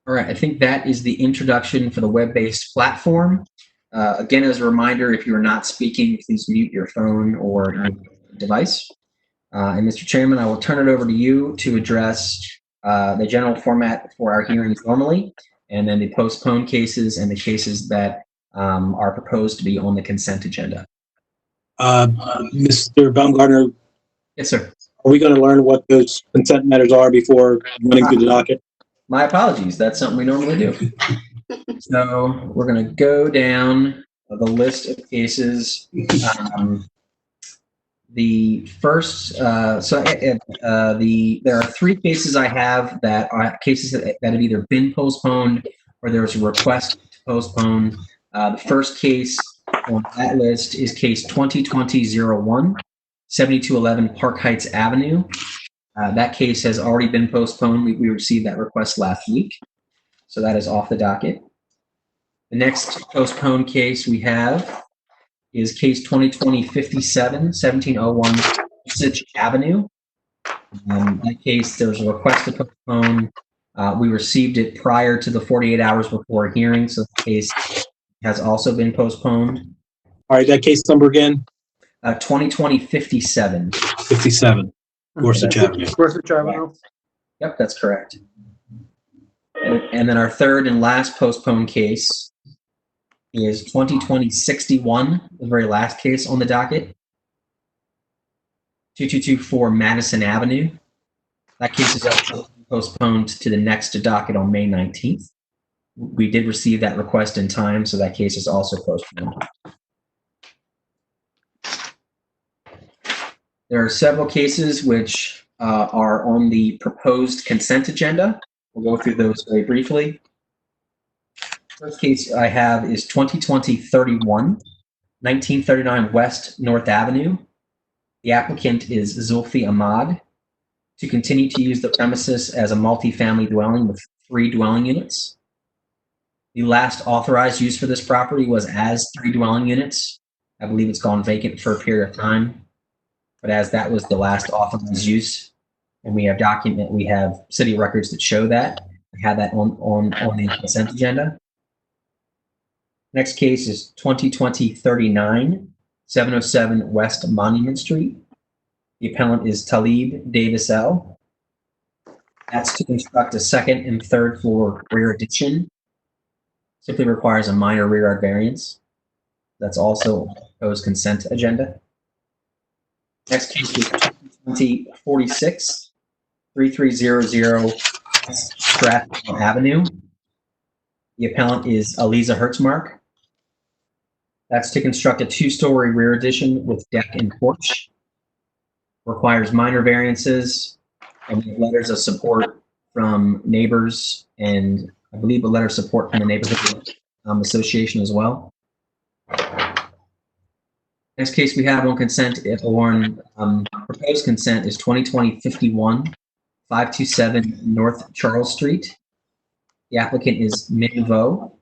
All right, I think that is the introduction for the web-based platform. Again, as a reminder, if you are not speaking, please mute your phone or your device. And Mr. Chairman, I will turn it over to you to address the general format for our hearings normally, and then the postponed cases and the cases that are proposed to be on the consent agenda. Mr. Baumgartner, Yes, sir. are we going to learn what those consent matters are before running through the docket? My apologies. That's something we normally do. So we're going to go down the list of cases. The first, there are three cases I have that are cases that have either been postponed or there's a request to postpone. The first case on that list is case 2020-01, 7211 Park Heights Avenue. That case has already been postponed. We received that request last week, so that is off the docket. The next postponed case we have is case 2020-57, 1701 Osage Avenue. That case, there was a request to postpone. We received it prior to the 48 hours before a hearing, so the case has also been postponed. All right, that case number again? 2020-57. 57. Dorsey Avenue. Dorsey Avenue. Yep, that's correct. And then our third and last postponed case is 2020-61, the very last case on the docket. 2224 Madison Avenue. That case is also postponed to the next docket on May 19th. We did receive that request in time, so that case is also postponed. There are several cases which are on the proposed consent agenda. We'll go through those very briefly. First case I have is 2020-31, 1939 West North Avenue. The applicant is Zulfi Ahmad to continue to use the premises as a multifamily dwelling with 3 dwelling units. The last authorized use for this property was as 3 dwelling units. I believe it's gone vacant for a period of time. But as that was the last authorized use, and we have city records that show that. We have that on the consent agenda. Next case is 2020-39, 707 West Monument Street. The appellant is Talib Davis L. That's to construct a second and third floor rear addition. Simply requires a minor rear yard variance. That's also on the proposed consent agenda. Next case is 2046, 3300 Strathmore Avenue. The appellant is Aliza Hertzmark. That's to construct a 2-story rear addition with deck and porch. Requires minor variances and letters of support from neighbors, and I believe a letter of support from the neighborhood association as well. Next case we have on consent, proposed consent is 2020-51, 527 North Charles Street. The applicant is Min Vo,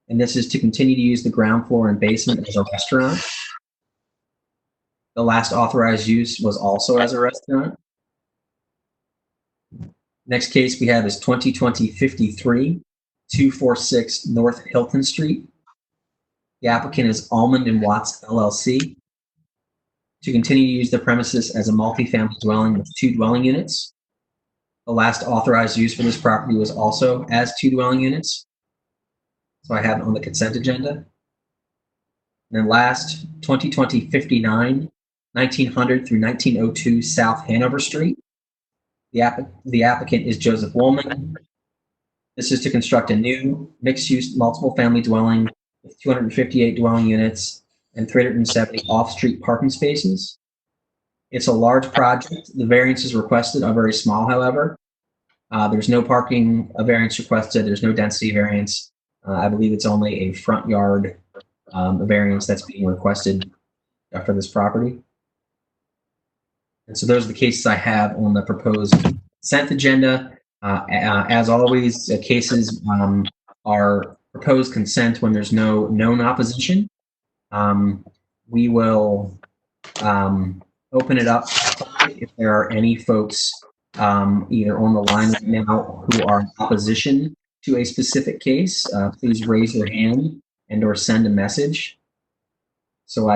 and this is to continue to use the ground floor and basement as a restaurant. The last authorized use was also as a restaurant. Next case we have is 2020-53, 246 North Hilton Street. The applicant is Almond and Watts LLC to continue to use the premises as a multifamily dwelling with 2 dwelling units. The last authorized use for this property was also as 2 dwelling units. So I have it on the consent agenda. And then last, 2020-59, 1900 through 1902 South Hanover Street. The applicant is Joseph Woolman. This is to construct a new mixed-use multiple family dwelling with 258 dwelling units and 370 off-street parking spaces. It's a large project. The variances requested are very small, however. There's no parking variance requested. There's no density variance. I believe it's only a front yard variance that's being requested for this property. And so those are the cases I have on the proposed consent agenda. As always, cases are proposed consent when there's no known opposition. We will open it up if there are any folks either on the line right now who are in opposition to a specific case, please raise your hand and or send a message so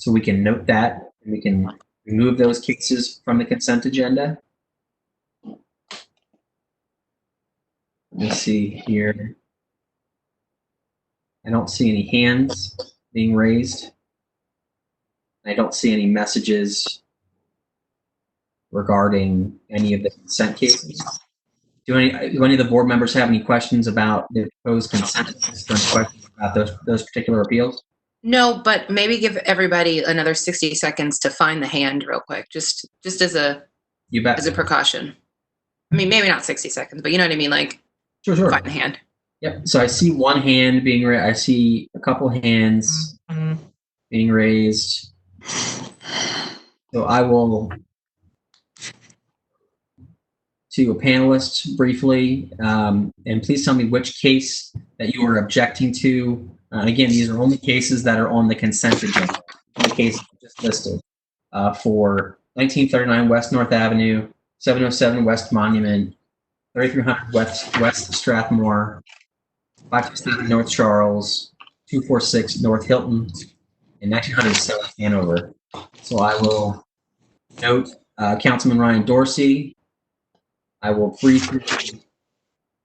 we can note that and we can remove those cases from the consent agenda. Let me see here. I don't see any hands being raised. I don't see any messages regarding any of the consent cases. Do any of the board members have any questions about the proposed consent agenda or questions about those particular appeals? No, but maybe give everybody another 60 seconds to find the hand real quick, just as a You bet. as a precaution. I mean, maybe not 60 seconds, but you know what I mean? Like, Sure. find the hand. Yep. So I see one hand being raised. I see a couple hands being raised. So I will to a panelist briefly, and please tell me which case that you are objecting to. Again, these are only cases that are on the consent agenda. The case just listed for 1939 West North Avenue, 707 West Monument, 3300 West Strathmore, 567 North Charles, 246 North Hilton, and 1900 South Hanover. So I will note Councilman Ryan Dorsey. I will briefly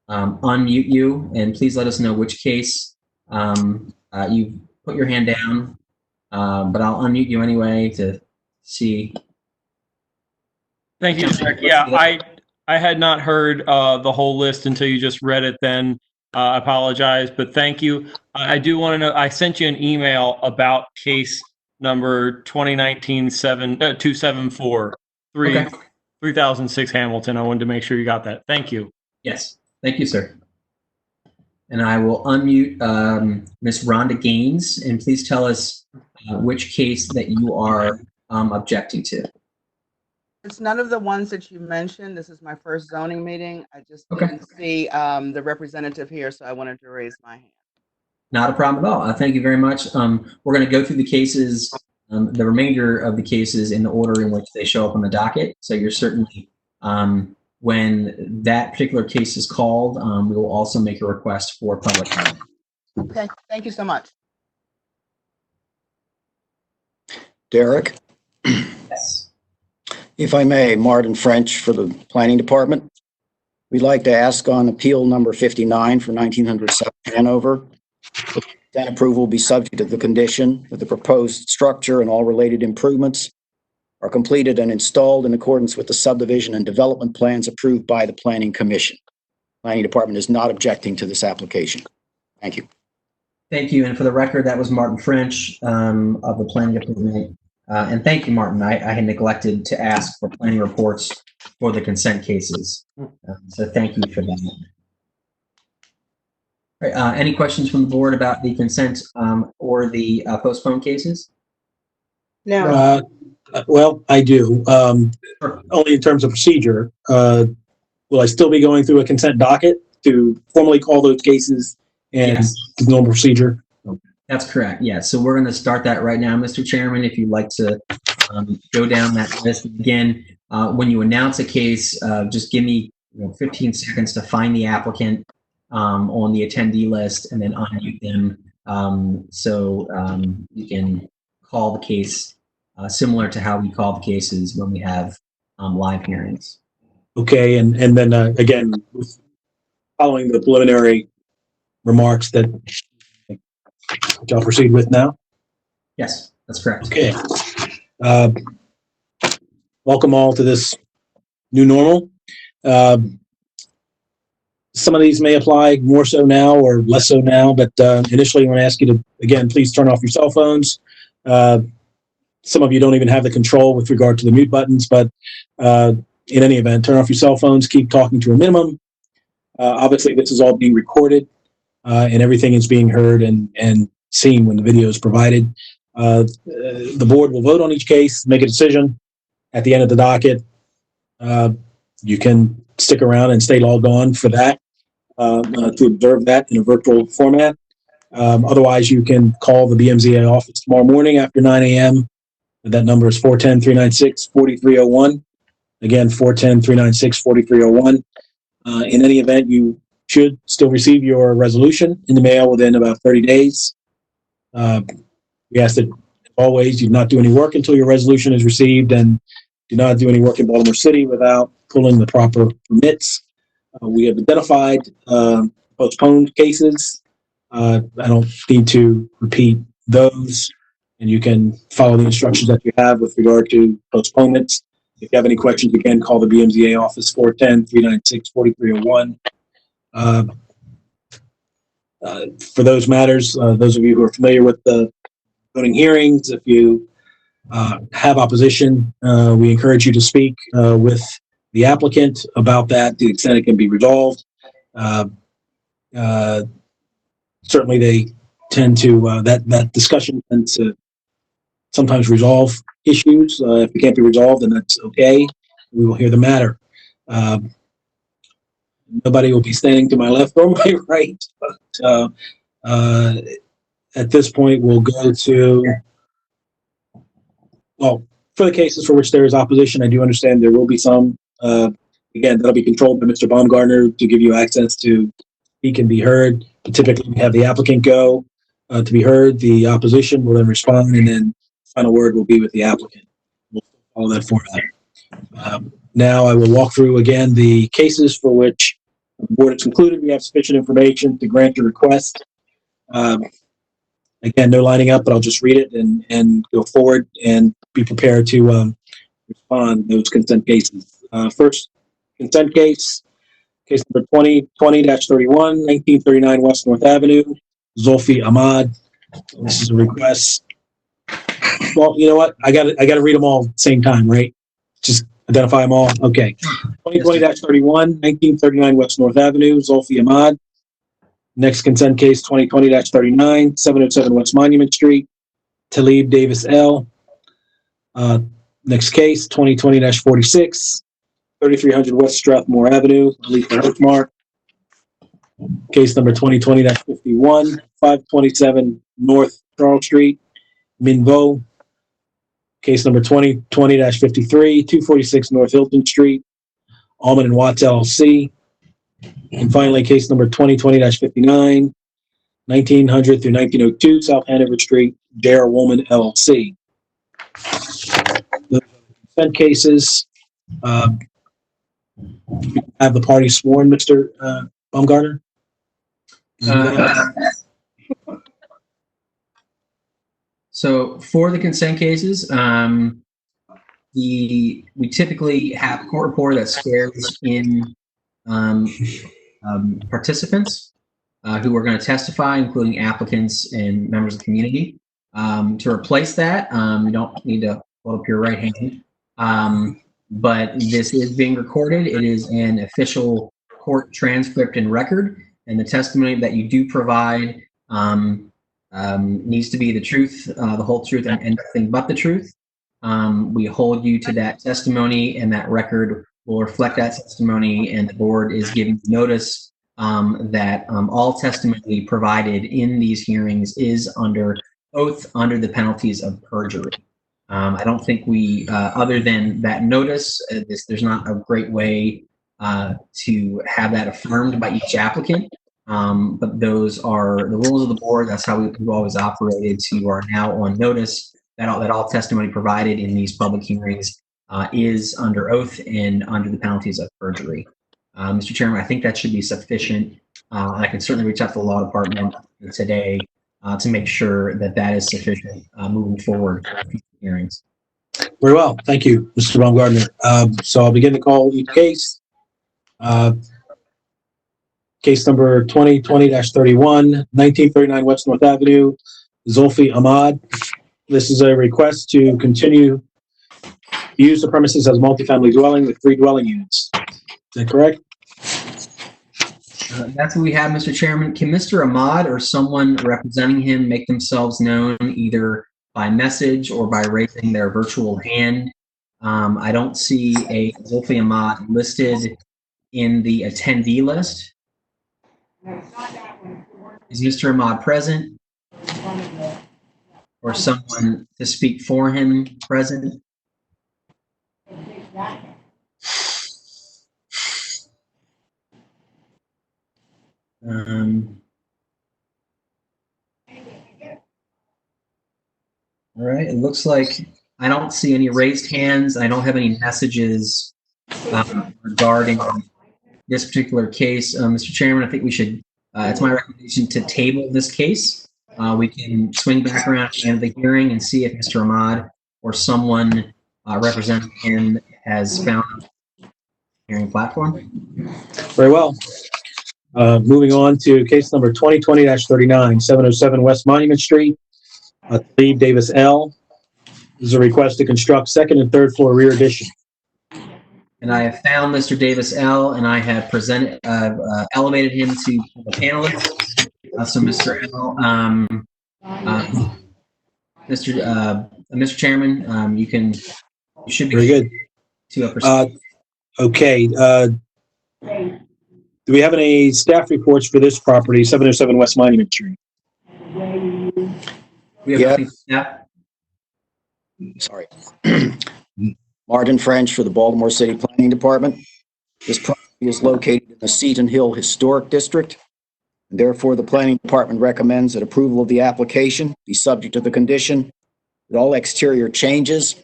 unmute you, and please let us know which case you put your hand down, but I'll unmute you anyway to see. Thank you, Derek. Yeah, I had not heard the whole list until you just read it then. I apologize, but thank you. I do want to know, I sent you an email about case number 2019-274, 3006 Hamilton. I wanted to make sure you got that. Thank you. Yes, thank you, sir. And I will unmute Ms. Rhonda Gaines, and please tell us which case that you are objecting to. It's none of the ones that you mentioned. This is my first zoning meeting. I just didn't see the representative here, so I wanted to raise my hand. Not a problem at all. Thank you very much. We're going to go through the cases, the remainder of the cases in the order in which they show up on the docket. So you're certainly, when that particular case is called, we will also make a request for public comment. Okay, thank you so much. Derek? Yes. If I may, Martin French for the Planning Department. We'd like to ask on appeal number 59 for 1900 South Hanover. Then approval will be subject to the condition that the proposed structure and all related improvements are completed and installed in accordance with the subdivision and development plans approved by the Planning Commission. Planning Department is not objecting to this application. Thank you. Thank you. And for the record, that was Martin French of the Planning Department. And thank you, Martin. I had neglected to ask for planning reports for the consent cases. So thank you for that. All right, any questions from the board about the consent or the postponed cases? No. Well, I do. Only in terms of procedure. Will I still be going through a consent docket to formally call those cases and the normal procedure? That's correct. Yeah. So we're going to start that right now, Mr. Chairman. If you'd like to go down that list again, when you announce a case, just give me 15 seconds to find the applicant on the attendee list and then unmute them so you can call the case similar to how we call the cases when we have live hearings. Okay, and then again, following the preliminary remarks that I'll proceed with now. Yes, that's correct. Okay. Welcome all to this new normal. Some of these may apply more so now or less so now, but initially I want to ask you to, again, please turn off your cell phones. Some of you don't even have the control with regard to the mute buttons, but in any event, turn off your cell phones, keep talking to a minimum. Obviously, this is all being recorded and everything is being heard and seen when the video is provided. The board will vote on each case, make a decision at the end of the docket. You can stick around and stay logged on for that, to observe that in a virtual format. Otherwise, you can call the BMZA office tomorrow morning after 9 a.m. That number is 410-396-4301. Again, 410-396-4301. In any event, you should still receive your resolution in the mail within about 30 days. We ask that always you not do any work until your resolution is received, and do not do any work in Baltimore City without pulling the proper permits. We have identified postponed cases. I don't need to repeat those, and you can follow the instructions that you have with regard to postponements. If you have any questions, again, call the BMZA office 410-396-4301. For those matters, those of you who are familiar with the voting hearings, if you have opposition, we encourage you to speak with the applicant about that to the extent it can be resolved. Certainly they tend to, that discussion tends to sometimes resolve issues. If it can't be resolved, then that's okay. We will hear the matter. Nobody will be standing to my left or my right, but at this point, we'll go to, well, for the cases for which there is opposition, I do understand there will be some. Again, that'll be controlled by Mr. Baumgartner to give you access to speak and be heard. But typically, we have the applicant go to be heard. The opposition will then respond, and then final word will be with the applicant. We'll follow that format. Now, I will walk through again the cases for which the board has concluded we have sufficient information to grant your request. Again, no lining up, but I'll just read it and go forward and be prepared to respond to those consent cases. First consent case number 2020-31, 1939 West North Avenue, Zulfi Ahmad. This is a request. Well, you know what? I got to read them all at the same time, right? Just identify them all. Okay. 2020-31, 1939 West North Avenue, Zulfi Ahmad. Next consent case, 2020-39, 707 West Monument Street, Talib Davis L. Next case, 2020-46, 3300 West Strathmore Avenue, Alicia Hertzmark. Case number 2020-51, 527 North Charles Street, Minvo. Case number 2020-53, 246 North Hilton Street, Allman and Watts LLC. And finally, case number 2020-59, 1900 through 1902 South Hanover Street, J.R. Woolman LLC. The consent cases, have the party sworn, Mr. Baumgartner? So for the consent cases, we typically have a court reporter that swears in participants who are going to testify, including applicants and members of the community. To replace that, you don't need to hold up your right hand. But this is being recorded. It is an official court transcript and record, and the testimony that you do provide needs to be the truth, the whole truth, and nothing but the truth. We hold you to that testimony, and that record will reflect that testimony, and the board is giving notice that all testimony provided in these hearings is under oath under the penalties of perjury. I don't think we, other than that notice, there's not a great way to have that affirmed by each applicant. But those are the rules of the board. That's how we've always operated. So you are now on notice that all testimony provided in these public hearings is under oath and under the penalties of perjury. Mr. Chairman, I think that should be sufficient. I can certainly reach out to the law department today to make sure that that is sufficient moving forward for future hearings. Very well. Thank you, Mr. Baumgartner. So I'll begin to call each case. Case number 2020-31, 1939 West North Avenue, Zulfi Ahmad. This is a request to continue to use the premises as a multifamily dwelling with 3 dwelling units. Is that correct? That's what we have, Mr. Chairman. Can Mr. Ahmad or someone representing him make themselves known either by message or by raising their virtual hand? I don't see a Zulfi Ahmad listed in the attendee list. Is Mr. Ahmad present? Or someone to speak for him present? All right, it looks like I don't see any raised hands. I don't have any messages regarding this particular case. Mr. Chairman, I think we should, it's my recommendation to table this case. We can swing back around at the end of the hearing and see if Mr. Ahmad or someone representing him has found a hearing platform. Very well. Moving on to case number 2020-39, 707 West Monument Street. Steve Davis L. This is a request to construct second and third floor rear addition. And I have found Mr. Davis L. and I have presented, elevated him to the panelists. So Mr. L. Mr. Chairman, you should be Very good. to proceed. Okay. Do we have any staff reports for this property, 707 West Monument Street? We have nothing. Yeah. Sorry. Martin French for the Baltimore City Planning Department. This property is located in the Seton Hill Historic District. And therefore, the Planning Department recommends that approval of the application be subject to the condition that all exterior changes,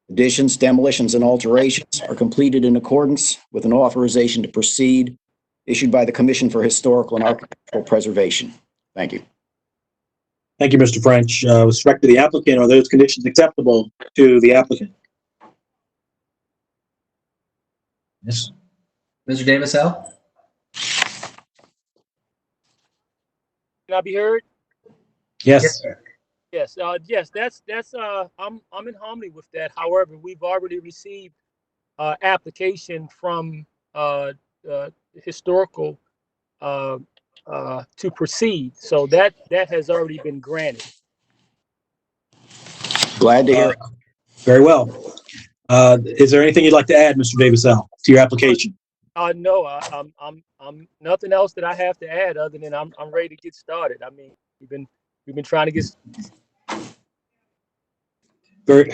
additions, demolitions, and alterations are completed in accordance with an authorization to proceed issued by the Commission for Historical and Architectural Preservation. Thank you. Thank you, Mr. French. With respect to the applicant, are those conditions acceptable to the applicant? Yes. Mr. Davis L. Can I be heard? Yes. sir. Yes. Yes. That's. I'm in harmony with that. However, we've already received application from historical to proceed. So that has already been granted. Glad to hear it. Very well. Is there anything you'd like to add, Mr. Davis L., to your application? No, I'm nothing else that I have to add other than I'm ready to get started. I mean, we've been trying to get. Very,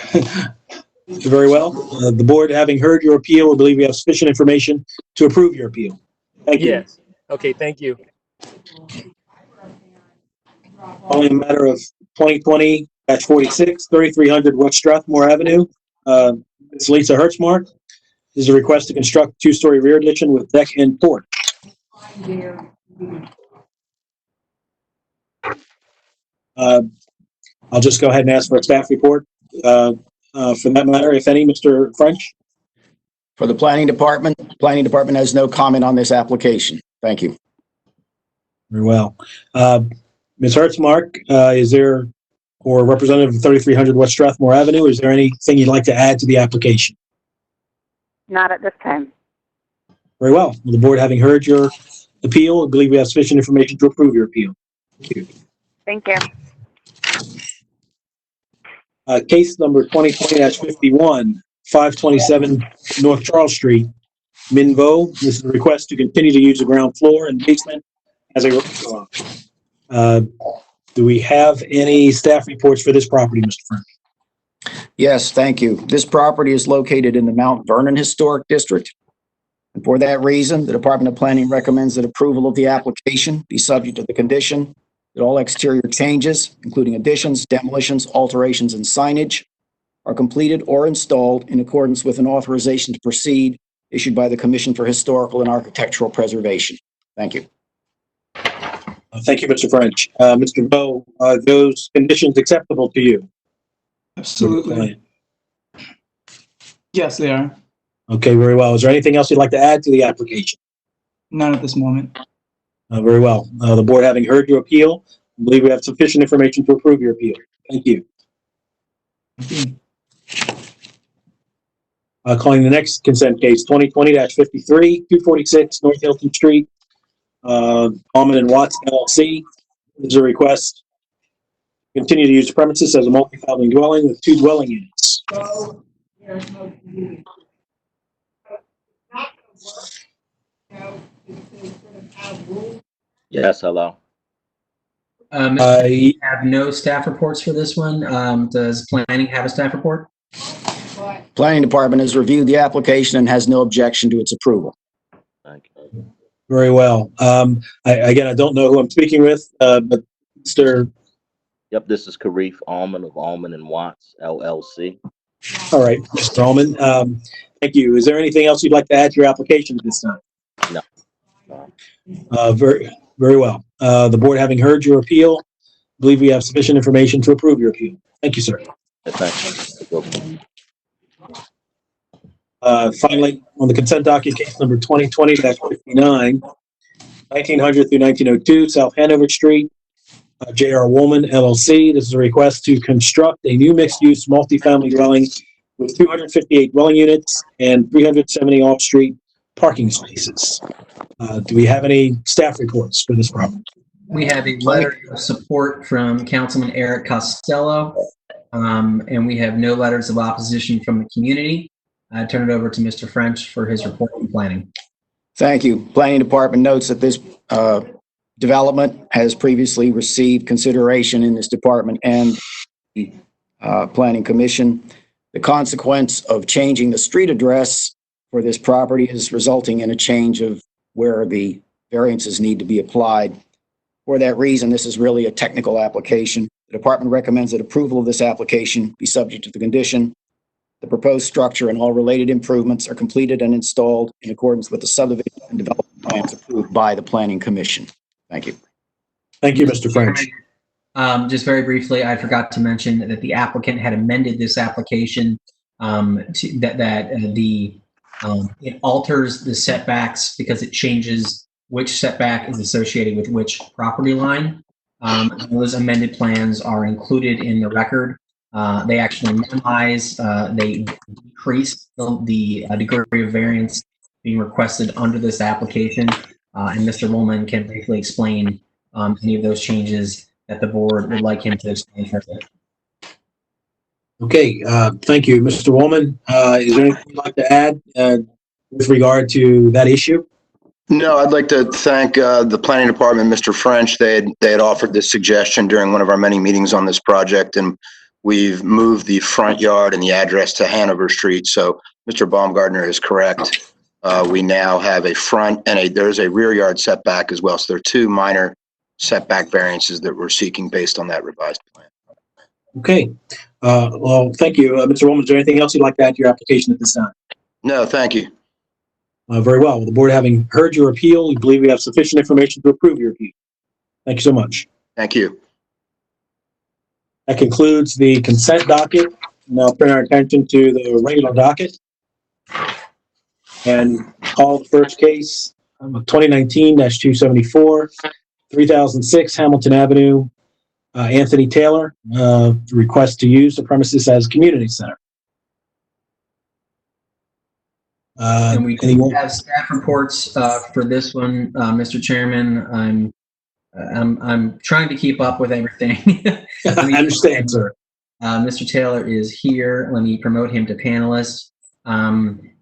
very well. The board, having heard your appeal, will believe we have sufficient information to approve your appeal. Thank you. Yes. Okay. Thank you. Only a matter of 2020-46, 3300 West Strathmore Avenue. Ms. Lisa Hertzmark. This is a request to construct a two-story rear addition with deck and porch. I'll just go ahead and ask for a staff report for that matter, if any, Mr. French. For the Planning Department has no comment on this application. Thank you. Very well. Ms. Hertzmark, is there, or Representative of 3300 West Strathmore Avenue, is there anything you'd like to add to the application? Not at this time. Very well. Well, the board, having heard your appeal, I believe we have sufficient information to approve your appeal. Thank you. Thank you. Case number 2020-51, 527 North Charles Street, Minvo. This is a request to continue to use the ground floor and basement as a restaurant. Do we have any staff reports for this property, Mr. French? Yes, thank you. This property is located in the Mount Vernon Historic District. And for that reason, the Department of Planning recommends that approval of the application be subject to the condition that all exterior changes, including additions, demolitions, alterations, and signage, are completed or installed in accordance with an authorization to proceed issued by the Commission for Historical and Architectural Preservation. Thank you. Thank you, Mr. French. Mr. Bowe, are those conditions acceptable to you? Absolutely. Yes, they are. Okay, very well. Is there anything else you'd like to add to the application? None at this moment. Very well. The board, having heard your appeal, I believe we have sufficient information to approve your appeal. Thank you. Thank you. Calling the next consent case, 2020-53, 246 North Hilton Street, Alman and Watts LLC. This is a request to continue to use the premises as a multi-family dwelling with 2 dwelling units. Yes, hello. We have no staff reports for this one. Does planning have a staff report? Planning Department has reviewed the application and has no objection to its approval. Thank you. Very well. Again, I don't know who I'm speaking with, but Mr. Yep, this is Karif Allman of Allman and Watts LLC. All right, Mr. Allman. Thank you. Is there anything else you'd like to add to your application at this time? No. Very, very well. The board, having heard your appeal, believe we have sufficient information to approve your appeal. Thank you, sir. Thanks. Finally, on the consent docket, case number 2020-59, 1900 through 1902 South Hanover Street, J.R. Woolman, LLC. This is a request to construct a new mixed-use multifamily dwelling with 258 dwelling units and 370 off-street parking spaces. Do we have any staff reports for this property? We have a letter of support from Councilman Eric Costello, and we have no letters of opposition from the community. I turn it over to Mr. French for his report on planning. Thank you. Planning Department notes that this development has previously received consideration in this department and the Planning Commission. The consequence of changing the street address for this property is resulting in a change of where the variances need to be applied. For that reason, this is really a technical application. The department recommends that approval of this application be subject to the condition the proposed structure and all related improvements are completed and installed in accordance with the subdivision and development plans approved by the Planning Commission. Thank you. Thank you, Mr. French. Just very briefly, I forgot to mention that the applicant had amended this application it alters the setbacks because it changes which setback is associated with which property line. Those amended plans are included in the record. They actually minimize, they decrease the degree of variance being requested under this application. And Mr. Woolman can briefly explain any of those changes that the board would like him to explain further. Okay, thank you, Mr. Woolman. Is there anything you'd like to add with regard to that issue? No, I'd like to thank the planning department, Mr. French. They had offered this suggestion during one of our many meetings on this project, and we've moved the front yard and the address to Hanover Street. So Mr. Baumgartner is correct. We now have a front and there's a rear yard setback as well. So there are two minor setback variances that we're seeking based on that revised plan. Okay. Well, thank you. Mr. Woolman, is there anything else you'd like to add to your application at this time? No, thank you. Very well. The board, having heard your appeal, we believe we have sufficient information to approve your appeal. Thank you so much. Thank you. That concludes the consent docket. Now turn our attention to the regular docket and call the first case, 2019-274, 3006 Hamilton Avenue, Anthony Taylor, request to use the premises as community center. And we have staff reports for this one, Mr. Chairman. I'm trying to keep up with everything. I understand, sir. Mr. Taylor is here. Let me promote him to panelist.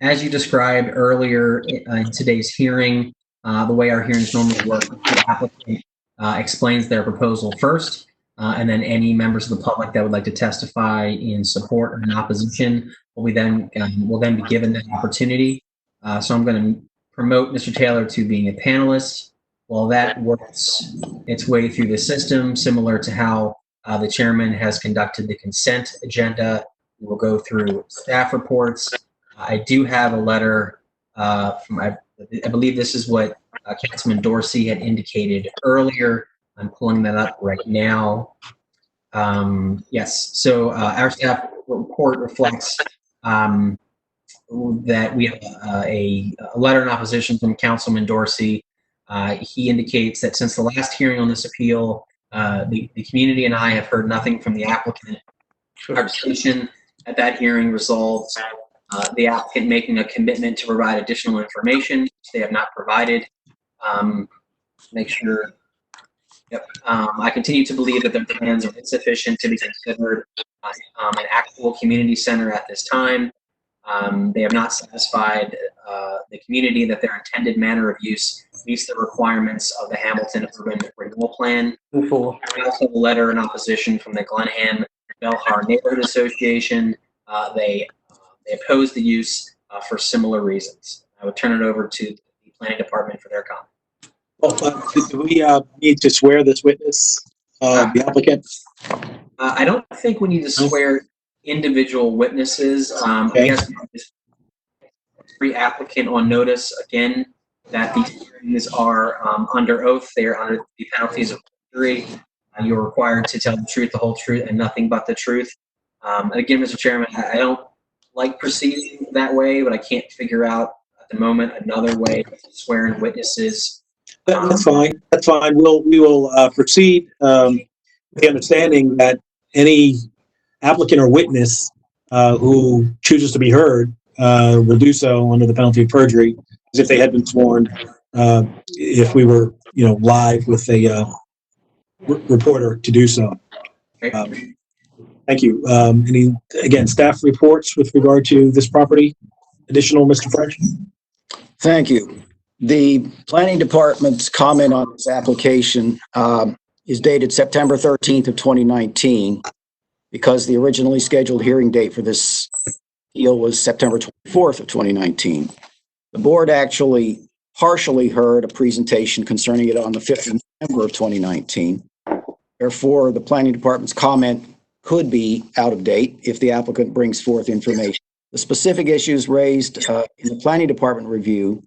As you described earlier in today's hearing, the way our hearings normally work, the applicant explains their proposal first, and then any members of the public that would like to testify in support or in opposition will then be given that opportunity. So I'm going to promote Mr. Taylor to being a panelist. While that works its way through the system, similar to how the chairman has conducted the consent agenda, we will go through staff reports. I do have a letter from, I believe this is what Councilman Dorsey had indicated earlier. I'm pulling that up right now. Yes, so our staff report reflects that we have a letter in opposition from Councilman Dorsey. He indicates that since the last hearing on this appeal, the community and I have heard nothing from the applicant. Our discussion at that hearing resolves the applicant making a commitment to provide additional information, which they have not provided. Make sure. Yep. I continue to believe that their plans are insufficient to be considered an actual community center at this time. They have not satisfied the community that their intended manner of use meets the requirements of the Hamilton Urban Renewal Plan. We also have a letter in opposition from the Glenham Belhar Neighborhood Association. They oppose the use for similar reasons. I would turn it over to the planning department for their comment. Do we need to swear this witness, the applicant? I don't think we need to swear individual witnesses. I Okay. guess every applicant on notice again that these hearings are under oath. They are under the penalties of perjury. You're required to tell the truth, the whole truth, and nothing but the truth. And again, Mr. Chairman, I don't like proceeding that way, but I can't figure out at the moment another way to swear in witnesses. That's fine. That's fine. We will proceed with the understanding that any applicant or witness who chooses to be heard will do so under the penalty of perjury, as if they had been sworn. If we were, live with a reporter to do so. Thank you. Any staff reports with regard to this property? Additional, Mr. French? Thank you. The planning department's comment on this application is dated September 13th of 2019 because the originally scheduled hearing date for this appeal was September 24th of 2019. The board actually partially heard a presentation concerning it on the 5th of November of 2019. Therefore, the planning department's comment could be out of date if the applicant brings forth information. The specific issues raised in the planning department review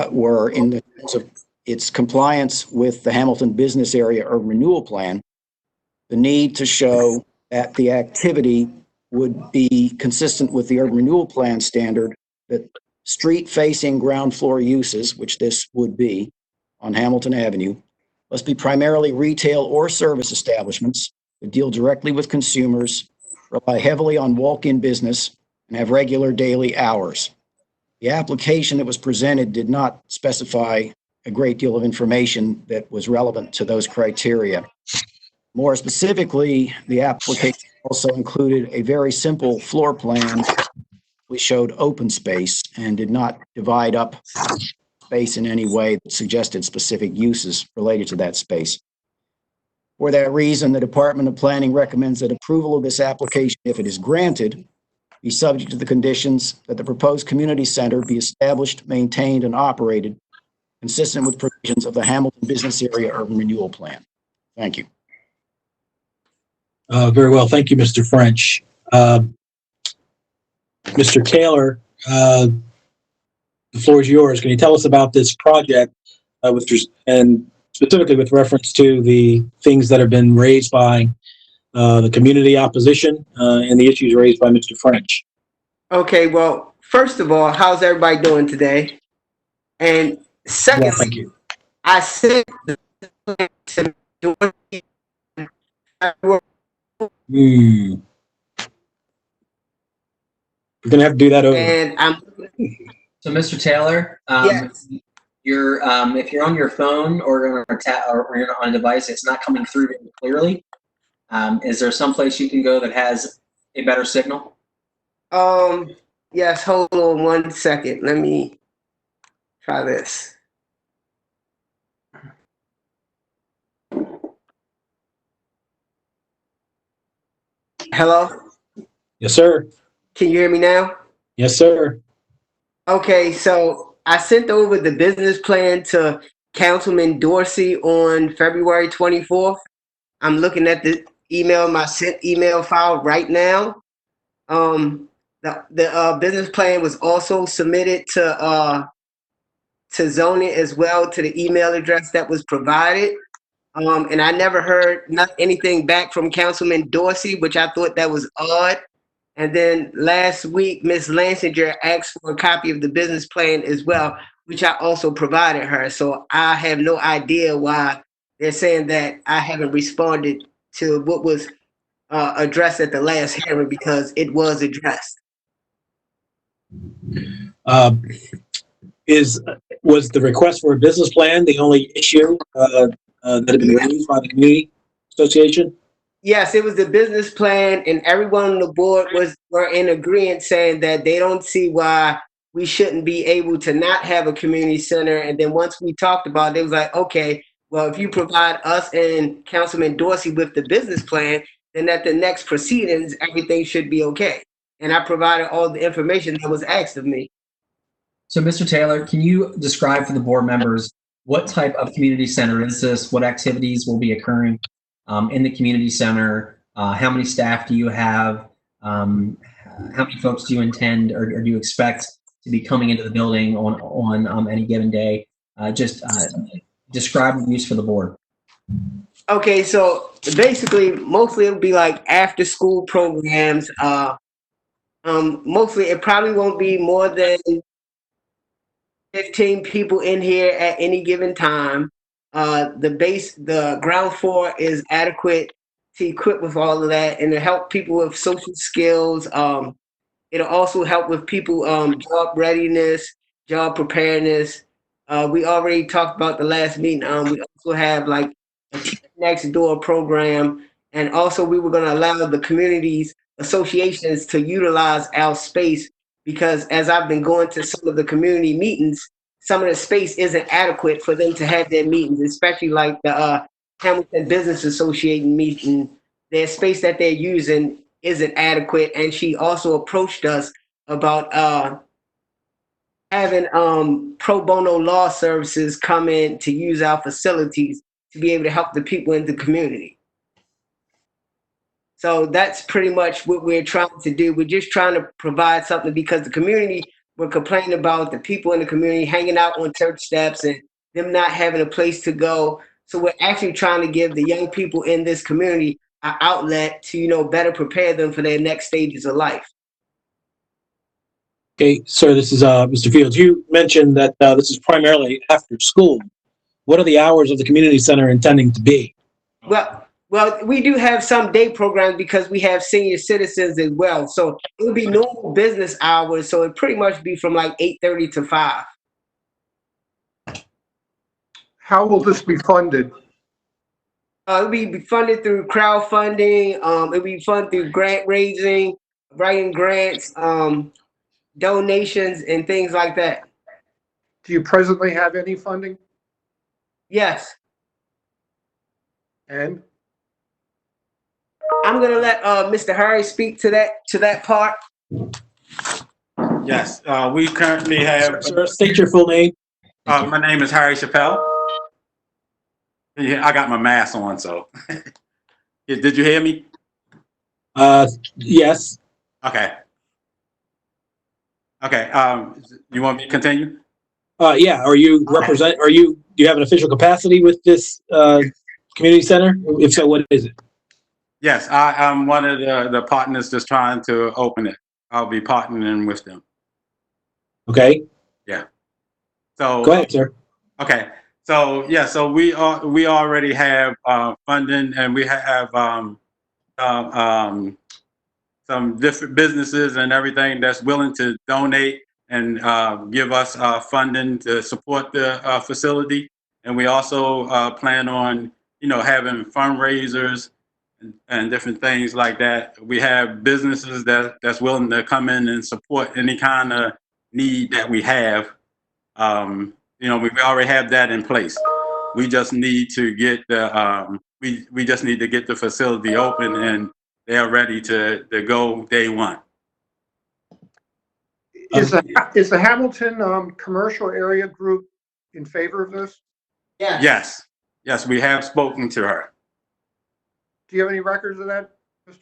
were in the terms of its compliance with the Hamilton Business Area Urban Renewal Plan, the need to show that the activity would be consistent with the Urban Renewal Plan standard that street-facing ground floor uses, which this would be on Hamilton Avenue, must be primarily retail or service establishments that deal directly with consumers, rely heavily on walk-in business, and have regular daily hours. The application that was presented did not specify a great deal of information that was relevant to those criteria. More specifically, the application also included a very simple floor plan. We showed open space and did not divide up space in any way that suggested specific uses related to that space. For that reason, the Department of Planning recommends that approval of this application, if it is granted, be subject to the conditions that the proposed community center be established, maintained, and operated consistent with provisions of the Hamilton Business Area Urban Renewal Plan. Thank you. Very well. Thank you, Mr. French. Mr. Taylor, the floor is yours. Can you tell us about this project and specifically with reference to the things that have been raised by the community opposition and the issues raised by Mr. French? Okay, well, first of all, how's everybody doing today? And secondly, well, thank you. I sent the to Dorsey. You're gonna have to do that over. And I'm. So, Mr. Taylor, Yes. you're if you're on your phone or on a device, it's not coming through very clearly. Is there some place you can go that has a better signal? Yes. Hold on 1 second. Let me try this. Hello? Yes, sir. Can you hear me now? Yes, sir. Okay, so I sent over the business plan to Councilman Dorsey on February 24th. I'm looking at the email, my sent email file right now. The business plan was also submitted to zoning as well, to the email address that was provided. And I never heard anything back from Councilman Dorsey, which I thought that was odd. And then last week, Ms. Lansinger asked for a copy of the business plan as well, which I also provided her. So I have no idea why they're saying that I haven't responded to what was addressed at the last hearing, because it was addressed. Was the request for a business plan the only issue that had been raised by the community association? Yes, it was the business plan, and everyone on the board were in agreement saying that they don't see why we shouldn't be able to not have a community center. And then once we talked about it, it was like, okay, well, if you provide us and Councilman Dorsey with the business plan, then at the next proceedings, everything should be okay. And I provided all the information that was asked of me. So, Mr. Taylor, can you describe for the board members what type of community center is this? What activities will be occurring in the community center? How many staff do you have? How many folks do you intend or do you expect to be coming into the building on any given day? Just describe the use for the board. Okay, so basically, mostly it'll be like after school programs. Mostly it probably won't be more than 15 people in here at any given time. The ground floor is adequate to equip with all of that and to help people with social skills. It'll also help with people job readiness, job preparedness. We already talked about the last meeting. We also have like a Teach Next Door program, and also we were going to allow the communities associations to utilize our space because as I've been going to some of the community meetings, some of the space isn't adequate for them to have their meetings, especially like the Hamilton Business Association meeting. Their space that they're using isn't adequate, and she also approached us about having pro bono law services come in to use our facilities to be able to help the people in the community. So that's pretty much what we're trying to do. We're just trying to provide something because the community were complaining about the people in the community hanging out on church steps and them not having a place to go. So we're actually trying to give the young people in this community an outlet to, better prepare them for their next stages of life. Okay, sir, this is Mr. Fields. You mentioned that this is primarily after school. What are the hours of the community center intending to be? Well, we do have some day programs because we have senior citizens as well. So it would be normal business hours. So it pretty much be from like 8:30 to 5. How will this be funded? It'll be funded through crowdfunding. It'll be funded through grant raising, writing grants, donations, and things like that. Do you presently have any funding? Yes. And? I'm gonna let Mr. Harry speak to that part. Yes, we currently have. Sir, state your full name. My name is Harry Chappelle. Yeah, I got my mask on, so. Did you hear me? Yes. Okay. Okay. You want me to continue? Yeah. Are you represent? Do you have an official capacity with this community center? If so, what is it? Yes, I'm one of the partners that's trying to open it. I'll be partnering with them. Okay. Yeah. So go ahead, sir. Okay. So yeah. So we already have funding, and we have some different businesses and everything that's willing to donate and give us funding to support the facility. And we also plan on, having fundraisers and different things like that. We have businesses that's willing to come in and support any kind of need that we have. We already have that in place. We just need to get the we just need to get the facility open, and they're ready to go day one. Is the Hamilton commercial area group in favor of this? Yeah. Yes, we have spoken to her. Do you have any records of that,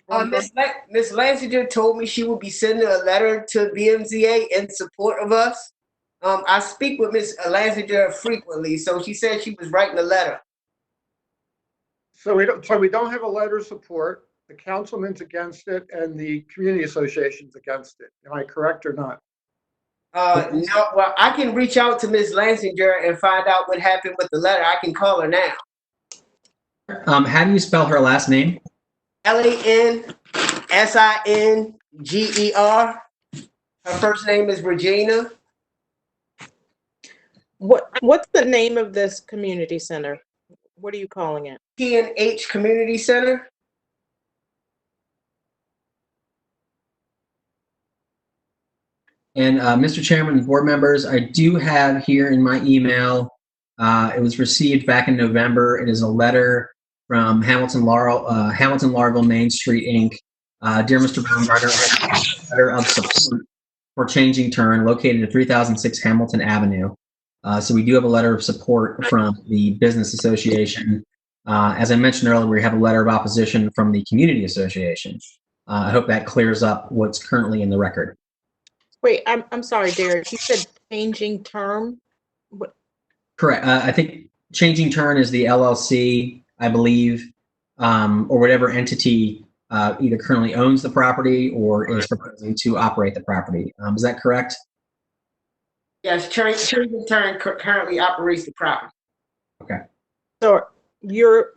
Mr. Ms. Lancinger told me she would be sending a letter to BMZA in support of us. I speak with Ms. Lancinger frequently, so she said she was writing a letter. So we don't have a letter of support. The councilman's against it, and the community association's against it. Am I correct or not? No. Well, I can reach out to Ms. Lancinger and find out what happened with the letter. I can call her now. How do you spell her last name? Lansinger. Her first name is Regina. What's the name of this community center? What are you calling it? P&H Community Center. And Mr. Chairman and board members, I do have here in my email, it was received back in November. It is a letter from Hamilton Laurelville Main Street, Inc. Dear Mr. Baumgartner, letter of support for changing turn located at 3006 Hamilton Avenue. So we do have a letter of support from the Business Association. As I mentioned earlier, we have a letter of opposition from the Community Association. I hope that clears up what's currently in the record. Wait, I'm sorry, Derek. You said changing term? What? Correct. I think changing turn is the LLC, I believe, or whatever entity either currently owns the property or is proposing to operate the property. Is that correct? Yes, Changing Turn currently operates the property. Okay. So your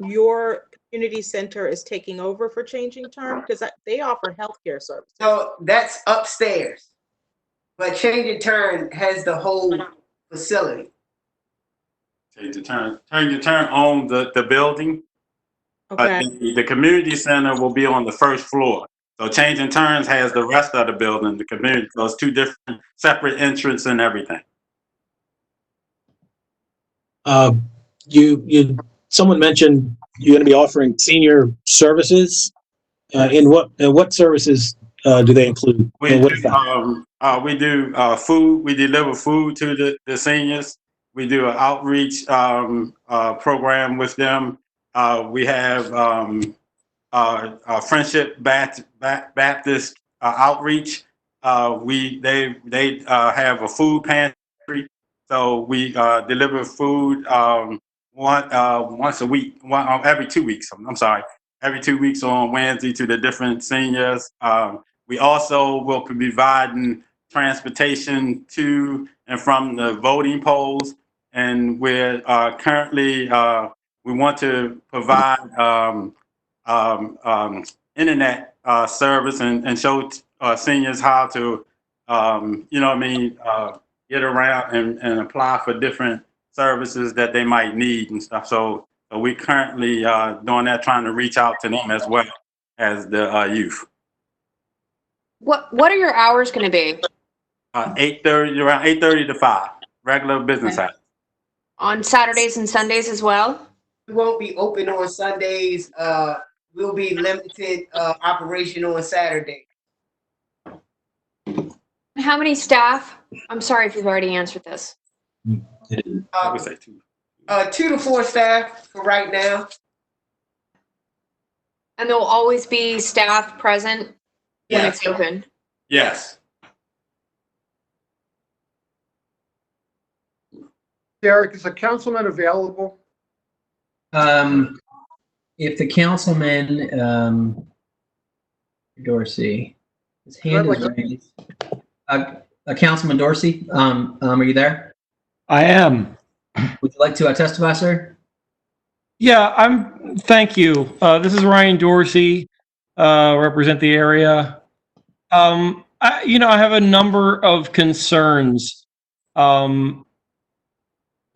community center is taking over for changing term? Because they offer healthcare services. So that's upstairs. But Changing Turn has the whole facility. Change the turn on the building. Okay. The community center will be on the first floor. So Changing Turns has the rest of the building, the community. So it's two different separate entrances and everything. Someone mentioned you're going to be offering senior services. In what services do they include? We do food. We deliver food to the seniors. We do an outreach program with them. We have Friendship Baptist outreach. They have a food pantry, so we deliver food once a week, every 2 weeks. I'm sorry, every 2 weeks on Wednesday to the different seniors. We also will be providing transportation to and from the voting polls, and we're currently we want to provide internet service and show seniors how to, get around and apply for different services that they might need and stuff. So we currently doing that, trying to reach out to them as well as the youth. What are your hours going to be? 8:30, around 8:30 to 5, regular business hours. On Saturdays and Sundays as well? We won't be open on Sundays. We'll be limited operation on Saturday. How many staff? I'm sorry if you've already answered this. I would say 2. 2 to 4 staff for right now. And there will always be staff present when Yes. it's open? Yes. Derek, is the councilman available? If the councilman, Dorsey, his hand is raised. Councilman Dorsey, are you there? I am. Would you like to testify, sir? Yeah, thank you. This is Ryan Dorsey, represent the area. I have a number of concerns.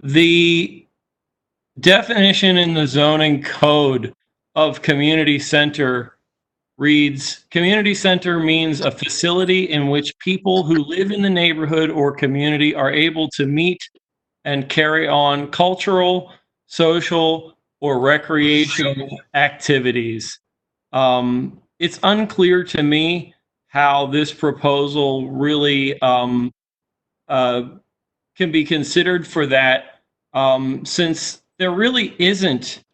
The definition in the zoning code of community center reads, community center means a facility in which people who live in the neighborhood or community are able to meet and carry on cultural, social, or recreational activities. It's unclear to me how this proposal really can be considered for that, since there really isn't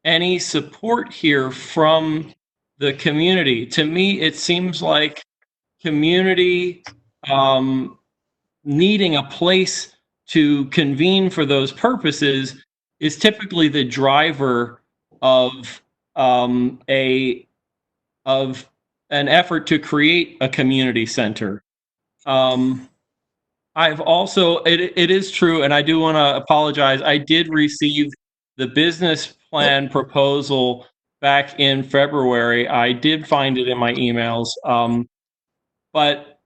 any support here from the community. To me, it seems like community needing a place to convene for those purposes is typically the driver of an effort to create a community center. I've also, it is true, and I do want to apologize, I did receive the business plan proposal back in February. I did find it in my emails, but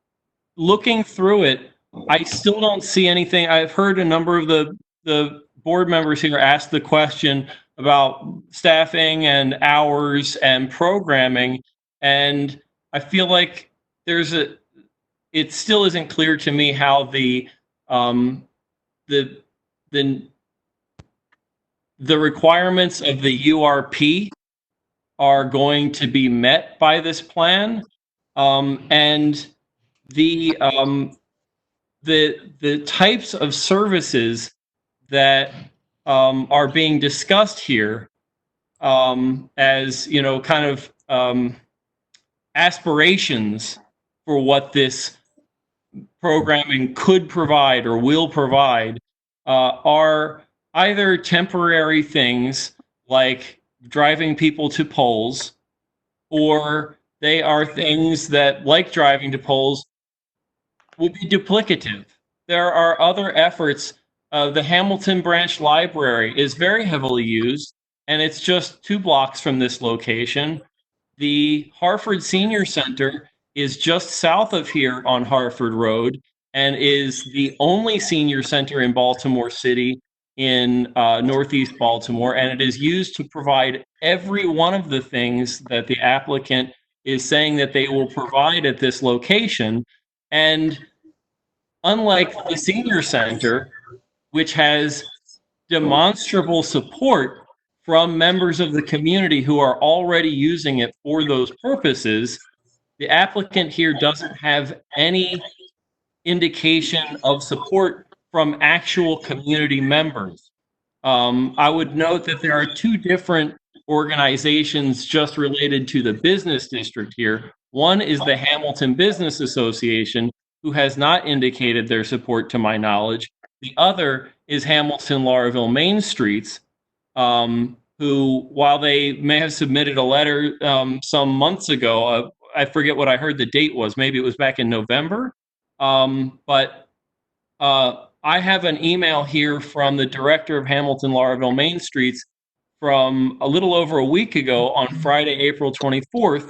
looking through it, I still don't see anything. I've heard a number of the board members here ask the question about staffing and hours and programming, and I feel like it still isn't clear to me how the requirements of the URP are going to be met by this plan, and the types of services that are being discussed here as, you know, kind of aspirations for what this programming could provide or will provide are either temporary things like driving people to polls, or they are things that, like driving to polls, would be duplicative. There are other efforts. The Hamilton Branch Library is very heavily used, and it's just 2 blocks from this location. The Harford Senior Center is just south of here on Harford Road and is the only senior center in Baltimore City in Northeast Baltimore, and it is used to provide every one of the things that the applicant is saying that they will provide at this location. And unlike the senior center, which has demonstrable support from members of the community who are already using it for those purposes, the applicant here doesn't have any indication of support from actual community members. I would note that there are 2 different organizations just related to the business district here. One is the Hamilton Business Association, who has not indicated their support to my knowledge. The other is Hamilton Lauraville Main Streets, who, while they may have submitted a letter some months ago, I forget what I heard the date was, maybe it was back in November, but I have an email here from the director of Hamilton Lauraville Main Streets from a little over a week ago on Friday, April 24th,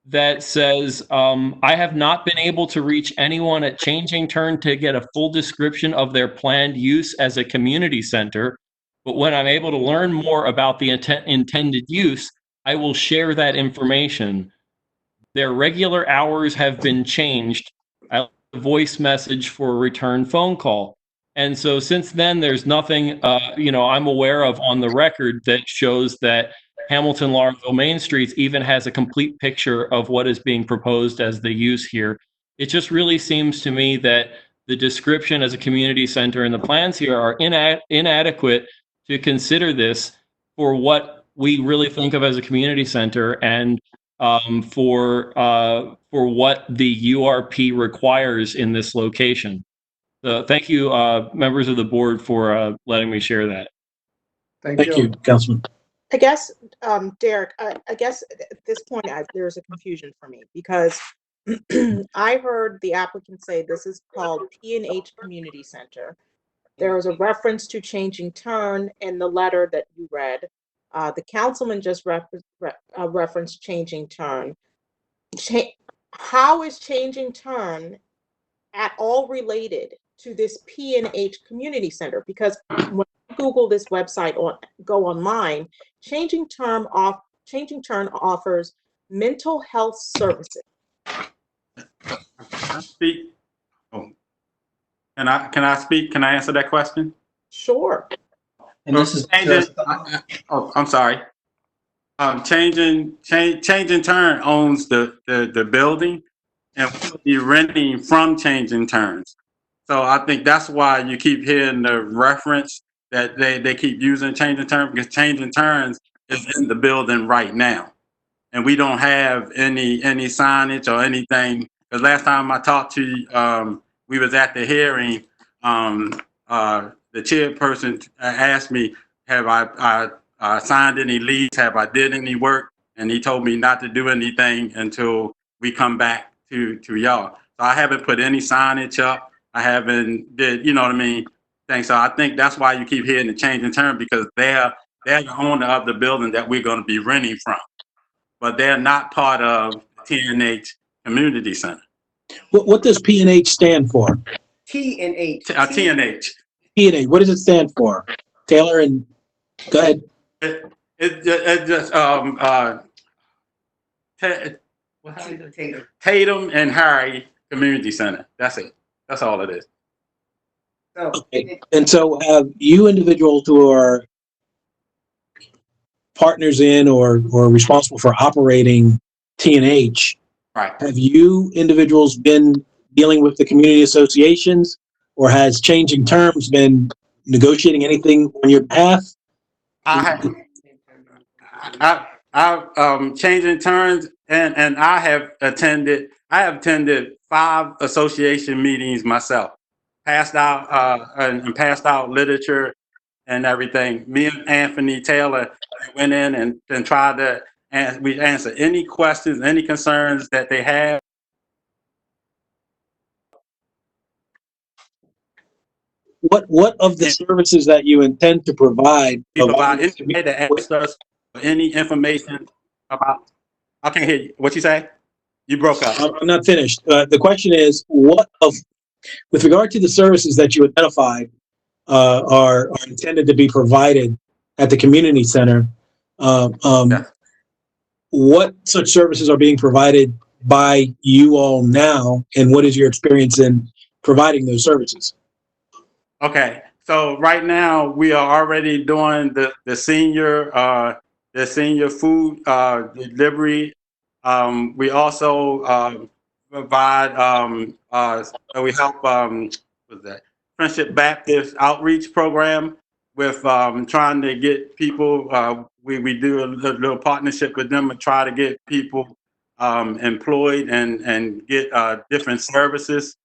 that says, I have not been able to reach anyone at Changing Turn to get a full description of their planned use as a community center. But when I'm able to learn more about the intended use, I will share that information. Their regular hours have been changed. I left a voice message for a return phone call. And so since then, there's nothing, I'm aware of on the record that shows that Hamilton Lauraville Main Streets even has a complete picture of what is being proposed as the use here. It just really seems to me that the description as a community center and the plans here are inadequate to consider this for what we really think of as a community center and for what the URP requires in this location. So thank you, members of the board, for letting me share that. Thank you, Councilman. I guess, Derek, I guess at this point, there's a confusion for me because I heard the applicant say this is called P&H Community Center. There was a reference to Changing Turn in the letter that you read. The councilman just referenced Changing Turn. How is Changing Turn at all related to this P&H Community Center? Because when I Google this website or go online, Changing Turn offers mental health services. Speak. Oh. Can I speak? Can I answer that question? Sure. And this is I'm sorry. Changing Turn owns the building, and we'll be renting from Changing Turns. So I think that's why you keep hearing the reference that they keep using Changing Turn, because Changing Turns is in the building right now, and we don't have any signage or anything. Because last time I talked to you, we was at the hearing. The chairperson asked me, have I signed any leads? Have I did any work? And he told me not to do anything until we come back to y'all. So I haven't put any signage up. I haven't did, you know what I mean? So I think that's why you keep hearing the Changing Turn, because they're the owner of the building that we're going to be renting from. But they're not part of T&H Community Center. What does P&H stand for? T&H. T&H. P&H. What does it stand for? Taylor, and go ahead. It just Tatum and Harry Community Center. That's it. That's all it is. Okay. And so have you individuals who are partners in or responsible for operating T&H, right, have you individuals been dealing with the community associations, or has Changing Terms been negotiating anything on your behalf? I've changing turns, and I have attended 5 association meetings myself, passed out and passed out literature and everything. Me and Anthony Taylor went in and tried to we answer any questions, any concerns that they have. What of the services that you intend to provide? We provide anybody that asks us for any information about. I can't hear you. What you say? You broke up. I'm not finished. The question is, with regard to the services that you identified, are intended to be provided at the community center? What such services are being provided by you all now, and what is your experience in providing those services? Okay, so right now we are already doing the senior food delivery. We also provide we help what's that Friendship Baptist outreach program with trying to get people. We do a little partnership with them and try to get people employed and get different services.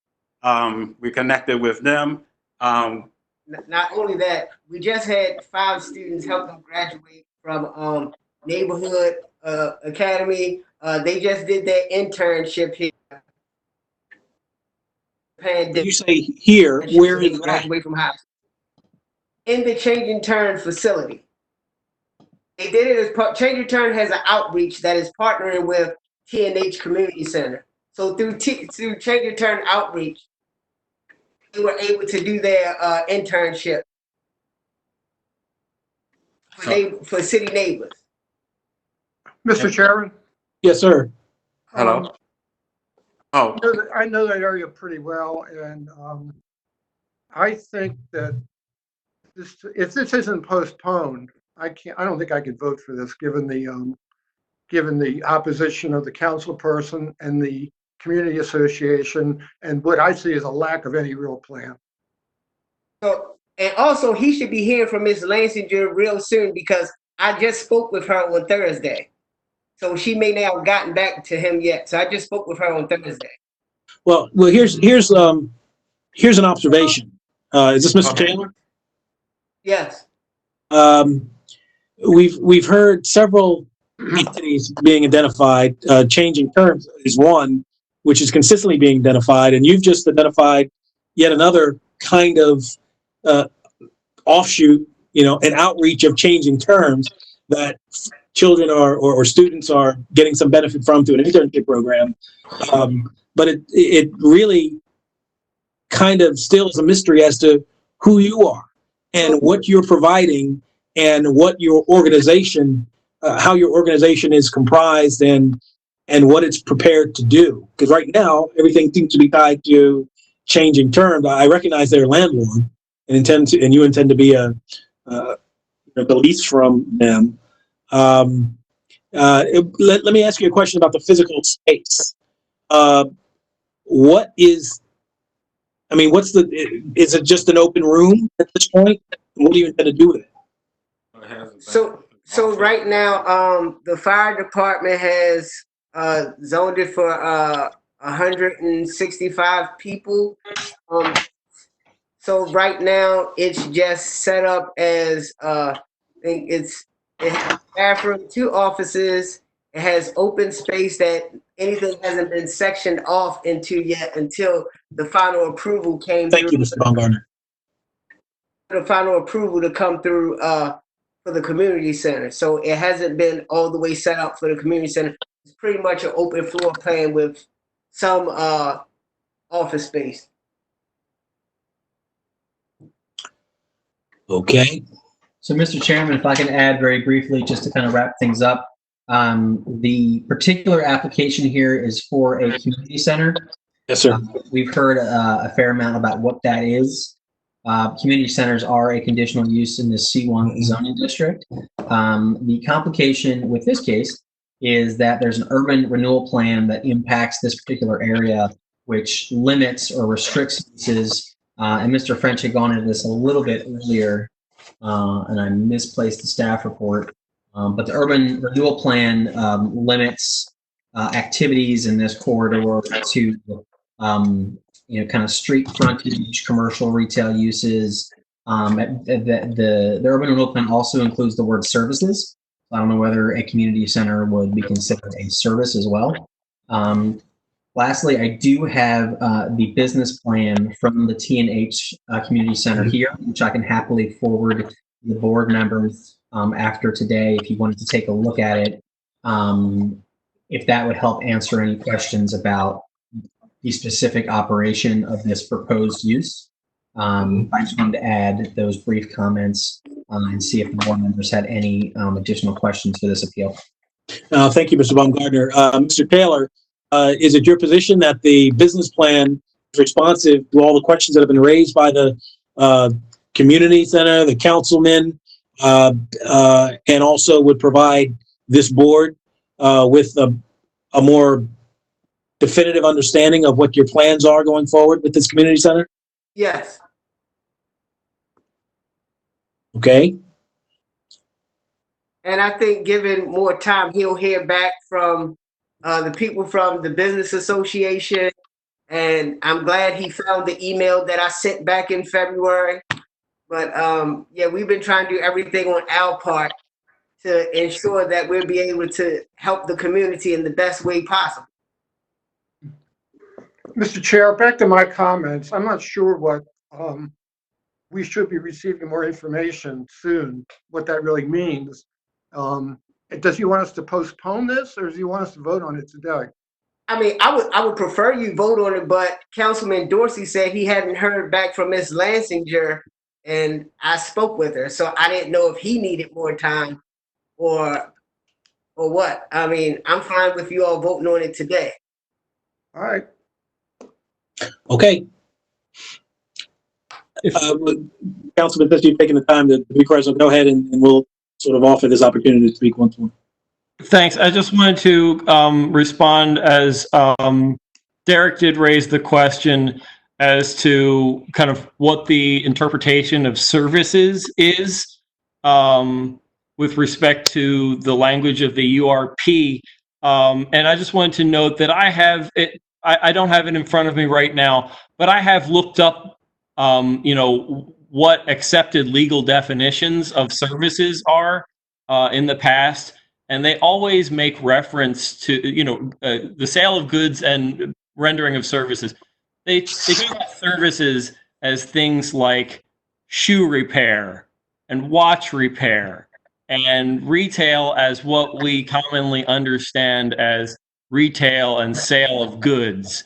We connected with them. Not only that, we just had 5 students help them graduate from neighborhood academy. They just did their internship here. You say here, where is that? Graduate from high school. In the Changing Turn facility. They did it as Changing Turn has an outreach that is partnering with T&H Community Center. So through Changing Turn outreach, they were able to do their internship for city neighbors. Mr. Chairman? Yes, sir. Hello. I know that area pretty well, and I think that if this isn't postponed, I don't think I could vote for this, given the opposition of the council person and the community association, and what I see as a lack of any real plan. So, and also he should be hearing from Ms. Lansinger real soon, because I just spoke with her on Thursday. So she may not have gotten back to him yet. So I just spoke with her on Thursday. Well, here's an observation. Is this Mr. Taylor? Yes. We've heard several entities being identified. Changing Terms is one, which is consistently being identified, and you've just identified yet another kind of offshoot, an outreach of Changing Terms that children or students are getting some benefit from through an internship program. But it really kind of still is a mystery as to who you are and what you're providing and what your organization, how your organization is comprised and what it's prepared to do. Because right now, everything seems to be tied to Changing Terms. I recognize they're a landlord and you intend to be the lease from them. Let me ask you a question about the physical space. Is it just an open room at this point? What do you intend to do with it? So right now, the fire department has zoned it for 165 people. So right now it's just set up as I think it has a bathroom, 2 offices. It has open space that anything hasn't been sectioned off into yet until the final approval came through. Thank you, Mr. Baumgartner. The final approval to come through for the community center. So it hasn't been all the way set up for the community center. It's pretty much an open floor plan with some office space. Okay. So, Mr. Chairman, if I can add very briefly, just to kind of wrap things up, the particular application here is for a community center. Yes, sir. We've heard a fair amount about what that is. Community centers are a conditional use in the C1 zoning district. The complication with this case is that there's an urban renewal plan that impacts this particular area, which limits or restricts uses And Mr. French had gone into this a little bit earlier, and I misplaced the staff report. But the urban renewal plan limits activities in this corridor to, kind of street frontage, commercial retail uses. The urban renewal plan also includes the word services. I don't know whether a community center would be considered a service as well. Lastly, I do have the business plan from the T&H Community Center here, which I can happily forward to the board members after today if you wanted to take a look at it, if that would help answer any questions about the specific operation of this proposed use. I just wanted to add those brief comments and see if the board members had any additional questions for this appeal. Thank you, Mr. Baumgartner. Mr. Taylor, is it your position that the business plan is responsive to all the questions that have been raised by the community center, the councilman, and also would provide this board with a more definitive understanding of what your plans are going forward with this community center? Yes. Okay. And I think given more time, he'll hear back from the people from the Business Association. And I'm glad he found the email that I sent back in February. But yeah, we've been trying to do everything on our part to ensure that we'll be able to help the community in the best way possible. Mr. Chair, back to my comments. I'm not sure what we should be receiving more information soon, what that really means. Does he want us to postpone this, or does he want us to vote on it today? I mean, I would prefer you vote on it, but Councilman Dorsey said he hadn't heard back from Ms. Lansinger, and I spoke with her, so I didn't know if he needed more time or what. I mean, I'm fine with you all voting on it today. All right. Okay. Councilman, since you've taken the time to be present, go ahead and we'll sort of offer this opportunity to speak once more. Thanks. I just wanted to respond as Derek did raise the question as to kind of what the interpretation of services is with respect to the language of the URP. And I just wanted to note that I have it. I don't have it in front of me right now, but I have looked up, what accepted legal definitions of services are in the past, and they always make reference to, the sale of goods and rendering of services. They talk about services as things like shoe repair and watch repair, and retail as what we commonly understand as retail and sale of goods.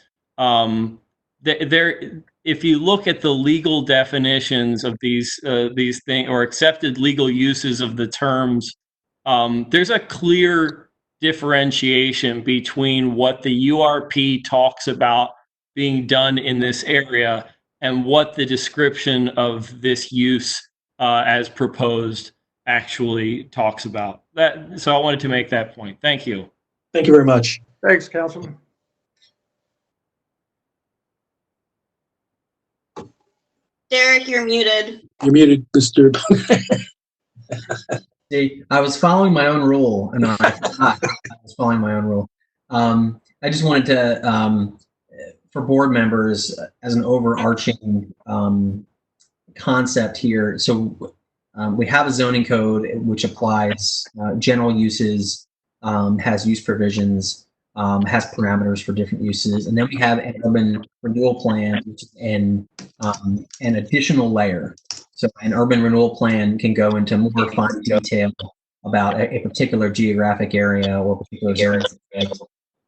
If you look at the legal definitions of these things or accepted legal uses of the terms, there's a clear differentiation between what the URP talks about being done in this area and what the description of this use as proposed actually talks about. So I wanted to make that point. Thank you. Thank you very much. Thanks, Councilman. Derek, you're muted. You're muted, Mr. See, I was following my own rule, and I was following my own rule. I just wanted to, for board members, as an overarching concept here. So we have a zoning code which applies general uses, has use provisions, has parameters for different uses, and then we have an urban renewal plan, which is an additional layer. So an urban renewal plan can go into more fine detail about a particular geographic area or particular area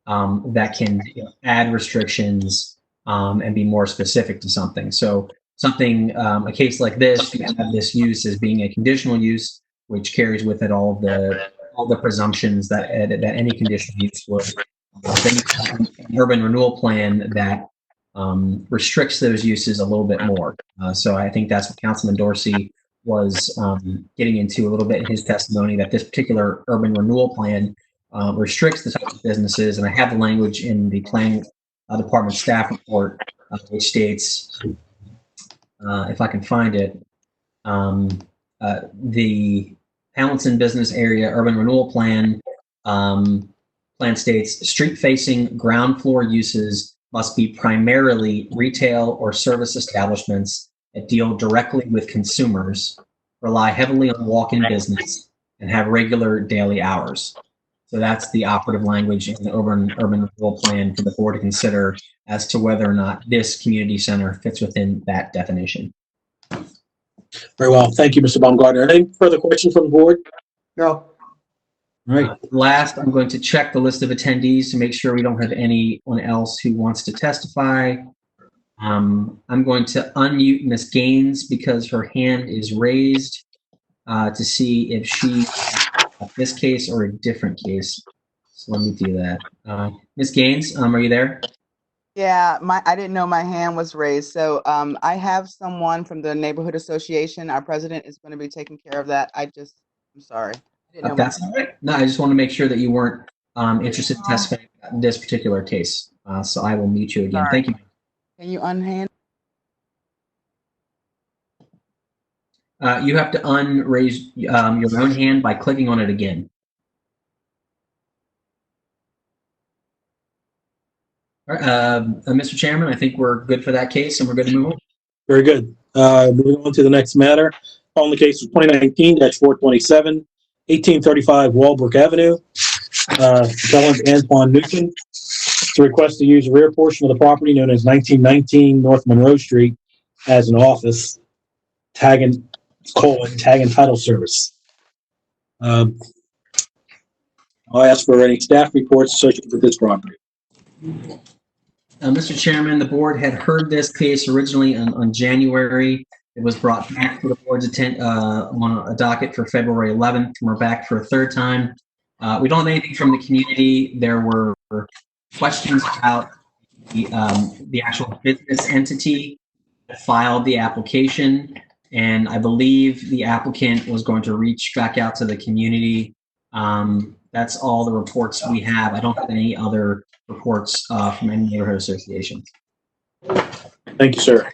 that can add restrictions and be more specific to something. So something, a case like this, you have this use as being a conditional use, which carries with it all the presumptions that any conditional use would. Then you have an urban renewal plan that restricts those uses a little bit more. So I think that's what Councilman Dorsey was getting into a little bit in his testimony, that this particular urban renewal plan restricts the types of businesses. And I have the language in the planning department staff report, which states if I can find it. The Hamilton Business Area Urban Renewal Plan plan states street-facing ground floor uses must be primarily retail or service establishments that deal directly with consumers, rely heavily on walk-in business, and have regular daily hours. So that's the operative language in the urban renewal plan for the board to consider as to whether or not this community center fits within that definition. Very well. Thank you, Mr. Baumgartner. Any further questions from the board? No. All right. Last, I'm going to check the list of attendees to make sure we don't have anyone else who wants to testify. I'm going to unmute Ms. Gaines because her hand is raised to see if she this case or a different case. So let me do that. Ms. Gaines, are you there? Yeah, I didn't know my hand was raised. So I have someone from the neighborhood association. Our president is going to be taking care of that. I'm sorry. I didn't know That's all right. No, I just want to make sure that you weren't interested in testifying in this particular case. So I will mute you again. Sorry. Thank you. Can you unhand? You have to unraise your own hand by clicking on it again. All right, Mr. Chairman, I think we're good for that case and we're good to move on. Very good. Moving on to the next matter. On the case of 2019-427, 1835 Walbrook Avenue. Appellant Antoine Newton to request to use the rear portion of the property known as 1919 North Monroe Street as an office, tag and title service. I'll ask for any staff reports associated with this property. Mr. Chairman, the board had heard this case originally on January. It was brought back to the board's on a docket for February 11th, and we're back for a third time. We don't have anything from the community. There were questions about the actual business entity that filed the application, and I believe the applicant was going to reach back out to the community. That's all the reports we have. I don't have any other reports from any neighborhood associations. Thank you, sir.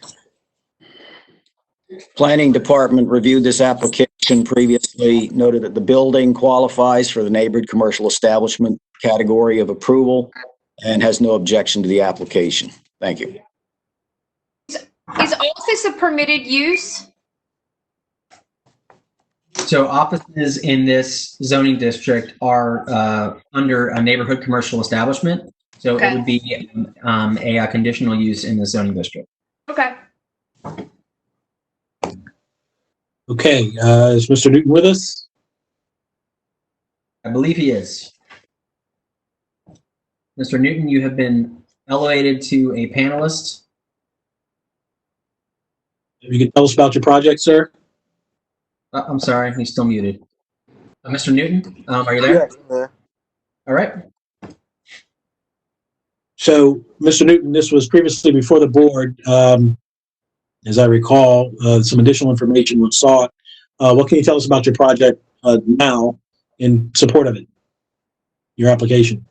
Planning Department reviewed this application previously, noted that the building qualifies for the neighborhood commercial establishment category of approval and has no objection to the application. Thank you. Is office a permitted use? So offices in this zoning district are under a neighborhood commercial establishment. So Okay. it would be a conditional use in the zoning district. Okay. Okay, is Mr. Newton with us? I believe he is. Mr. Newton, you have been elevated to a panelist. If you can tell us about your project, sir. I'm sorry, he's still muted. Mr. Newton, are you there? Yes, All right. So, Mr. Newton, this was previously before the board. As I recall, some additional information was sought. What can you tell us about your project now in support of it? Your application?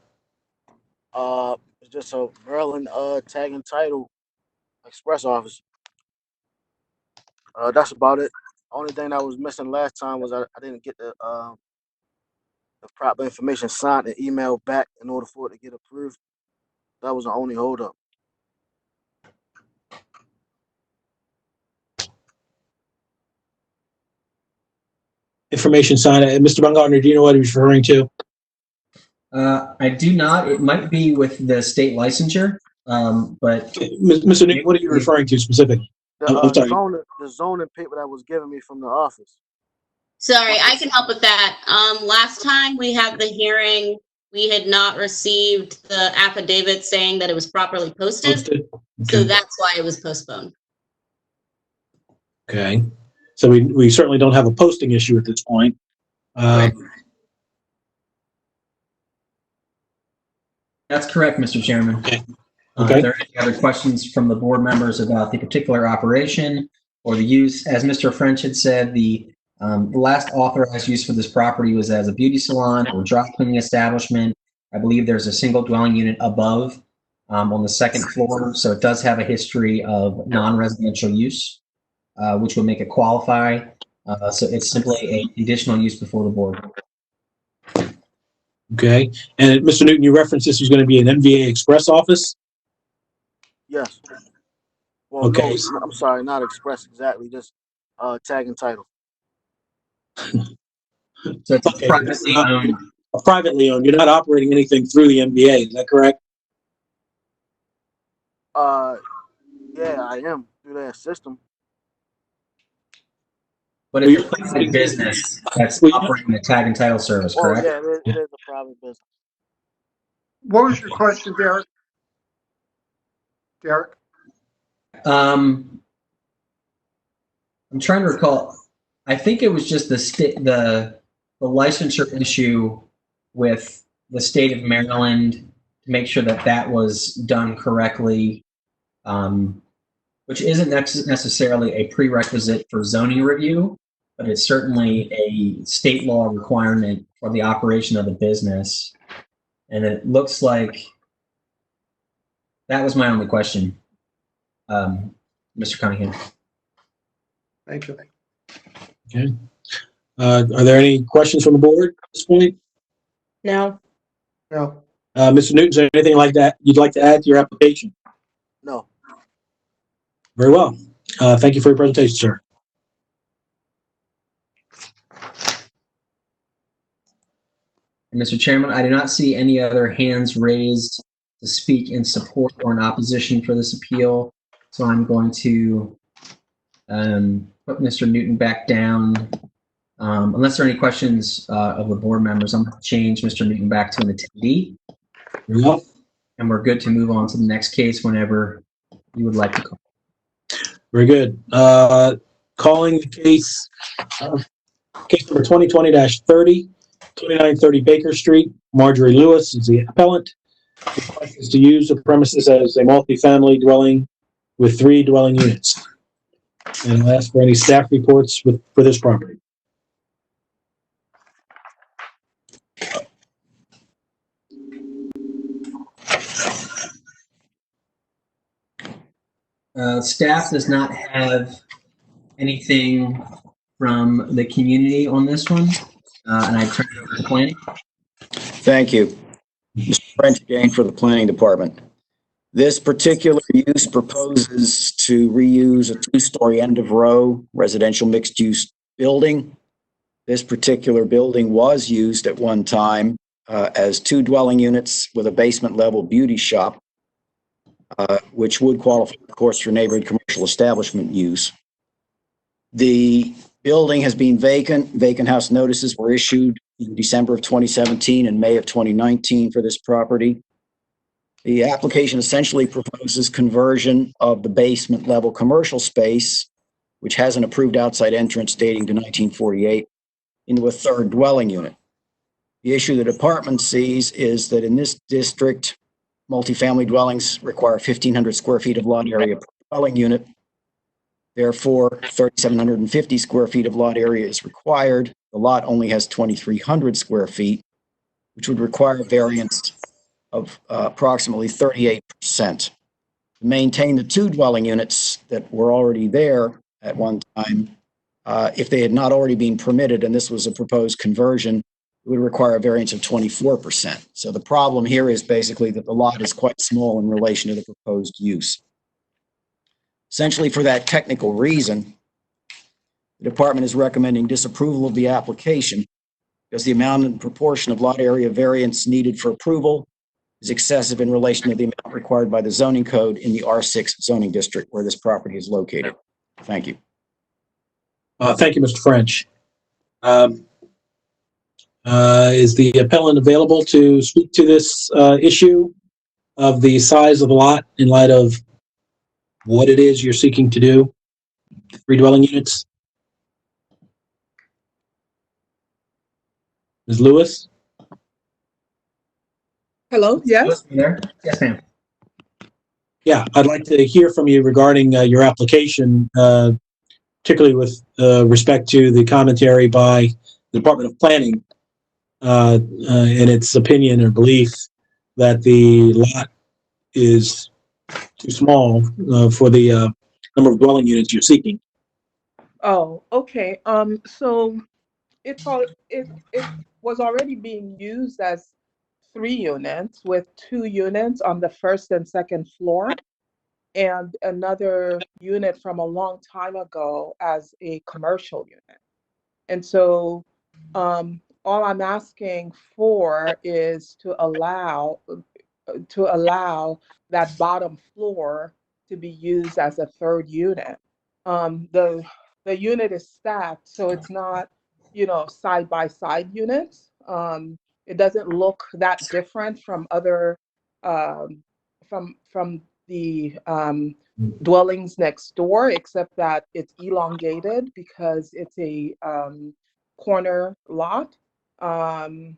It's just a Maryland tag and title express office. That's about it. Only thing that was missing last time was I didn't get the proper information signed and emailed back in order for it to get approved. That was the only holdup. Information signed. Mr. Baumgartner, do you know what he's referring to? I do not. It might be with the state licensure, but Mr. Newton, what are you referring to specifically? I'm sorry. The zoning paper that was given me from the office. Sorry, I can help with that. Last time we had the hearing, we had not received the affidavit saying that it was properly posted. Okay. So that's why it was postponed. Okay. So we certainly don't have a posting issue at this point. That's correct, Mr. Chairman. Okay. If there are any other questions from the board members about the particular operation or the use, as Mr. French had said, the last authorized use for this property was as a beauty salon or dry cleaning establishment. I believe there's a single dwelling unit above on the second floor, so it does have a history of non-residential use. which would make it qualify. So it's simply a conditional use before the board. Okay. And Mr. Newton, you referenced this was going to be an MVA Express office? Yes. Well, Okay. no, I'm sorry, not express exactly, just tag and title. So it's Okay. privately owned. Privately owned. You're not operating anything through the MVA, is that correct? Yeah, I am through that system. But it's a private business that's operating the tag and title service, Oh, correct? yeah, it is a private business. What was your question, Derek? Derek? I'm trying to recall. I think it was just the licensure issue with the state of Maryland to make sure that that was done correctly, which isn't necessarily a prerequisite for zoning review, but it's certainly a state law requirement for the operation of the business. And it looks like that was my only question, Mr. Cunningham. Thank you. Okay. Are there any questions from the board at this point? No. No. Mr. Newton, is there anything like that you'd like to add to your application? No. Very well. Thank you for your presentation, sir. Mr. Chairman, I do not see any other hands raised to speak in support or in opposition for this appeal. So I'm going to put Mr. Newton back down. Unless there are any questions of the board members, I'm going to change Mr. Newton back to an attendee. Yep. And we're good to move on to the next case whenever you would like to call. Very good. Calling the case, case number 2020-30, 2930 Baker Street. Marjorie Lewis is the appellant. The request is to use the premises as a multifamily dwelling with 3 dwelling units. And I'll ask for any staff reports for this property. Staff does not have anything from the community on this one, and I turn it over to planning. Thank you. Mr. French again for the planning department. This particular use proposes to reuse a 2-story end of row residential mixed use building. This particular building was used at one time as 2 dwelling units with a basement level beauty shop, which would qualify, of course, for neighborhood commercial establishment use. The building has been vacant. Vacant house notices were issued in December of 2017 and May of 2019 for this property. The application essentially proposes conversion of the basement level commercial space, which has an approved outside entrance dating to 1948, into a 3rd dwelling unit. The issue the department sees is that in this district, multifamily dwellings require 1,500 square feet of lot area per dwelling unit. Therefore, 3,750 square feet of lot area is required. The lot only has 2,300 square feet, which would require a variance of approximately 38%. To maintain the 2 dwelling units that were already there at one time, if they had not already been permitted and this was a proposed conversion, it would require a variance of 24%. So the problem here is basically that the lot is quite small in relation to the proposed use. Essentially, for that technical reason, the department is recommending disapproval of the application because the amount and proportion of lot area variance needed for approval is excessive in relation to the amount required by the zoning code in the R6 zoning district where this property is located. Thank you. Thank you, Mr. French. Is the appellant available to speak to this issue of the size of the lot in light of what it is you're seeking to do? 3 dwelling units? Ms. Lewis? Hello, yes? Yes, ma'am. Yeah, I'd like to hear from you regarding your application, particularly with respect to the commentary by the Department of Planning in its opinion or belief that the lot is too small for the number of dwelling units you're seeking. Oh, okay. So it was already being used as 3 units with 2 units on the first and second floor, and another unit from a long time ago as a commercial unit. And so all I'm asking for is to allow that bottom floor to be used as a third unit. The unit is stacked, so it's not, side by side units. It doesn't look that different from other um, from the dwellings next door, except that it's elongated because it's a corner lot. Um,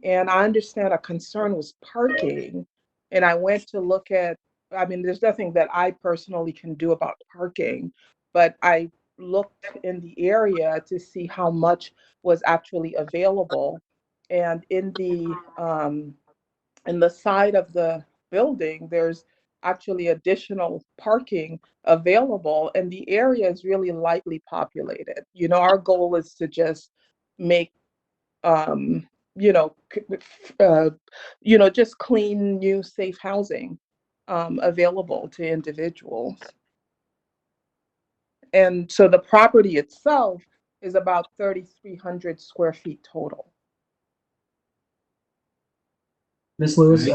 and I understand a concern was parking. And I went to look at, I mean, there's nothing that I personally can do about parking, but I looked in the area to see how much was actually available. And in the side of the building, there's actually additional parking available, and the area is really lightly populated. Our goal is to just make um, you know, just clean, new, safe housing available to individuals. And so the property itself is about 3,300 square feet total. Ms. Lewis,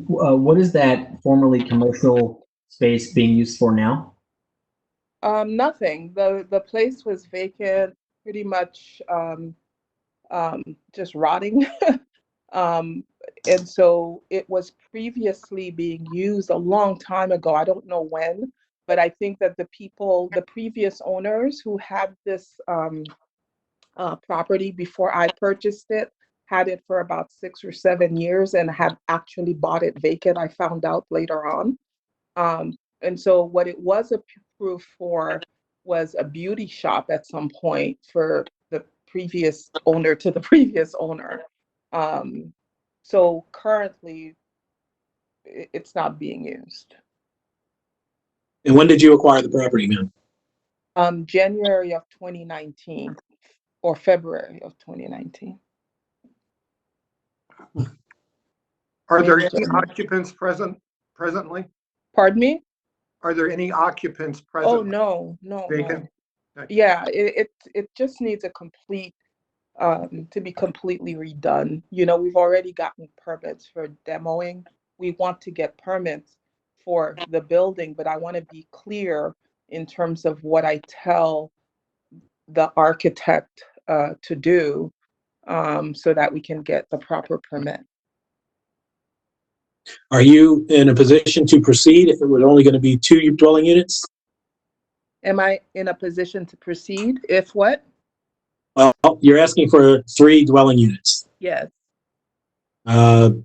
what is that formerly commercial space being used for now? Nothing. The place was vacant, pretty much just rotting. And so it was previously being used a long time ago. I don't know when, but I think that the previous owners who had this property before I purchased it, had it for about 6 or 7 years and had actually bought it vacant. I found out later on. And so what it was approved for was a beauty shop at some point for the previous owner to the previous owner. So currently it's not being used. And when did you acquire the property, ma'am? January of 2019 or February of 2019. Are there any occupants presently? Pardon me? Are there any occupants present? Oh, no. Vacant? Yeah, it just needs to be completely redone. We've already gotten permits for demoing. We want to get permits for the building, but I want to be clear in terms of what I tell the architect to do so that we can get the proper permit. Are you in a position to proceed if it was only going to be 2 dwelling units? Am I in a position to proceed if what? Well, you're asking for 3 dwelling units. Yes. Could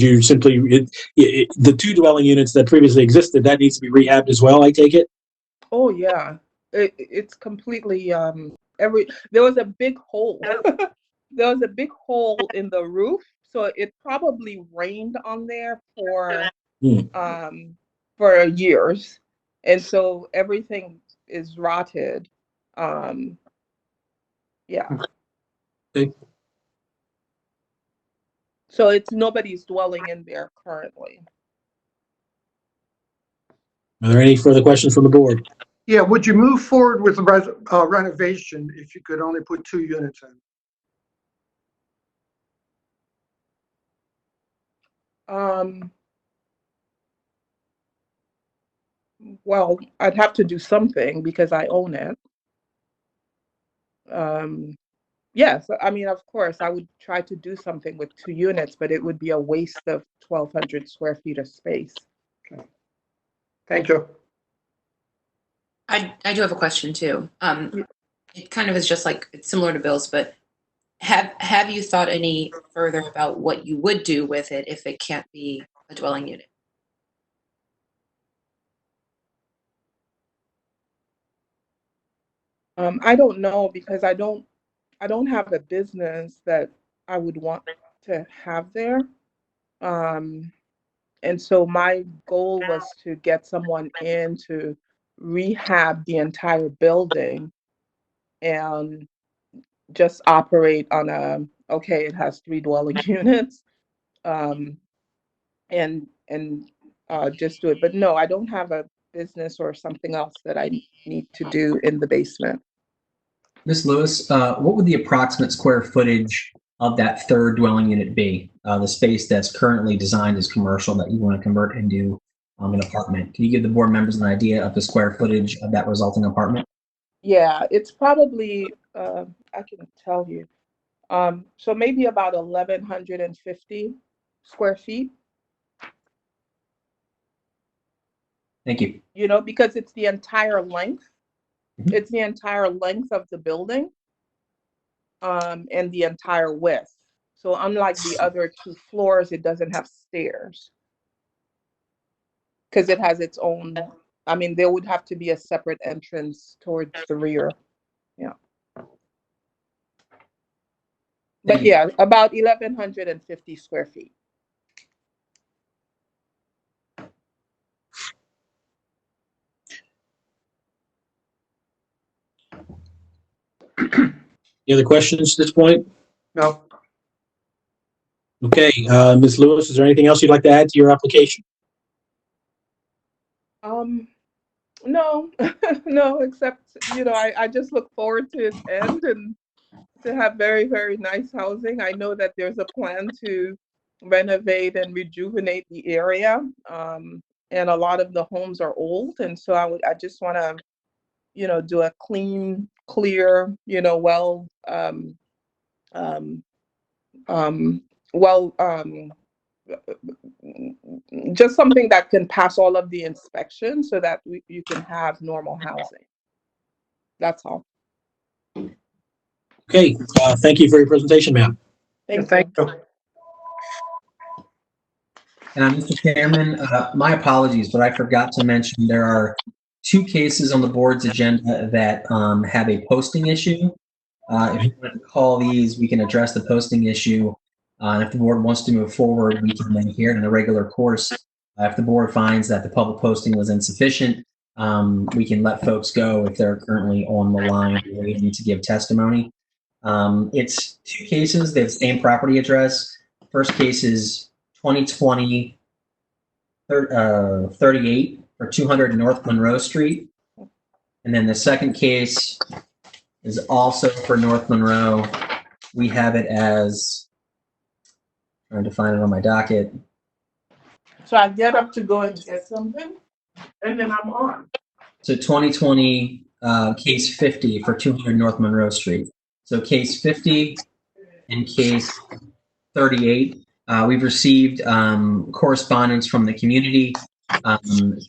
you simply, the 2 dwelling units that previously existed, that needs to be rehabbed as well, I take it? Oh, yeah. It's completely, there was a big hole. There was a big hole in the roof, so it probably rained on there for years, and so everything is rotted. Yeah. Okay. So it's nobody's dwelling in there currently. Are there any further questions from the board? Yeah, would you move forward with the renovation if you could only put 2 units in? Well, I'd have to do something because I own it. Yes, I mean, of course, I would try to do something with 2 units, but it would be a waste of 1,200 square feet of space. Okay. Thank you. I do have a question too. It kind of is just like, it's similar to Bill's, but have you thought any further about what you would do with it if it can't be a dwelling unit? I don't know because I don't have a business that I would want to have there. And so my goal was to get someone in to rehab the entire building and just operate on okay, it has 3 dwelling units, and just do it. But no, I don't have a business or something else that I need to do in the basement. Ms. Lewis, what would the approximate square footage of that third dwelling unit be? The space that's currently designed as commercial that you want to convert into an apartment. Can you give the board members an idea of the square footage of that resulting apartment? Yeah, it's probably, I can tell you. So maybe about 1,150 square feet. Thank you. You know, because it's the entire length. It's the entire length of the building, and the entire width. So unlike the other 2 floors, it doesn't have stairs. Because it has its own, I mean, there would have to be a separate entrance towards the rear. Yeah. But yeah, about 1,150 square feet. Any other questions at this point? No. Okay, Ms. Lewis, is there anything else you'd like to add to your application? No, no, except, you know, I just look forward to its end and to have very, very nice housing. I know that there's a plan to renovate and rejuvenate the area. And a lot of the homes are old. And so I just want to, you know, do a clean, clear, you know, just something that can pass all of the inspections so that you can have normal housing. That's all. Okay, thank you for your presentation, ma'am. Thank you. Mr. Chairman, my apologies, but I forgot to mention there are 2 cases on the board's agenda that have a posting issue. If you want to call these, we can address the posting issue. And if the board wants to move forward, we can then hear it in a regular course. If the board finds that the public posting was insufficient, we can let folks go if they're currently on the line waiting to give testimony. It's 2 cases. They have the same property address. First case is 2020 38 for 200 North Monroe Street. And then the second case is also for North Monroe. We have it as, trying to find it on my docket. So I get up to go and get something, and then I'm on. So 2020 case 50 for 200 North Monroe Street. So case 50 and case 38. We've received correspondence from the community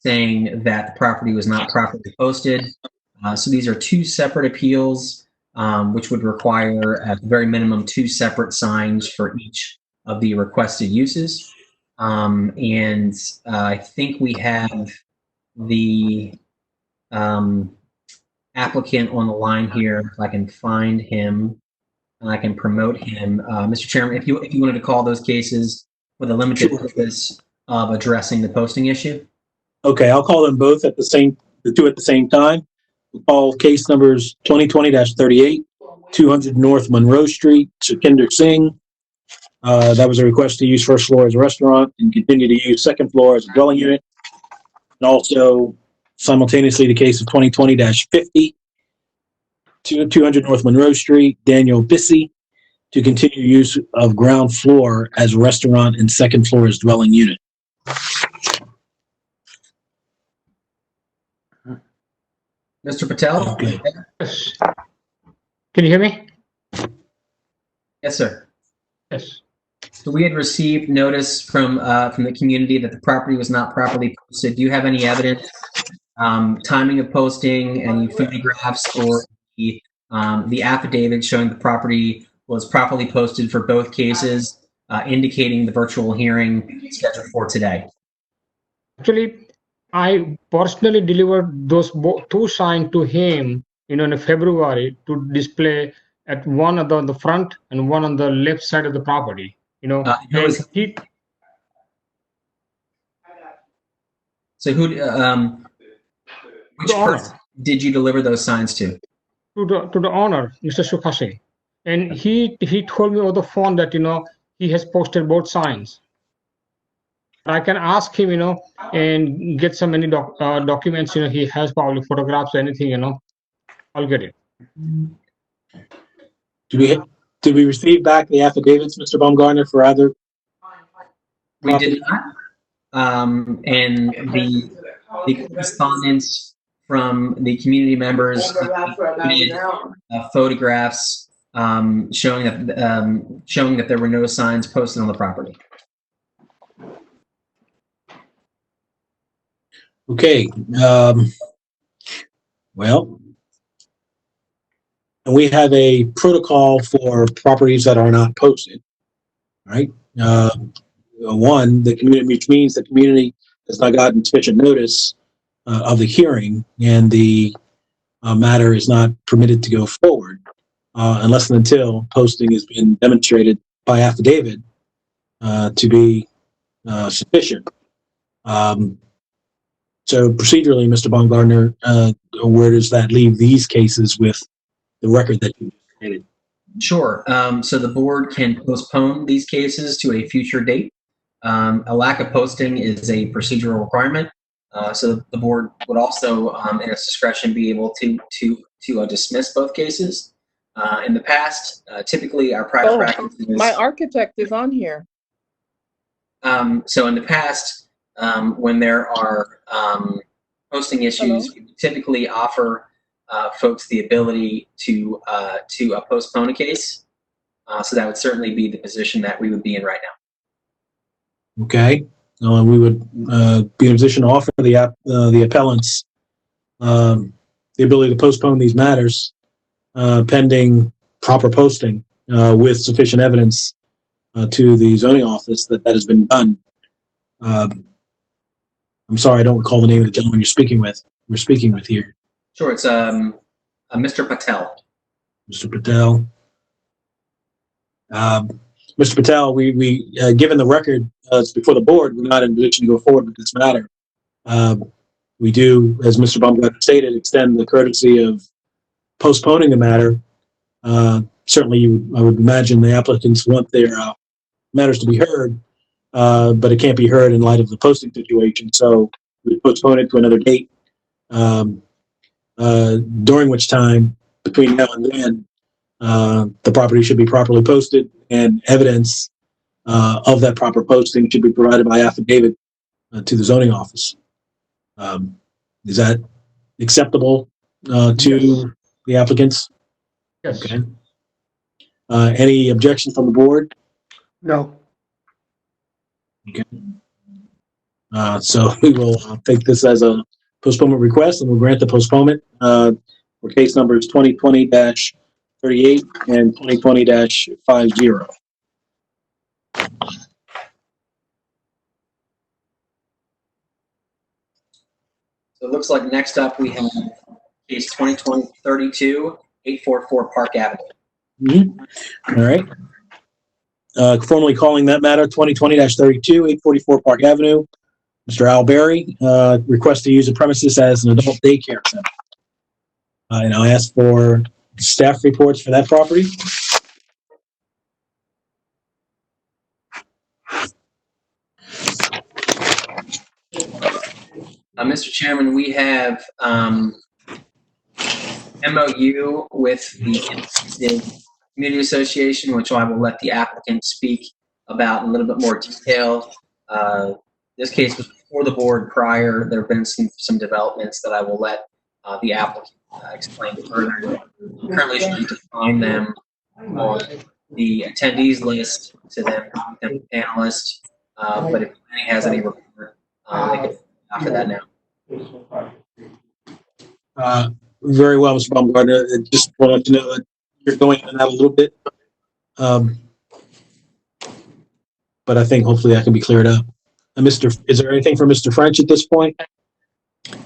saying that the property was not properly posted. So these are 2 separate appeals, which would require at the very minimum 2 separate signs for each of the requested uses. And I think we have the applicant on the line here. If I can find him and I can promote him. Mr. Chairman, if you wanted to call those cases for the limited purpose of addressing the posting issue. Okay, I'll call them both at the 2 at the same time. We'll call case numbers 2020-38, 200 North Monroe Street, Sukhinder Singh. That was a request to use first floor as a restaurant and continue to use second floor as a dwelling unit. And also simultaneously the case of 2020-50, 200 North Monroe Street, Daniel Bissey, to continue use of ground floor as restaurant and second floor as dwelling unit. Mr. Patel? Okay. Yes. Can you hear me? Yes, sir. Yes. So we had received notice from the community that the property was not properly posted. Do you have any evidence, timing of posting, any photographs, or the affidavit showing the property was properly posted for both cases, indicating the virtual hearing scheduled for today? Actually, I personally delivered those 2 signs to him, in February to display at one on the front and one on the left side of the property. So Which person did you deliver those signs to? To the owner, Mr. Sukhashi, and he told me over the phone that he has posted both signs. I can ask him, and get some any documents. He has probably photographs, anything. I'll get it. Did we receive back the affidavits, Mr. Baumgartner, for other? We did not. And the correspondence from the community members included photographs showing that there were no signs posted on the property. Okay. Well, we have a protocol for properties that are not posted, right? One, the community, which means the community has not gotten sufficient notice of the hearing, and the matter is not permitted to go forward unless and until posting has been demonstrated by affidavit to be sufficient. So procedurally, Mr. Baumgartner, where does that leave these cases with the record that you created? Sure. So the board can postpone these cases to a future date. A lack of posting is a procedural requirement. So the board would also, in its discretion, be able to dismiss both cases. In the past, typically our private practice is... My architect is on here. So in the past, when there are posting issues, we typically offer folks the ability to postpone a case. So that would certainly be the position that we would be in right now. Okay. We would be in a position to offer the appellants the ability to postpone these matters pending proper posting with sufficient evidence to the zoning office that has been done. I'm sorry, I don't recall the name of the gentleman we're speaking with here. Sure, it's Mr. Patel. Mr. Patel. Mr. Patel, we given the record before the board, we're not in a position to go forward with this matter. We do, as Mr. Baumgartner stated, extend the courtesy of postponing the matter. Certainly, I would imagine the applicants want their matters to be heard, but it can't be heard in light of the posting situation. So we postpone it to another date, during which time, between now and then, the property should be properly posted, and evidence of that proper posting should be provided by affidavit to the zoning office. Is that acceptable to the applicants? Yes. Okay. Any objection from the board? No. Okay. So we will take this as a postponement request, and we'll grant the postponement for case numbers 2020-38 and 2020-50. So it looks like next up we have case 2020-32, 844 Park Avenue. Mm-hmm. All right. Formally calling that matter 2020-32, 844 Park Avenue. Mr. Al Berry requests to use the premises as an adult daycare center. And I'll ask for staff reports for that property. Mr. Chairman, we have MOU with the Community Association, which I will let the applicant speak about in a little bit more detail. This case was before the board prior. There have been some developments that I will let the applicant explain further. I'm currently trying to find them on the attendees list to them panelists. But if anybody has any report, they can after that now. Very well, Mr. Baumgartner. I just wanted to know that you're going in and out a little bit. But I think hopefully that can be cleared up. Is there anything for Mr. French at this point?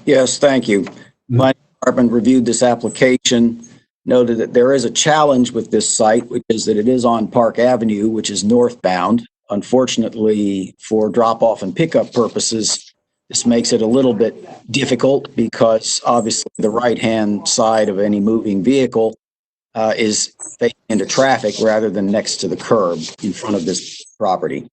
Yes, thank you. My department reviewed this application, noted that there is a challenge with this site, which is that it is on Park Avenue, which is northbound. Unfortunately, for drop-off and pickup purposes, This makes it a little bit difficult because obviously the right-hand side of any moving vehicle is facing into traffic rather than next to the curb in front of this property.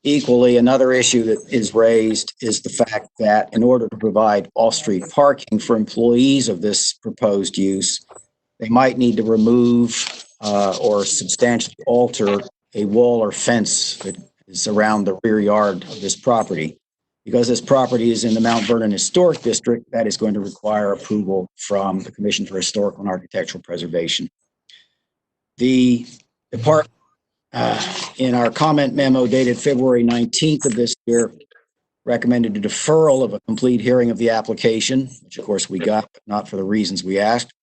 Equally, another issue that is raised is the fact that in order to provide off-street parking for employees of this proposed use, they might need to remove or substantially alter a wall or fence that is around the rear yard of this property. Because this property is in the Mount Vernon Historic District, that is going to require approval from the Commission for Historical and Architectural Preservation. The department, in our comment memo dated February 19th of this year, recommended a deferral of a complete hearing of the application, which of course we got, but not for the reasons we asked,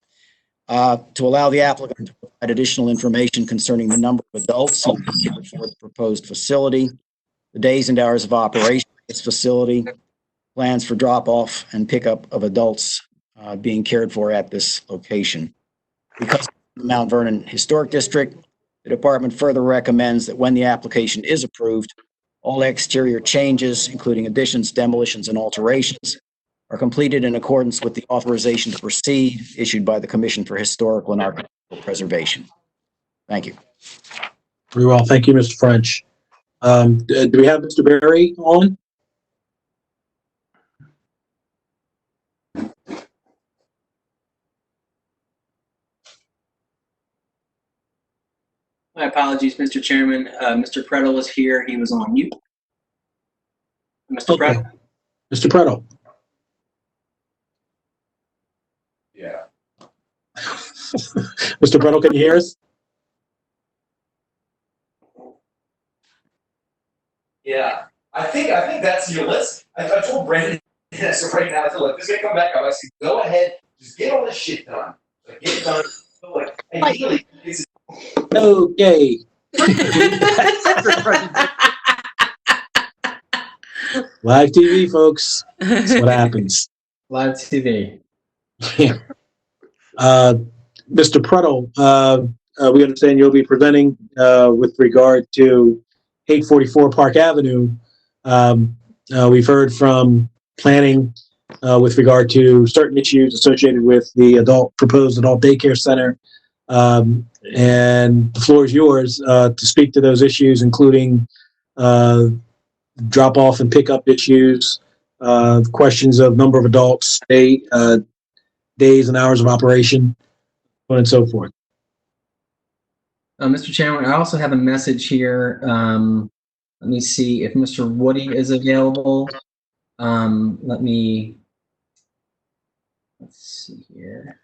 to allow the applicant to provide additional information concerning the number of adults who are cared for the proposed facility, the days and hours of operation of this facility, plans for drop-off and pickup of adults being cared for at this location. Because of the Mount Vernon Historic District, the department further recommends that when the application is approved, all exterior changes, including additions, demolitions, and alterations, are completed in accordance with the authorization to proceed issued by the Commission for Historical and Architectural Preservation. Thank you. Very well. Thank you, Mr. French. Do we have Mr. Berry on? My apologies, Mr. Chairman. Mr. Prettle is here. He was on mute. Mr. Okay. Prettle? Mr. Prettle. Yeah. Mr. Prettle, can you hear us? Yeah. I think that's your list. I told Brandon so right now, I told him, this is gonna come back up. I said, go ahead, just get all this shit done. Like, get it done. So, like, ideally, it's Okay. Live TV, folks. That's what happens. Live TV. Yeah. Mr. Prettle, we understand you'll be presenting with regard to 844 Park Avenue. We've heard from planning with regard to certain issues associated with the proposed adult daycare center. And the floor is yours to speak to those issues, including drop-off and pickup issues, questions of number of adults, days and hours of operation, so on and so forth. Mr. Chairman, I also have a message here. Let me see if Mr. Woody is available. Let's see here.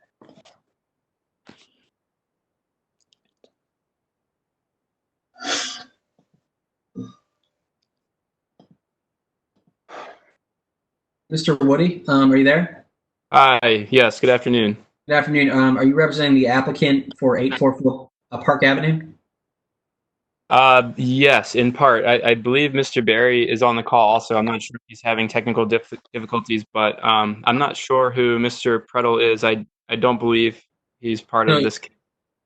Mr. Woody, are you there? Hi, yes, good afternoon. Good afternoon. Are you representing the applicant for 844 Park Avenue? Yes, in part. I believe Mr. Berry is on the call also. I'm not sure if he's having technical difficulties, but I'm not sure who Mr. Prettle is. I don't believe he's part of this case.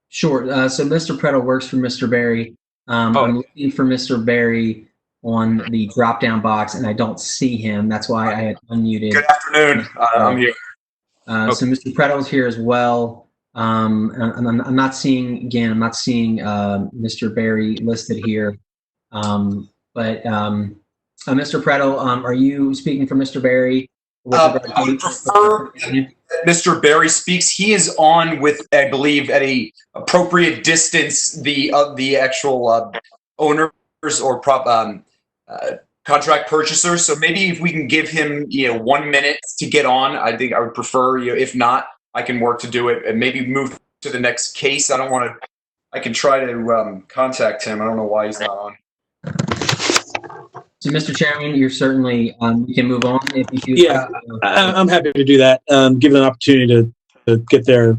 Sure. So Mr. Prettle works for Mr. Berry. I'm looking for Mr. Berry on the drop-down box, and I don't see him. That's why I had unmuted. Good afternoon. I'm here. So Mr. Prettle is here as well. I'm not seeing Mr. Berry listed here. But Mr. Prettle, are you speaking for Mster Berry? I would prefer that Mr. Berry speaks. He is on with, I believe, at a appropriate distance, the actual owners or contract purchasers. So maybe if we can give him 1 minute to get on, I think I would prefer. If not, I can work to do it and maybe move to the next case. I can try to contact him. I don't know why he's not on. So, Mr. Chairman, you're certainly you can move on if you. Yeah, I'm happy to do that. Give an opportunity to get their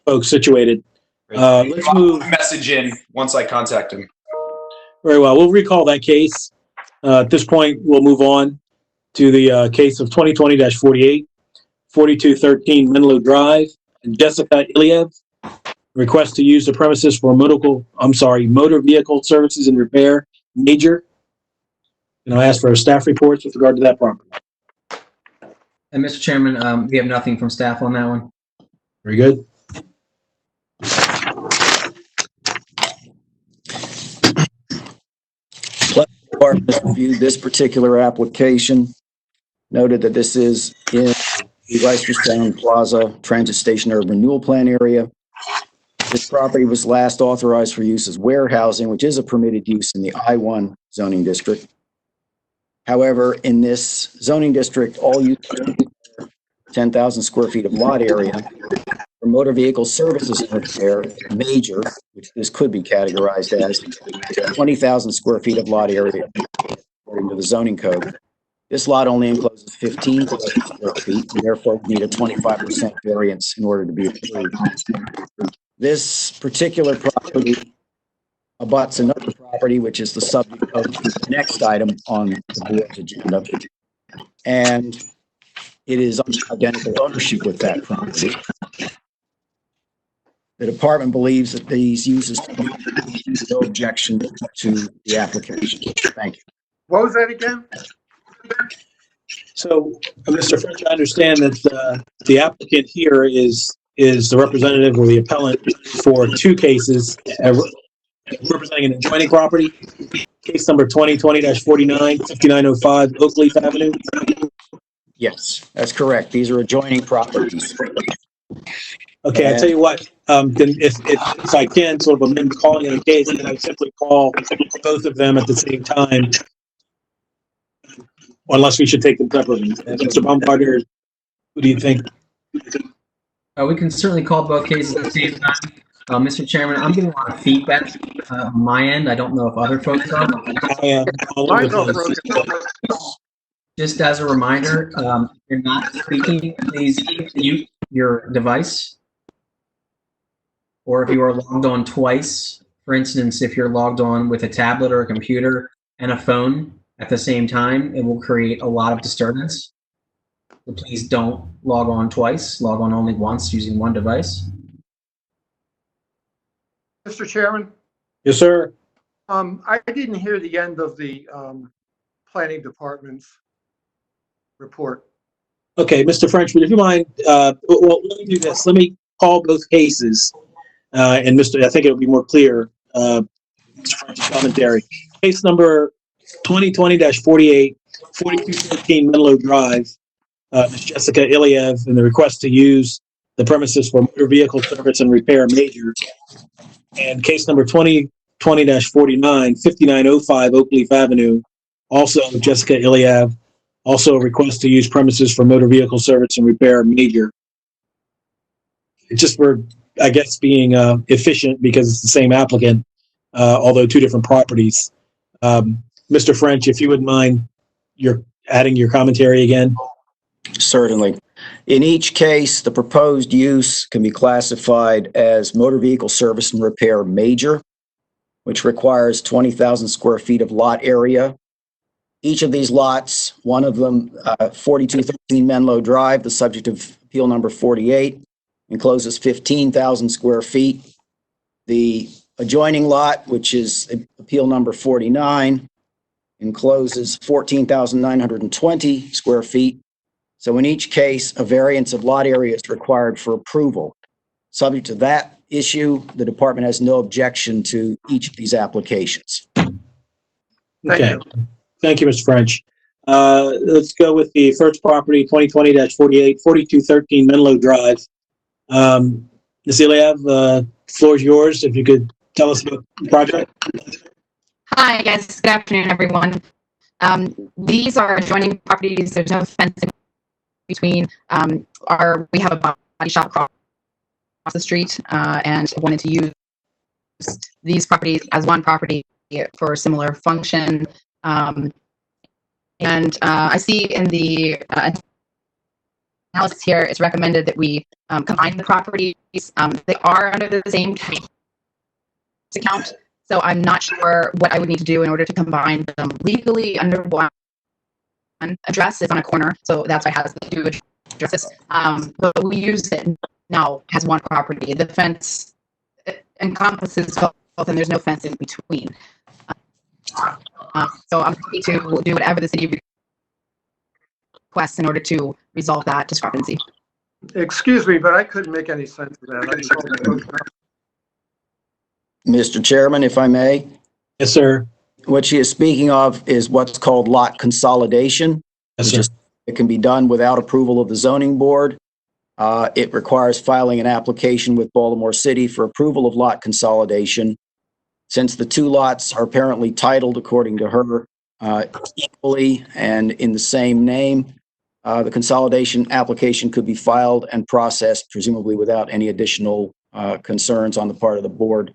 folks situated. Let's move. Message in once I contact him. Very well. We'll recall that case. At this point, we'll move on to the case of 2020-48, 4213 Menlo Drive, and Jessica Iliev. Request to use the premises for motor vehicle services and repair. Major. And I ask for staff reports with regard to that property. And Mr. Chairman, we have nothing from staff on that one. Very good. Planning Department has reviewed this particular application, noted that this is in the Reisterstown Plaza Transit Station Urban Renewal Plan area. This property was last authorized for use as warehousing, which is a permitted use in the I-1 zoning district. However, in this zoning district, all use 10,000 square feet of lot area for motor vehicle services and repair major, which this could be categorized as 20,000 square feet of lot area according to the zoning code. This lot only encloses 15,000 square feet and therefore would need a 25% variance in order to be approved. This particular property abuts another property, which is the subject of the next item on the board's agenda. And it is identical ownership with that property. The department believes that these uses no objection to the application. Thank you. What was that again? So, Mr. French, I understand that the applicant here is the representative or the appellant for two cases representing an adjoining property. Case number 2020-49, 5905 Oakleaf Avenue. Yes, that's correct. These are adjoining properties. Okay, I tell you what, then if I can sort of amend calling it a case, then I simply call both of them at the same time. Unless we should take them separately. Mr. Baumgartner, who do you think? We can certainly call both cases at the same time. Mr. Chairman, I'm getting a lot of feedback on my end. I don't know if other folks are. Just as a reminder, if you're not speaking, please mute your device. Or if you are logged on twice, for instance, if you're logged on with a tablet or a computer and a phone at the same time, it will create a lot of disturbance. So please don't log on twice, log on only once using one device. Mr. Chairman? Yes, sir. I didn't hear the end of the planning department's report. Okay, Mr. French, would you mind, well, let me do this. Let me call both cases. And I think it'll be more clear, Mr. French's commentary. Case number 2020-48, 4213 Menlo Drive, Ms. Jessica Iliev, and the request to use the premises for motor vehicle service and repair major. And case number 2020-49, 5905 Oakleaf Avenue, also Jessica Iliev, also a request to use premises for motor vehicle service and repair major. It's just we're, I guess, being efficient because it's the same applicant, although two different properties. Mr. French, if you wouldn't mind adding your commentary again. Certainly. In each case, the proposed use can be classified as motor vehicle service and repair major, which requires 20,000 square feet of lot area. Each of these lots, one of them, 4213 Menlo Drive, the subject of appeal number 48, encloses 15,000 square feet. The adjoining lot, which is appeal number 49, encloses 14,920 square feet. So in each case, a variance of lot area is required for approval. Subject to that issue, the department has no objection to each of these applications. Okay. Thank you, Mr. French. Let's go with the first property, 2020-48, 4213 Menlo Drive. Ms. Iliev, the floor is yours. If you could tell us about the project. Hi, guys. Good afternoon, everyone. These are adjoining properties. There's no fence in between. We have a body shop across the street, and wanted to use these properties as one property for a similar function. And I see in the analysis here, it's recommended that we combine the properties. They are under the same tax account, so I'm not sure what I would need to do in order to combine them legally under one address. Is on a corner, so that's why it has the two addresses. But we use it now as one property. The fence encompasses both, and there's no fence in between. So I'm happy to do whatever the city requests in order to resolve that discrepancy. Excuse me, but I couldn't make any sense of that. I was all broken up. Mr. Chairman, if I may, Yes, sir. what she is speaking of is what's called lot consolidation. Yes, which sir. it can be done without approval of the zoning board. It requires filing an application with Baltimore City for approval of lot consolidation. Since the two lots are apparently titled, according to her, equally and in the same name, the consolidation application could be filed and processed, presumably without any additional concerns on the part of the board.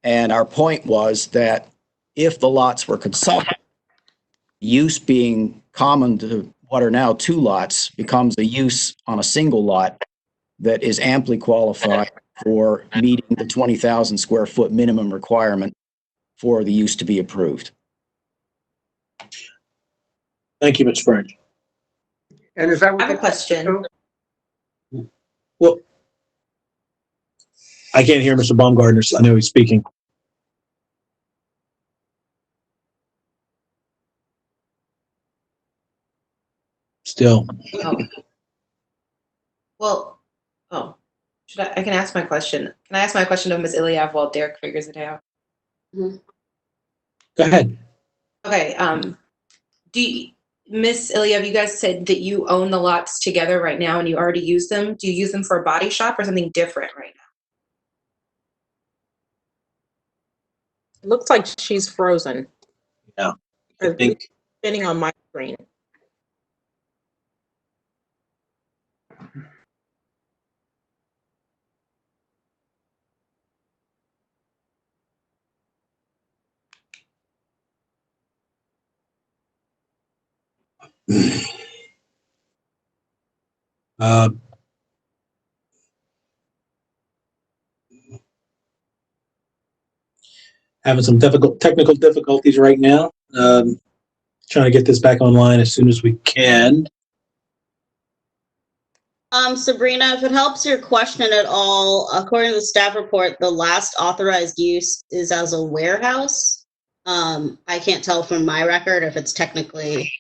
And our point was that if the lots were consolidated, use being common to what are now two lots becomes a use on a single lot that is amply qualified for meeting the 20,000 square foot minimum requirement for the use to be approved. Thank you, Mr. French. And is that what I have a question. Well, I can't hear Mr. Baumgartner. So I know he's speaking. Still. Oh. Well, oh, I can ask my question. Can I ask my question of Ms. Ilyav while Derek figures it out? Go ahead. Okay. Ms. Ilyav, you guys said that you own the lots together right now and you already use them. Do you use them for a body shop or something different right now? It looks like she's frozen. Yeah. I think Spinning on my screen. Having some technical difficulties right now. Trying to get this back online as soon as we can. Sabrina, if it helps your question at all, according to the staff report, the last authorized use is as a warehouse. I can't tell from my record if it's technically,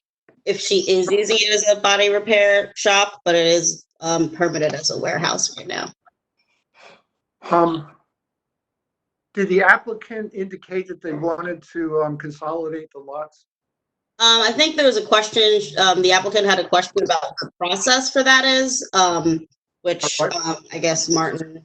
if she is using it as a body repair shop, but it is permitted as a warehouse right now. Did the applicant indicate that they wanted to consolidate the lots? I think there was a question, the applicant had a question about the process for that is, which I guess Martin,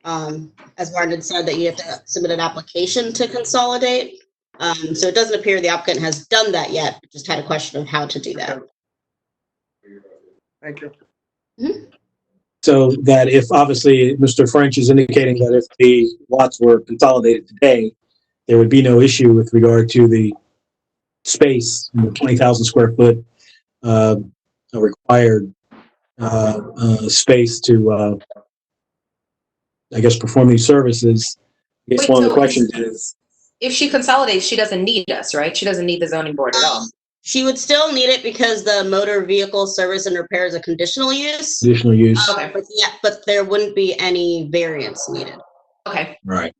as Martin had said, that you have to submit an application to consolidate. So it doesn't appear the applicant has done that yet, just had a question of how to do that. Thank you. Mm-hmm. So that if obviously Mr. French is indicating that if the lots were consolidated today, there would be no issue with regard to the space, 20,000 square foot required space to, I guess, perform these services. I guess Wait, one of the so questions is, if she consolidates, she doesn't need us, right? She doesn't need the zoning board at all. She would still need it because the motor vehicle service and repair is a conditional use. Conditional use. Okay. But yeah, but there wouldn't be any variance needed. Okay. Right.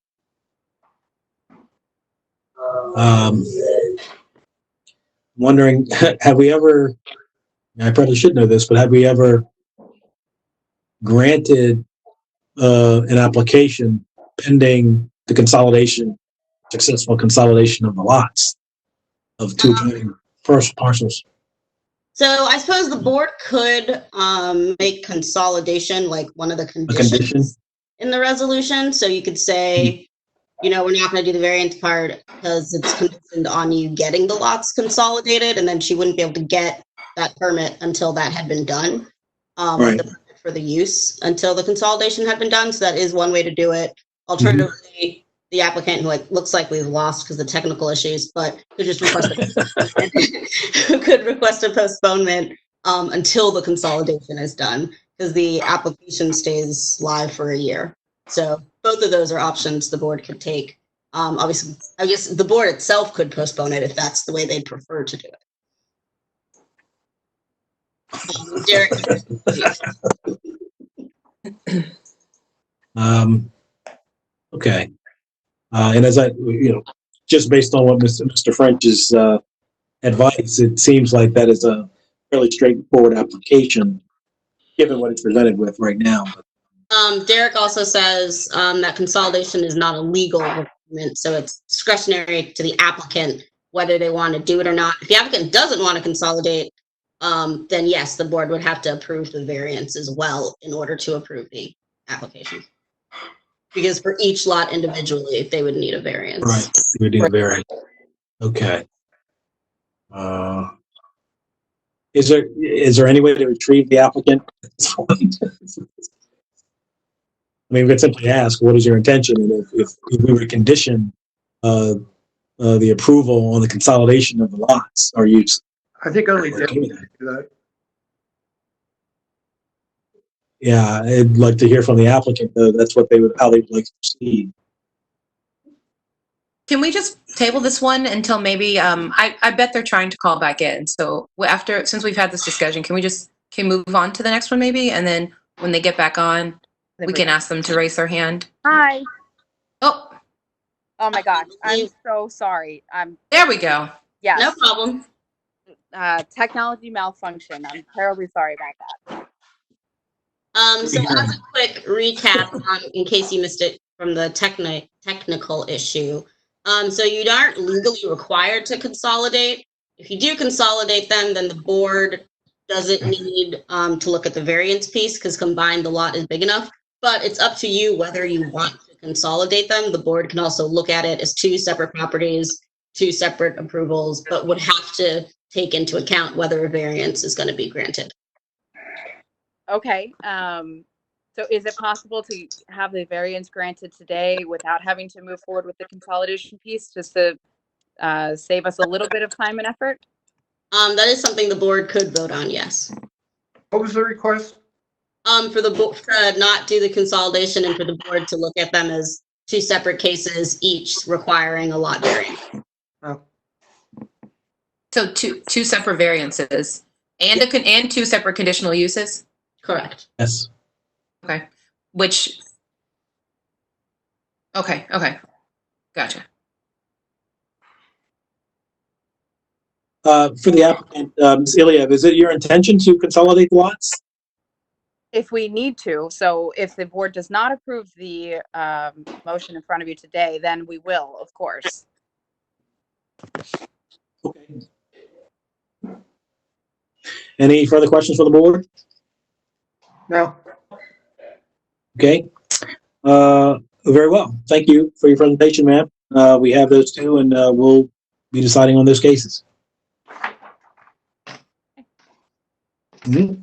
Wondering, have we ever, I probably should know this, but have we ever granted an application pending the consolidation, successful consolidation of the lots of two first parcels? So I suppose the board could make consolidation like one of the conditions in the resolution. So you could say, you know, we're not going to do the variance part because it's conditioned on you getting the lots consolidated, and then she wouldn't be able to get that permit until that had been done. Right. The permit for the use until the consolidation had been done. So that is one way to do it. Alternatively, the applicant, who looks like we've lost because of technical issues, but could just request a postponement until the consolidation is done, because the application stays live for a year. So both of those are options the board could take. Obviously, I guess the board itself could postpone it if that's the way they'd prefer to do it. Okay. And as I, you know, just based on what Mr. French's advice, it seems like that is a fairly straightforward application, given what it's presented with right now. Derek also says that consolidation is not a legal requirement, so it's discretionary to the applicant whether they want to do it or not. If the applicant doesn't want to consolidate, then yes, the board would have to approve the variance as well in order to approve the application. Because for each lot individually, they would need a variance. Right, we need a variance. Okay. Is there any way to retrieve the applicant at this point? I mean, we could simply ask, what is your intention? And if we were to condition the approval on the consolidation of the lots, are you? I think only Derek can do that. Yeah, I'd like to hear from the applicant, though. That's what how they would like to proceed. Can we just table this one until maybe, I bet they're trying to call back in. So since we've had this discussion, can we move on to the next one maybe? And then when they get back on, we can ask them to raise their hand. Hi. Oh. Oh my gosh. I'm so sorry. There we go. Yes. No problem. Technology malfunction. I'm terribly sorry about that. So as a quick recap, in case you missed it from the technical issue. So you aren't legally required to consolidate. If you do consolidate them, then the board doesn't need to look at the variance piece because combined the lot is big enough. But it's up to you whether you want to consolidate them. The board can also look at it as two separate properties, two separate approvals, but would have to take into account whether a variance is going to be granted. Okay. So is it possible to have the variance granted today without having to move forward with the consolidation piece, just to save us a little bit of time and effort? That is something the board could vote on, yes. What was the request? For the board to not do the consolidation and for the board to look at them as two separate cases, each requiring a lot variance. Oh. So two separate variances and two separate conditional uses? Correct. Yes. Okay. Okay. Gotcha. For the applicant, Ms. Iliev, is it your intention to consolidate the lots? If we need to. So if the board does not approve the motion in front of you today, then we will, of course. Okay. Any further questions for the board? No. Okay. Very well. Thank you for your presentation, ma'am. We have those two, and we'll be deciding on those cases. Mm-hmm.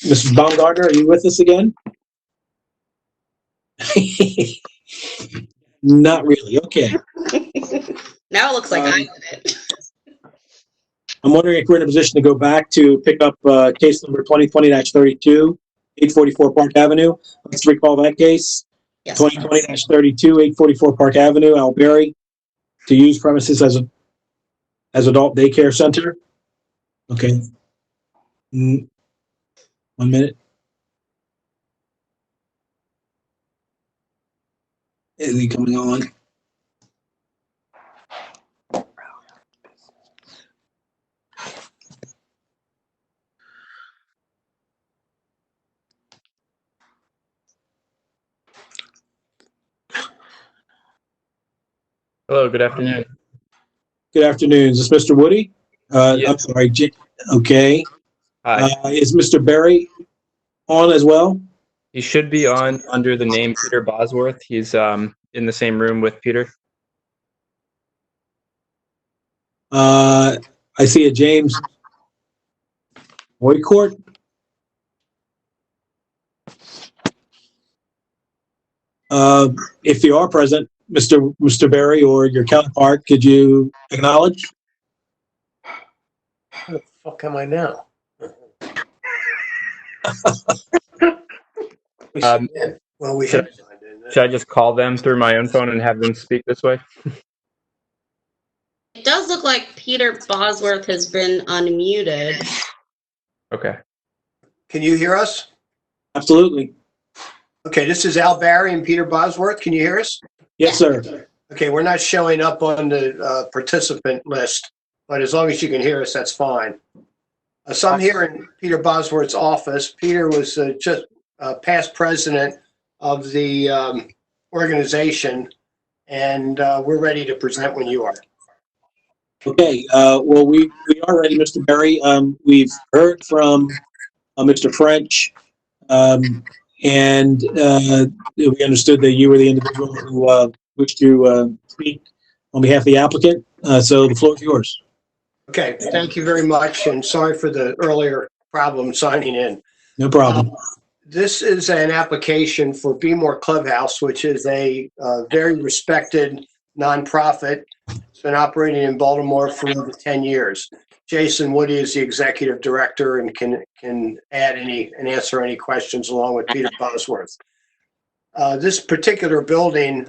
Mrs. Baumgartner, are you with us again? Not really. Okay. Now it looks like I did it. I'm wondering if we're in a position to go back to pick up case number 2020-32, 844 Park Avenue. Let's recall that case. Yes. 2020-32, 844 Park Avenue, Al Berry, to use premises as adult daycare center. Okay. 1 minute. Is he coming on? Hello, good afternoon. Good afternoon. Is this Mr. Woody? Yes. I'm sorry. Okay. Hi. Is Mr. Berry on as well? He should be on under the name Peter Bosworth. He's in the same room with Peter. I see a James Boycourt. If you are present, Mr. Berry or your counterpart, could you acknowledge? How the fuck am I now? Should I just call them through my own phone and have them speak this way? It does look like Peter Bosworth has been unmuted. Okay. Can you hear us? Absolutely. Okay, this is Al Barry and Peter Bosworth. Can you hear us? Yes, sir. Okay, we're not showing up on the participant list, but as long as you can hear us, that's fine. So I'm here in Peter Bosworth's office. Peter was just past president of the organization, and we're ready to present when you are. Okay. Well, we are ready, Mr. Berry. We've heard from Mr. French, and we understood that you were the individual who wished to speak on behalf of the applicant. So the floor is yours. Okay, thank you very much, and sorry for the earlier problem signing in. No problem. This is an application for Be More Clubhouse, which is a very respected nonprofit. It's been operating in Baltimore for over 10 years. Jason Woody is the executive director and can add any and answer any questions along with Peter Bosworth. This particular building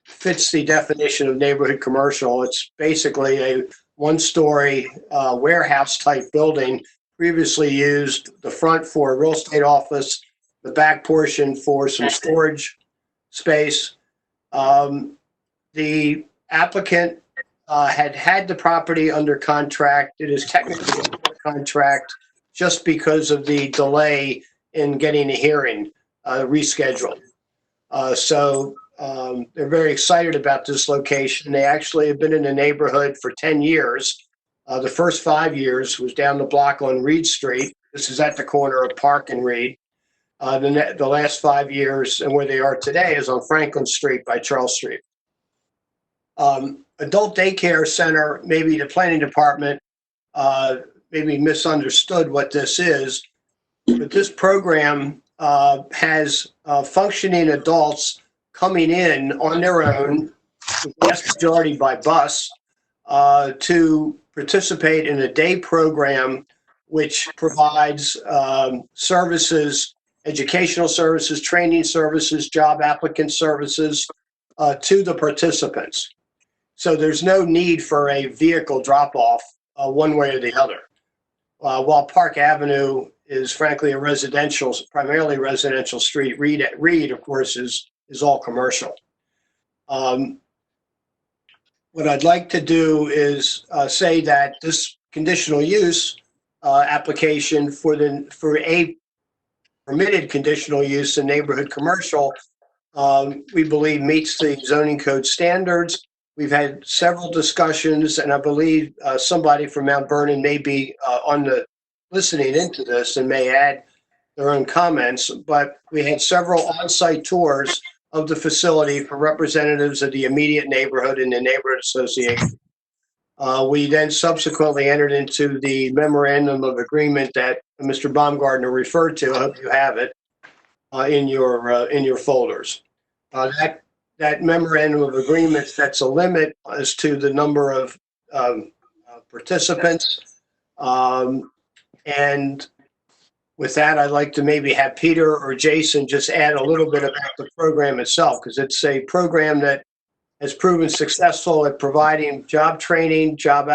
fits the definition of neighborhood commercial. It's basically a one-story warehouse type building, previously used the front for a real estate office, the back portion for some storage space. The applicant had the property under contract. It is technically under contract just because of the delay in getting a hearing rescheduled. So they're very excited about this location. They actually have been in the neighborhood for 10 years. The first 5 years was down the block on Reed Street. This is at the corner of Park and Reed. The last 5 years and where they are today is on Franklin Street by Charles Street. Adult daycare center, maybe the planning department maybe misunderstood what this is, but this program has functioning adults coming in on their own, the vast majority by bus, to participate in a day program which provides services, educational services, training services, job applicant services to the participants. So there's no need for a vehicle drop-off one way or the other. While Park Avenue is frankly a residential, primarily residential street, Reed of course, is all commercial. What I'd like to do is say that this conditional use application for a permitted conditional use in neighborhood commercial, we believe meets the zoning code standards. We've had several discussions, and I believe somebody from Mount Vernon may be on the listening into this and may add their own comments, but we had several on-site tours of the facility for representatives of the immediate neighborhood and the neighborhood association. We then subsequently entered into the memorandum of agreement that Mr. Baumgartner referred to. I hope you have it in your folders. That memorandum of agreement sets a limit as to the number of participants. And with that, I'd like to maybe have Peter or Jason just add a little bit about the program itself, because it's a program that has proven successful at providing job training, job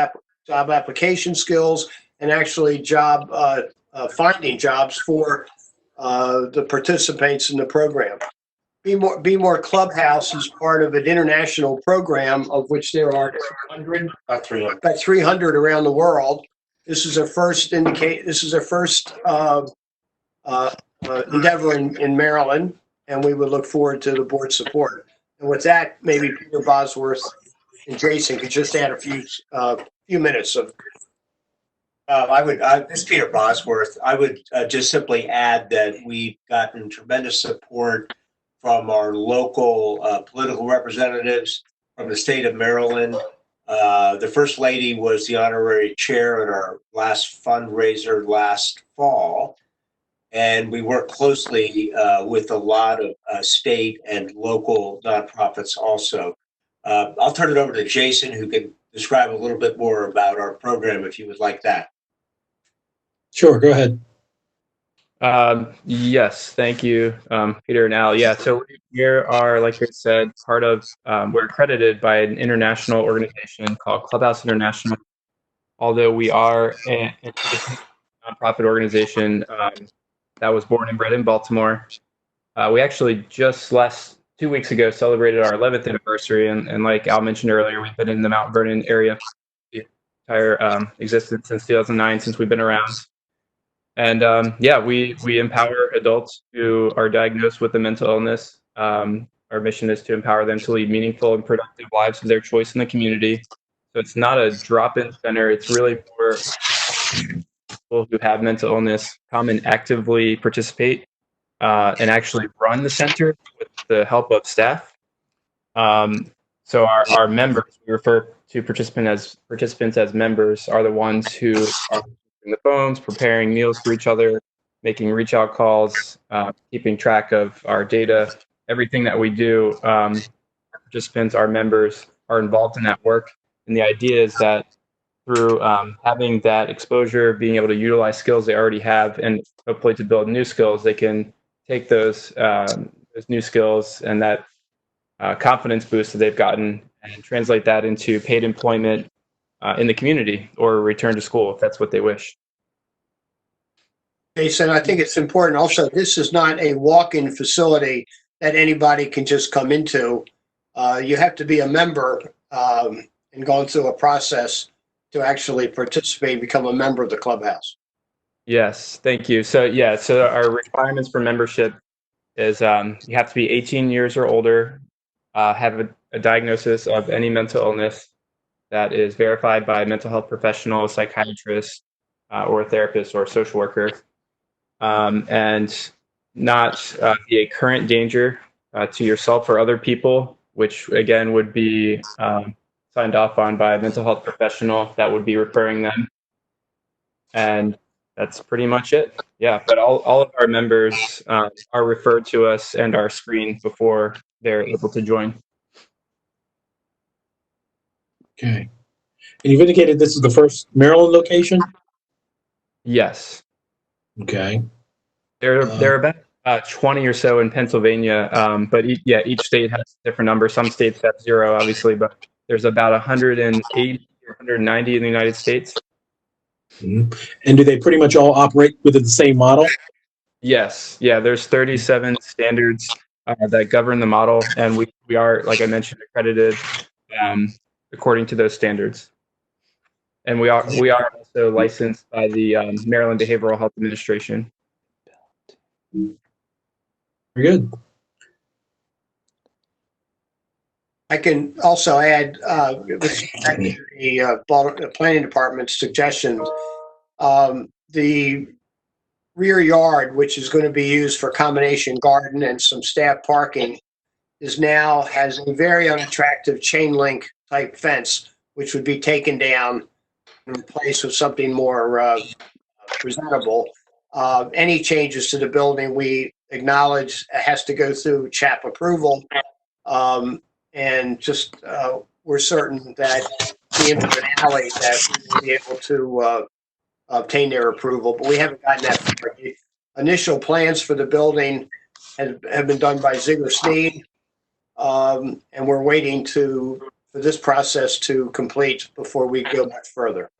application skills, and actually finding jobs for the participants in the program. Be More Clubhouse is part of an international program of which there are 200, about 300 around the world. This is our first endeavor in Maryland, and we would look forward to the board's support. And with that, maybe Peter Bosworth and Jason could just add a few minutes of. This is Peter Bosworth. I would just simply add that we've gotten tremendous support from our local political representatives from the state of Maryland. The First Lady was the honorary chair at our last fundraiser last fall. And we work closely with a lot of state and local nonprofits also. I'll turn it over to Jason, who can describe a little bit more about our program if you would like that. Sure, go ahead. Yes, thank you, Peter and Al. Yeah, so we are, like you said, part of, we're accredited by an international organization called Clubhouse International. Although we are a nonprofit organization that was born and bred in Baltimore. We actually just 2 weeks ago celebrated our 11th anniversary, and like Al mentioned earlier, we've been in the Mount Vernon area for the entire existence since 2009, since we've been around. And yeah, we empower adults who are diagnosed with a mental illness. Our mission is to empower them to lead meaningful and productive lives of their choice in the community. So it's not a drop-in center. It's really for people who have mental illness come and actively participate and actually run the center with the help of staff. So our members, we refer to participants as members, are the ones who are answering the phones, preparing meals for each other, making reach out calls, keeping track of our data, everything that we do. Participants, our members, are involved in that work. And the idea is that through having that exposure, being able to utilize skills they already have, and hopefully to build new skills, they can take those new skills and that confidence boost that they've gotten and translate that into paid employment in the community or return to school if that's what they wish. Jason, I think it's important also, this is not a walk-in facility that anybody can just come into. You have to be a member and going through a process to actually participate and become a member of the clubhouse. Yes, thank you. So yeah, so our requirements for membership is you have to be 18 years or older, have a diagnosis of any mental illness that is verified by a mental health professional, a psychiatrist, or a therapist or a social worker, and not be a current danger to yourself or other people, which again would be signed off on by a mental health professional that would be referring them. And that's pretty much it. Yeah, but all of our members are referred to us and are screened before they're able to join. Okay. And you've indicated this is the first Maryland location? Yes. Okay. There are about 20 or so in Pennsylvania, but each state has a different number. Some states have 0, obviously, but there's about 180 or 190 in the United States. Mm-hmm. And do they pretty much all operate within the same model? Yes. Yeah, there's 37 standards that govern the model, and we are, like I mentioned, accredited according to those standards. And we are also licensed by the Maryland Behavioral Health Administration. Very good. I can also add, with respect to the planning department's suggestions, the rear yard, which is going to be used for combination garden and some staff parking, has a very unattractive chain link type fence, which would be taken down and replaced with something more presentable. Any changes to the building, we acknowledge has to go through CHAP approval. And just we're certain that being in an alley that we will be able to obtain their approval, but we haven't gotten that far. The initial plans for the building have been done by Ziegler Sneed, and we're waiting for this process to complete before we go much further.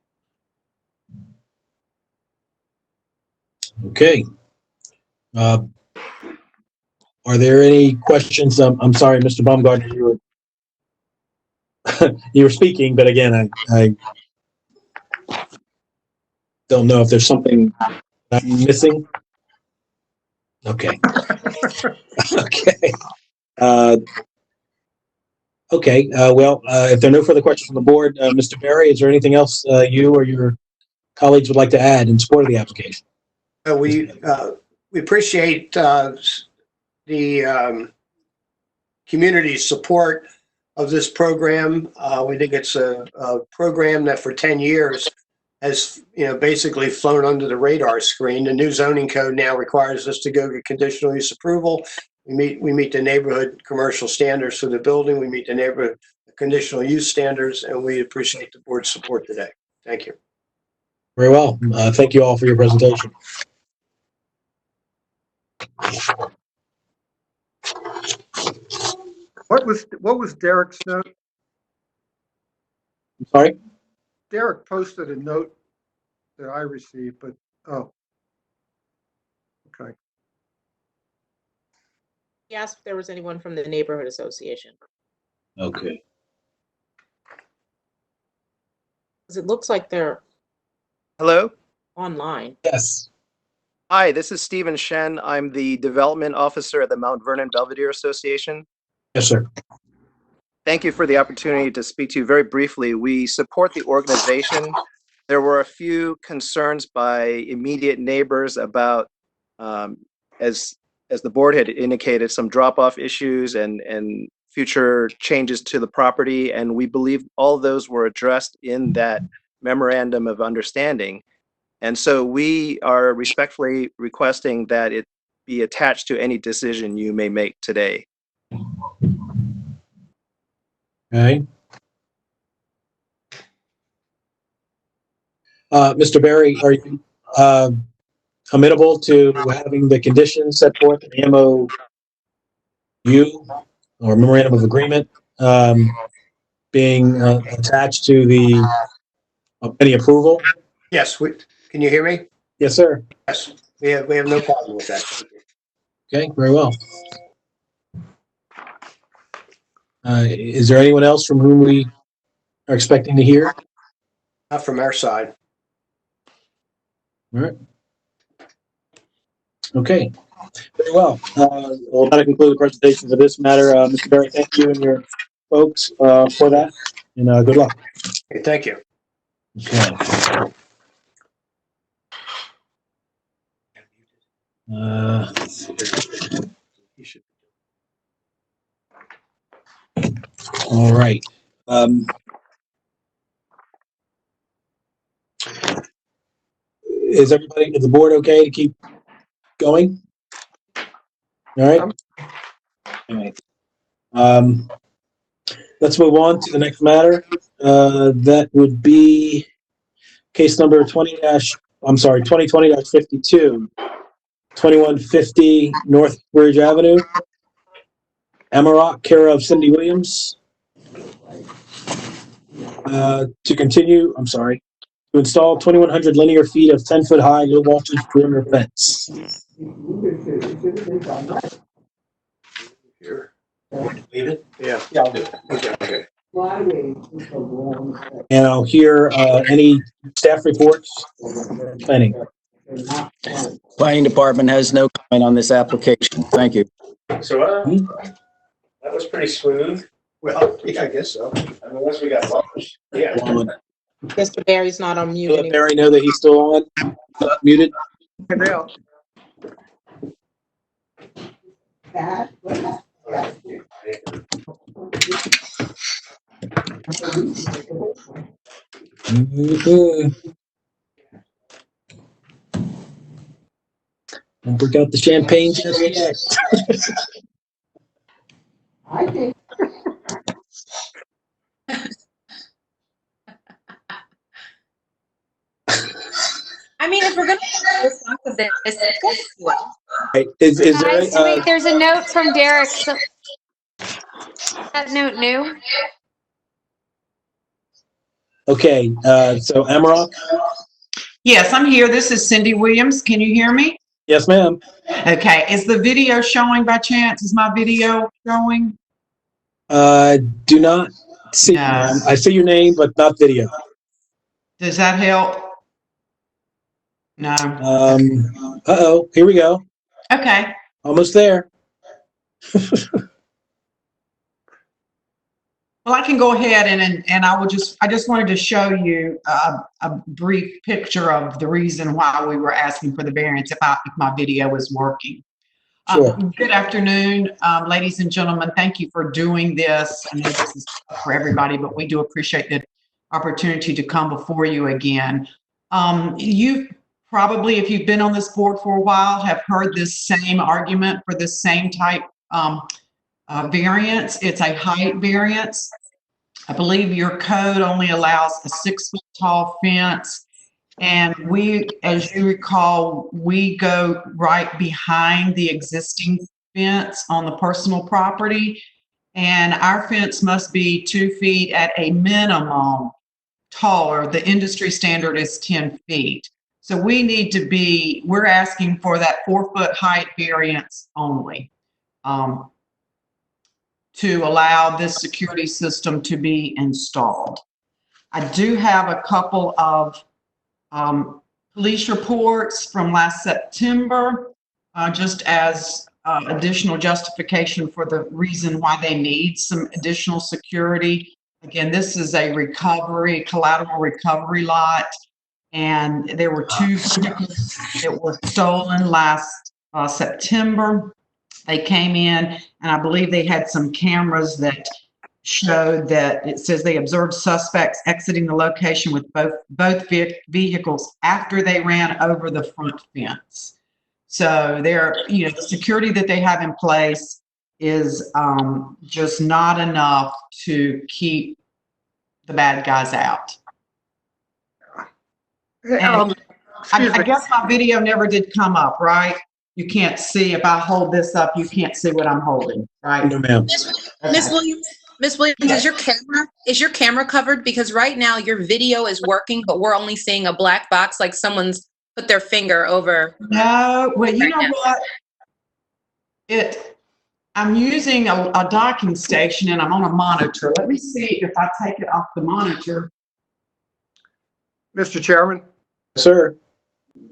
Okay. Are there any questions? I'm sorry, Mr. Baumgartner, you were speaking, but again, I don't know if there's something I'm missing. Okay. Okay. Okay. Well, if there are no further questions from the board, Mr. Berry, is there anything else you or your colleagues would like to add in support of the application? We appreciate the community's support of this program. We think it's a program that for 10 years has basically flown under the radar screen. The new zoning code now requires us to go get conditional use approval. We meet the neighborhood commercial standards for the building. We meet the neighborhood conditional use standards, and we appreciate the board's support today. Thank you. Very well. Thank you all for your presentation. What was Derek's note? I'm sorry? Derek posted a note that I received, but oh, okay. He asked if there was anyone from the neighborhood association. Okay. Because it looks like they're Hello? online. Yes. Hi, this is Stephen Shen. I'm the development officer at the Mount Vernon Belvedere Association. Yes, sir. Thank you for the opportunity to speak to you very briefly. We support the organization. There were a few concerns by immediate neighbors about, as the board had indicated, some drop-off issues and future changes to the property, and we believe all those were addressed in that memorandum of understanding. And so we are respectfully requesting that it be attached to any decision you may make today. Okay. Mr. Barry, are you amenable to having the conditions set forth in the MOU or memorandum of agreement being attached to the any approval? Yes, can you hear me? Yes, sir. Yes, we have no problem with that. Thank you. Okay, very well. Is there anyone else from whom we are expecting to hear? Not from our side. All right. Okay. Very well. Well, that'll conclude the presentation for this matter. Mr. Barry, thank you and your folks for that, and good luck. Okay, thank you. Okay. All right. Is the board okay to keep going? All right. All right. Let's move on to the next matter. That would be case number 2020-52, 2150 North Bridge Avenue, Amarok, care of Cindy Williams. To continue, to install 2,100 linear feet of 10-foot high low voltage perimeter fence. Here. Leave it? Yeah, I'll do it. Okay. And I'll hear any staff reports. Planning. Planning Department has no comment on this application. Thank you. So that was pretty smooth. Well, yeah, I guess so. Unless we got bumpers. Yeah. Mr. Barry's not on mute Let anymore. Barry know that he's still on, not muted. Don't break out the champagne just yet. I think. I mean, if we're going to respond to this, Is there Guys, wait, there's a note from Derek. So, that note new? okay, so Amarok? Yes, I'm here. This is Cindy Williams. Can you hear me? Yes, ma'am. Okay. Is the video showing by chance? Is my video showing? Do not see. No. I see your name, but not video. Does that help? No. Uh-oh, here we go. Okay. Almost there. Well, I can go ahead and I just wanted to show you a brief picture of the reason why we were asking for the variance if my video was working. Sure. Good afternoon, ladies and gentlemen. Thank you for doing this. I know this is for everybody, but we do appreciate the opportunity to come before you again. You probably, if you've been on this board for a while, have heard this same argument for this same type variance. It's a height variance. I believe your code only allows a 6-foot tall fence. And we, as you recall, we go right behind the existing fence on the personal property. And our fence must be 2 feet at a minimum taller. The industry standard is 10 feet. So we need to be, we're asking for that 4-foot height variance only. to allow this security system to be installed. I do have a couple of police reports from last September, just as additional justification for the reason why they need some additional security. Again, this is a collateral recovery lot, and there were 2 vehicles that were stolen last September. They came in, and I believe they had some cameras that showed that it says they observed suspects exiting the location with both vehicles after they ran over the front fence. So the security that they have in place is just not enough to keep the bad guys out. And I guess my video never did come up, right? You can't see, if I hold this up, you can't see what I'm holding, right? No, ma'am. Miss Williams, is your camera covered? Because right now your video is working, but we're only seeing a black box, like someone's put their finger over. No, well, you know what? I'm using a docking station and I'm on a monitor. Let me see if I take it off the monitor. Mr. Chairman? Sir.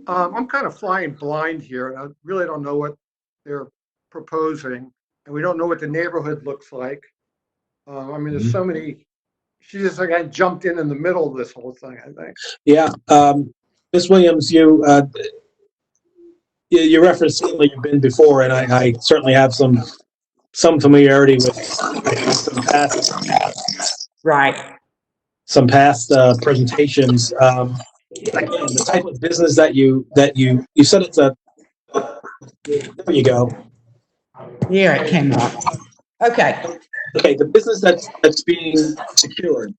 I'm kind of flying blind here, and I really don't know what they're proposing, and we don't know what the neighborhood looks like. I mean, there's so many. She just like I jumped in the middle of this whole thing, I think. Yeah, Ms. Williams, you referenced certainly you've been before, and I certainly have some familiarity with some past some past presentations. Again, the type of business that you said it's a. There you go. Yeah, it came up. Okay. Okay, the business that's being secured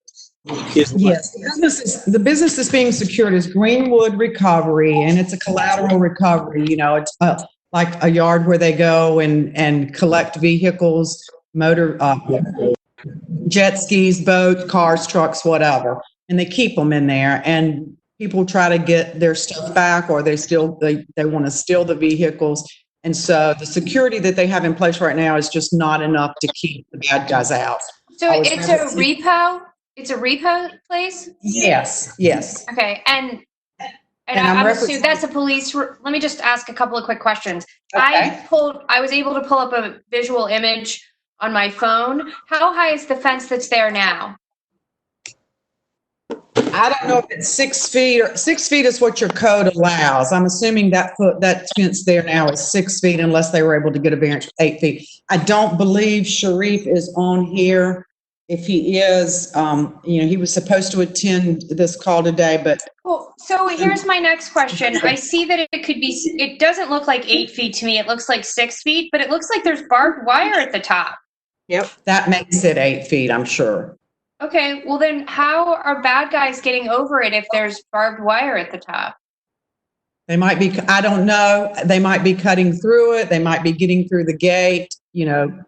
is yes. The business that's being secured is Greenwood Recovery, and it's a collateral recovery. You know, it's like a yard where they go and collect vehicles, motor, jet skis, boats, cars, trucks, whatever, and they keep them in there. And people try to get their stuff back, or they want to steal the vehicles. And so the security that they have in place right now is just not enough to keep the bad guys out. So it's a repo? It's a repo place? Yes, yes. Okay, and I'm assuming that's a police. Let me just ask a couple of quick questions. Okay. I was able to pull up a visual image on my phone. How high is the fence that's there now? I don't know if it's 6 feet or 6 feet is what your code allows. I'm assuming that fence there now is 6 feet unless they were able to get a variance for 8 feet. I don't believe Sharif is on here. If he is, he was supposed to attend this call today, but. Well, so here's my next question. I see that it doesn't look like 8 feet to me. It looks like 6 feet, but it looks like there's barbed wire at the top. Yep. That makes it 8 feet, I'm sure. Okay, well then how are bad guys getting over it if there's barbed wire at the top? They might be, I don't know, they might be cutting through it. They might be getting through the gate. You know,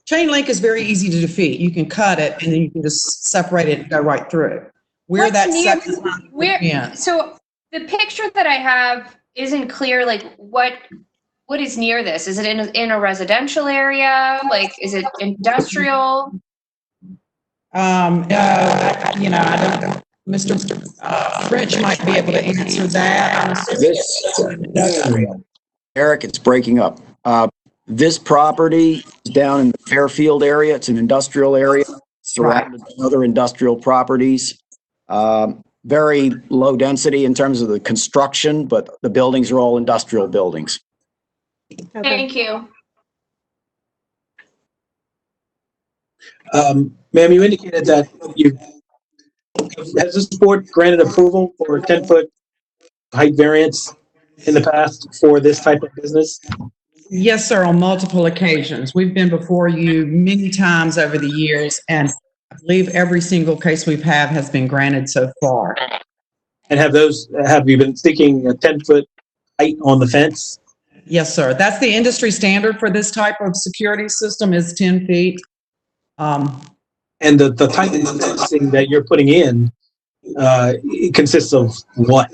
chain link is very easy to defeat. You can cut it and then you can just separate it and go right through it. So the picture that I have isn't clear, like what is near this? Is it in a residential area? Like, is it industrial? I don't know. Mr. French might be able to answer that. Eric, it's breaking up. This property is down in the Fairfield area. It's an industrial area surrounded by other industrial properties. Very low density in terms of the construction, but the buildings are all industrial buildings. Thank you. Ma'am, you indicated that has this board granted approval for a 10-foot height variance in the past for this type of business? Yes, sir, on multiple occasions. We've been before you many times over the years, and I believe every single case we've had has been granted so far. And have you been seeking a 10-foot height on the fence? Yes, sir. That's the industry standard for this type of security system is 10 feet. And the type of fencing that you're putting in it consists of what?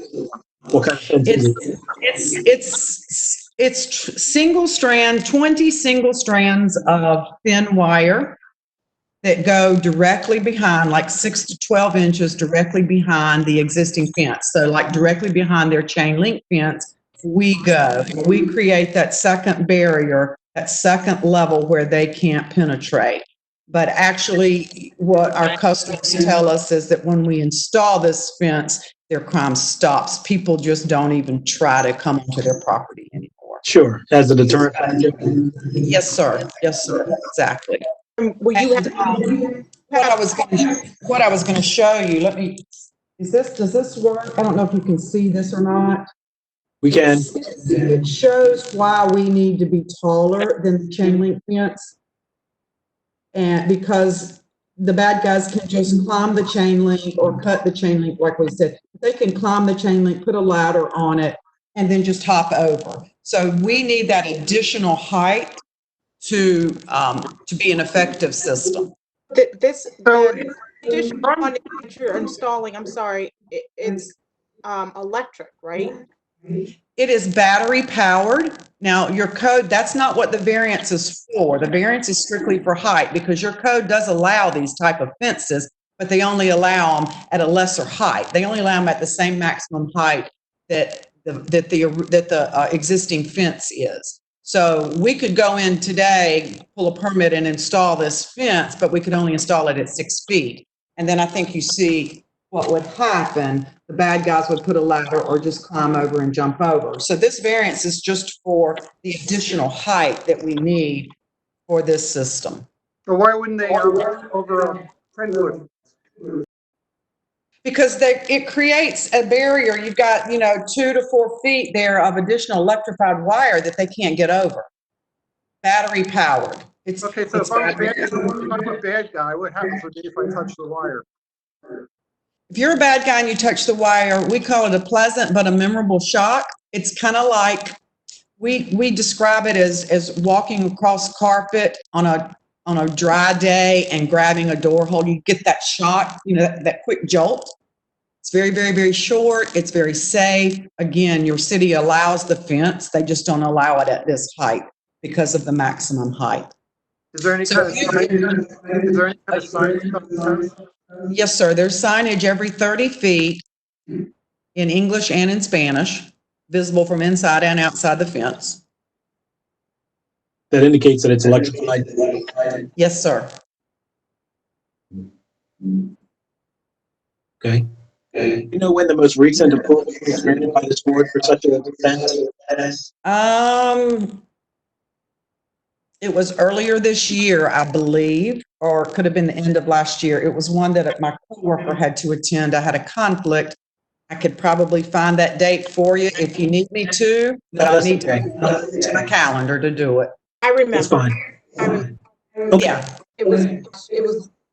What kind of fencing? It's It's single strand, 20 single strands of thin wire that go directly behind, like 6 to 12 inches directly behind the existing fence. So like directly behind their chain link fence, we go. We create that second barrier, that second level where they can't penetrate. But actually, what our customers tell us is that when we install this fence, their crime stops. People just don't even try to come onto their property anymore. Sure, as a deterrent. Yes, sir. Yes, sir. Exactly. Will you have, What I was going to show you, does this work? I don't know if you can see this or not. We can. It shows why we need to be taller than the chain link fence. And because the bad guys can just climb the chain link or cut the chain link, like we said. They can climb the chain link, put a ladder on it, and then just hop over. So we need that additional height to be an effective system. this the additional one that you're installing? I'm sorry, it's electric, right? It is battery powered. Now, your code, that's not what the variance is for. The variance is strictly for height because your code does allow these type of fences, but they only allow them at a lesser height. They only allow them at the same maximum height that the existing fence is. So we could go in today, pull a permit and install this fence, but we could only install it at 6 feet. And then I think you see what would happen. The bad guys would put a ladder or just climb over and jump over. So this variance is just for the additional height that we need for this system. So why wouldn't they over a 10-foot? Because it creates a barrier. You've got, 2 to 4 feet there of additional electrified wire that they can't get over. Battery powered. Okay, so if I'm a bad guy, what happens with me if I touch the wire? If you're a bad guy and you touch the wire, we call it a pleasant but a memorable shock. It's kind of like, we describe it as walking across carpet on a dry day and grabbing a door hold. You get that shock, that quick jolt. It's very, very, very short. It's very safe. Again, your city allows the fence. They just don't allow it at this height because of the maximum height. Is there any kind of signage? Yes, sir. There's signage every 30 feet in English and in Spanish, visible from inside and outside the fence. That indicates that it's electrified. Yes, sir. Okay. Do you know when the most recent approval was granted by this board for such a fence? It was earlier this year, I believe, or it could have been the end of last year. It was one that my coworker had to attend. I had a conflict. I could probably find that date for you if you need me to, but I need to my calendar to do it. I remember. That's fine. Okay. Yeah. It was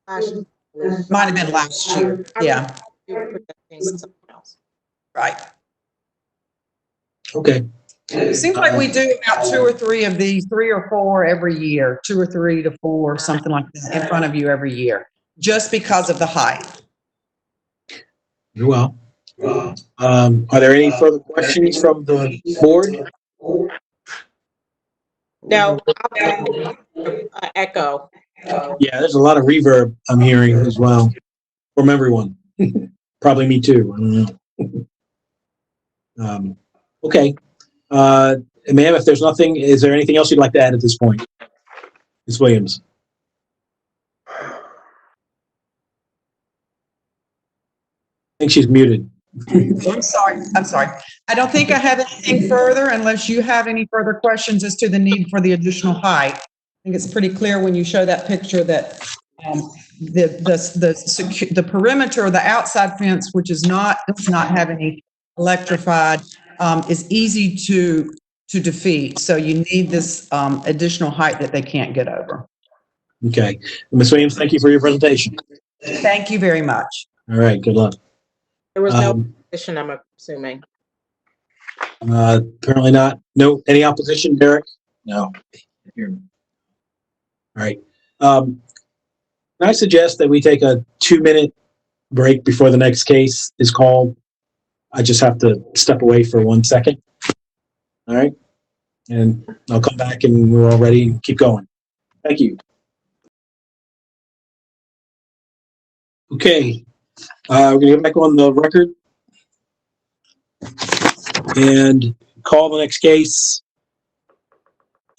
last year. Might have been last year. Yeah. Right. Okay. It seems like we do about 2 or 3 of these, 3 or 4 every year, 2 or 3 to 4, something like that in front of you every year, just because of the height. Very well. Are there any further questions from the board? No, echo. Yeah, there's a lot of reverb I'm hearing as well from everyone. Probably me too. I don't know. Okay. Ma'am, if there's nothing, is there anything else you'd like to add at this point? Ms. Williams. I think she's muted. I'm sorry. I don't think I have anything further unless you have any further questions as to the need for the additional height. I think it's pretty clear when you show that picture that the perimeter, the outside fence, which does not have any electrified, is easy to defeat. So you need this additional height that they can't get over. Okay. Ms. Williams, thank you for your presentation. Thank you very much. All right. Good luck. There was no opposition, I'm assuming. Apparently not. No. Any opposition, Derek? No. All right. Can I suggest that we take a 2-minute break before the next case is called? I just have to step away for 1 second. All right. And I'll come back and we're all ready and keep going. Thank you. Okay, we're gonna get back on the record and call the next case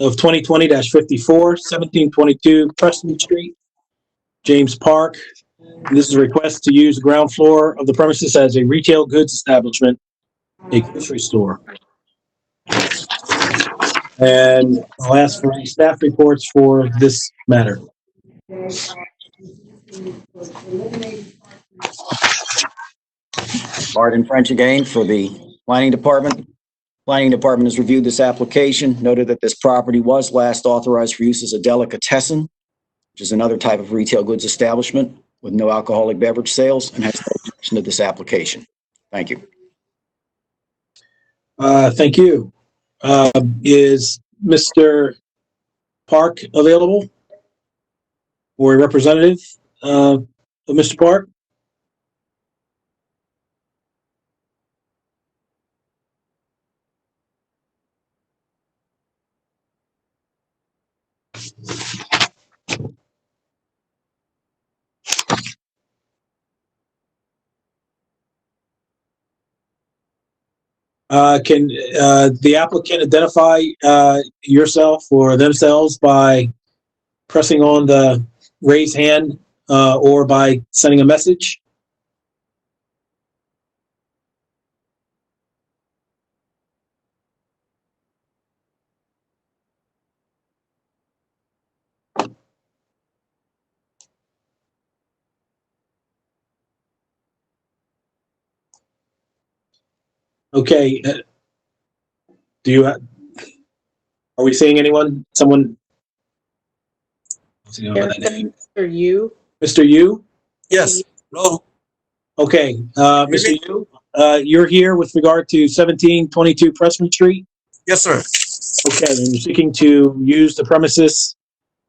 of 2020-54, 1722 Preston Street, James Park. And this is a request to use the ground floor of the premises as a retail goods establishment, a grocery store. And I'll ask for any staff reports for this matter. Martin French again for the Planning Department. Planning Department has reviewed this application, noted that this property was last authorized for use as a delicatessen, which is another type of retail goods establishment with no alcoholic beverage sales, and has no objection to this application. Thank you. Thank you. Is Mr. Park available? Or a representative of Mr. Park? Can the applicant identify yourself or themselves by pressing on the raise hand or by sending a message? Okay. Do you are we seeing anyone? Someone? Mr. Yu. Mr. Yu? Yes. Hello. Okay. Mr. Yu, you're here with regard to 1722 Preston Street? Yes, sir. Okay. And you're seeking to use the premises,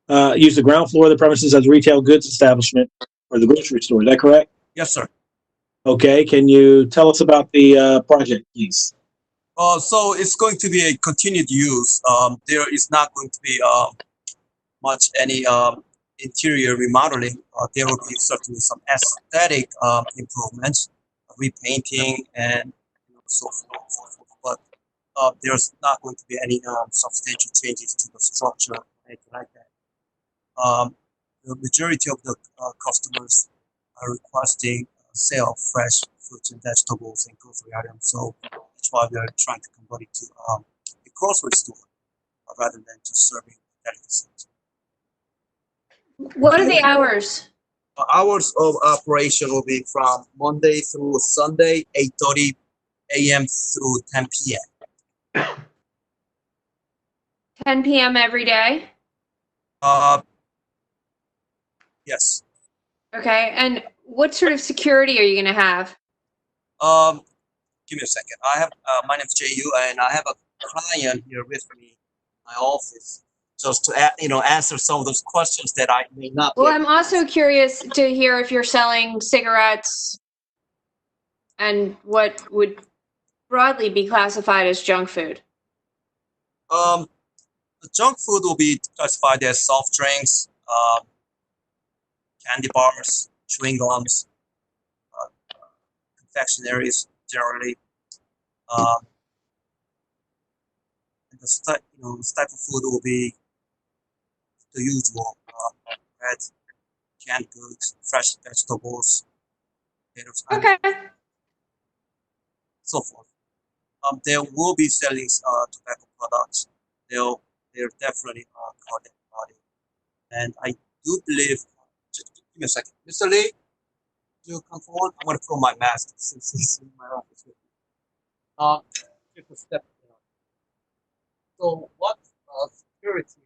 use the ground floor of the premises as a retail goods establishment or the grocery store. Is that correct? Yes, sir. Okay. Can you tell us about the project, please? So it's going to be a continued use. There is not going to be much any interior remodeling. There will be certainly some aesthetic improvements, repainting, and so forth. But there's not going to be any substantial changes to the structure or anything like that. The majority of the customers are requesting sale of fresh fruits and vegetables and grocery items. So that's why we are trying to convert it to a grocery store rather than just serving delicacies. What are the hours? Hours of operation will be from Monday through Sunday, 8:30 a.m. through 10 p.m. 10 p.m. every day? Yes. Okay. And what sort of security are you going to have? Give me a second. I have my name is J.U. and I have a client here with me in my office, just to answer some of those questions that I may not. Well, I'm also curious to hear if you're selling cigarettes and what would broadly be classified as junk food. The junk food will be classified as soft drinks, candy bars, chewing gums, confectionaries generally. And the type of food will be the usual: bread, canned goods, fresh vegetables, potatoes, okay, so forth. There will be selling tobacco products. They're definitely covered body. And I do believe. Just give me a second, Mr. Lee. Do you come forward? I'm going to throw my mask since he's in my office with me. Just a step. So what security?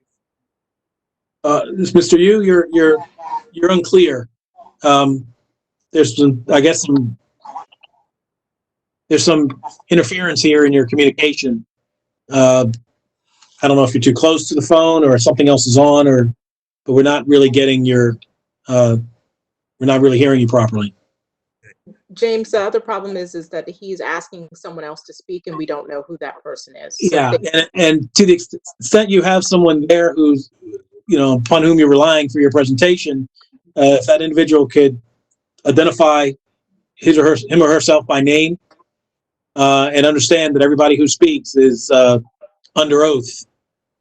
Mr. Yu, you're unclear. There's some, I guess, there's some interference here in your communication. I don't know if you're too close to the phone or something else is on, but we're not really getting we're not really hearing you properly. James, the other problem is that he's asking someone else to speak and we don't know who that person is. So Yeah, and to the extent you have someone there who's, upon whom you're relying for your presentation, if that individual could identify him or herself by name, and understand that everybody who speaks is under oath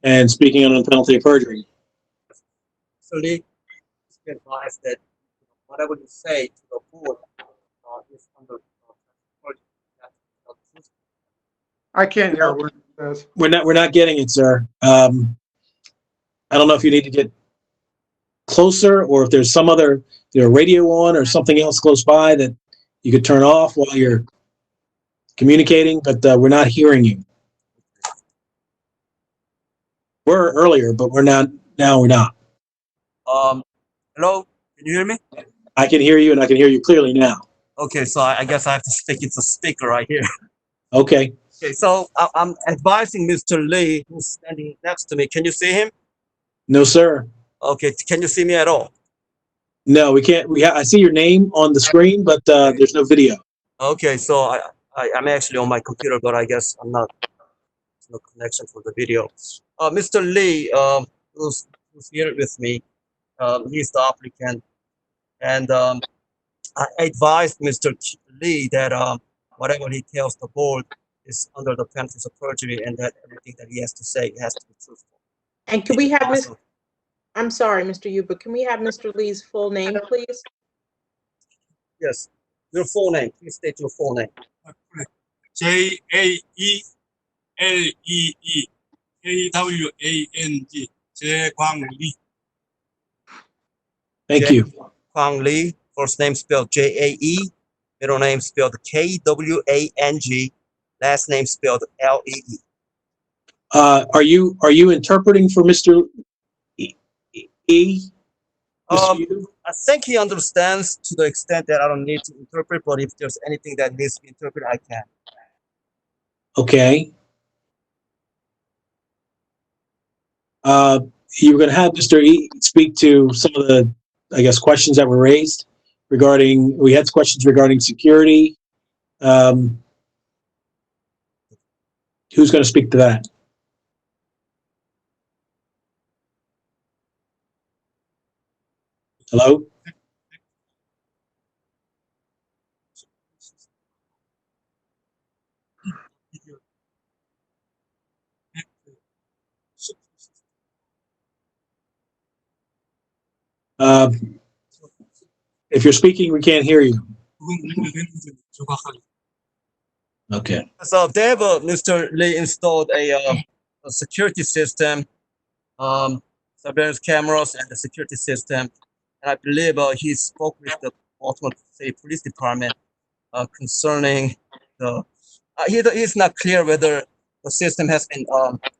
and speaking under the penalty of perjury. So Lee, be advised that whatever you say to the board is under perjury. That's not truthful. I can't hear what it says. We're not getting it, sir. I don't know if you need to get closer or if there's some other radio on or something else close by that you could turn off while you're communicating, but we're not hearing you. We're earlier, but we're not now. We're not. Hello, can you hear me? I can hear you, and I can hear you clearly now. Okay, so I guess I have to stick it to speaker right here. Okay. Okay, so I'm advising Mr. Lee, who's standing next to me. Can you see him? No, sir. Okay, can you see me at all? No, we can't. I see your name on the screen, but there's no video. Okay, so I'm actually on my computer, but I guess I'm not. There's no connection for the video. Mr. Lee, who's here with me, he's the applicant, and I advised Mr. Lee that whatever he tells the board is under the penalty of perjury, and that everything that he has to say has to be truthful. And can we have I'm sorry, Mr. Yu, but can we have Mr. Lee's full name, please? Yes, your full name. Please state your full name. JAELEEKWANG 재광리. Thank you. Kwang Lee, first name spelled Jae, middle name spelled Kwang, last name spelled Lee. Are you interpreting for Mr. E? I think he understands to the extent that I don't need to interpret, but if there's anything that needs to be interpreted, I can. Okay. You were going to have Mr. E speak to some of the, I guess, questions that were raised regarding, we had questions regarding security. Who's going to speak to that? Hello? If you're speaking, we can't hear you. Okay. So Mr. Lee installed a security system, surveillance cameras and the security system. And I believe he spoke with the Baltimore City Police Department concerning the, he's not clear whether the system has been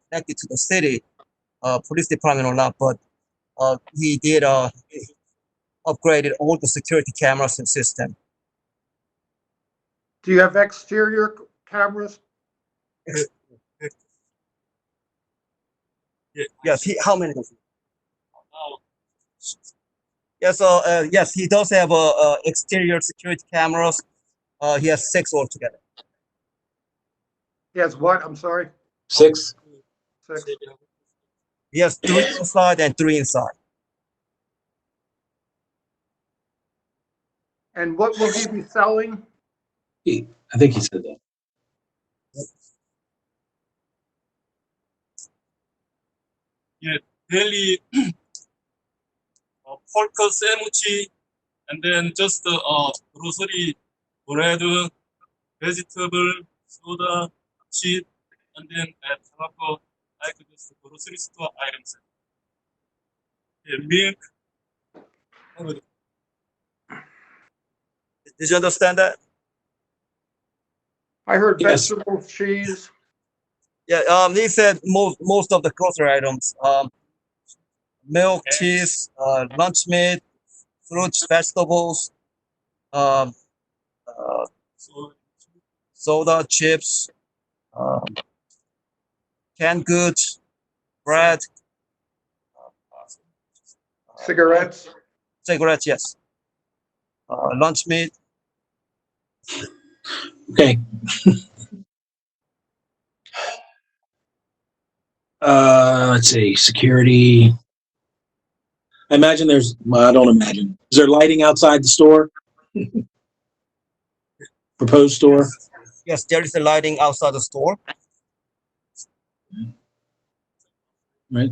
connected to the city police department or not, but he did upgraded all the security cameras and system. Do you have exterior cameras? Yes, how many? Yes, yes, he does have exterior security cameras. He has 6 altogether. He has what? I'm sorry. 6. 6. He has 3 outside and 3 inside. And what will he be selling? I think he said that. Yeah, daily pork sandwich, and then just grocery, bread, vegetable, soda, cheese, and then at Tanaka, like just grocery store items. Yeah, milk. Did you understand that? I heard Yes. vegetables, cheese. Yeah, he said most of the grocery items, milk, cheese, lunch meat, fruits, vegetables, soda, chips, canned goods, bread, Cigarettes. Cigarettes, yes. Lunch meat. Okay. Let's see, security. I imagine well, I don't imagine. Is there lighting outside the store? Proposed store? Yes, there is a lighting outside the store. Right.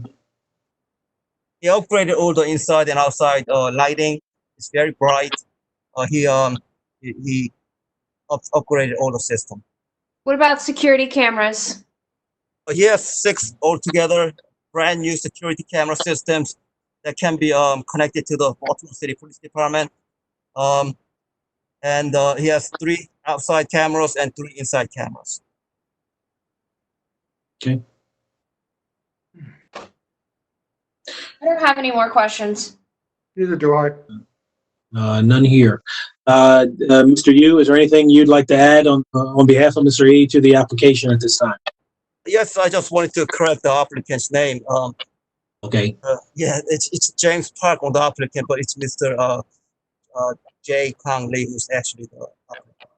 He upgraded all the inside and outside lighting. It's very bright. He upgraded all the system. What about security cameras? He has 6 altogether, brand new security camera systems that can be connected to the Baltimore City Police Department. And he has 3 outside cameras and 3 inside cameras. Okay. I don't have any more questions. Neither do I. None here. Mr. Yu, is there anything you'd like to add on behalf of Mr. E to the application at this time? Yes, I just wanted to correct the applicant's name. Okay. Yeah, it's James Park on the applicant, but it's Mr. J. Kang Lee, who's actually the applicant.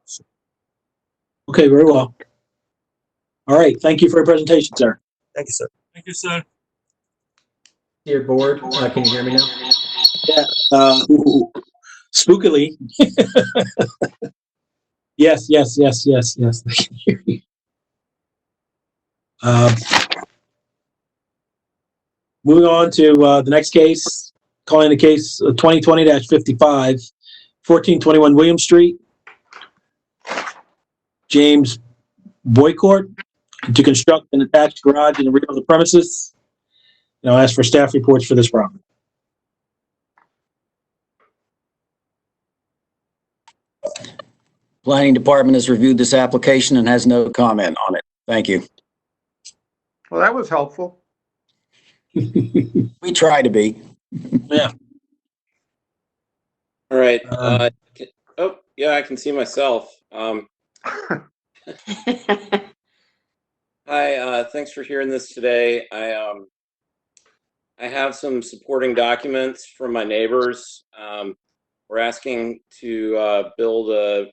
Okay, very well. All right. Thank you for your presentation, sir. Thank you, sir. Thank you, sir. Dear board, can you hear me now? Yeah. Spookily. Yes. I can hear you. Moving on to the next case, calling the case 2020-55, 1421 William Street. James Boycourt to construct an attached garage in the rear of the premises. And I'll ask for staff reports for this property. Planning Department has reviewed this application and has no comment on it. Thank you. Well, that was helpful. We try to be. Yeah. All right. Oh, yeah, I can see myself. Hi, thanks for hearing this today. I have some supporting documents from my neighbors. We're asking to build a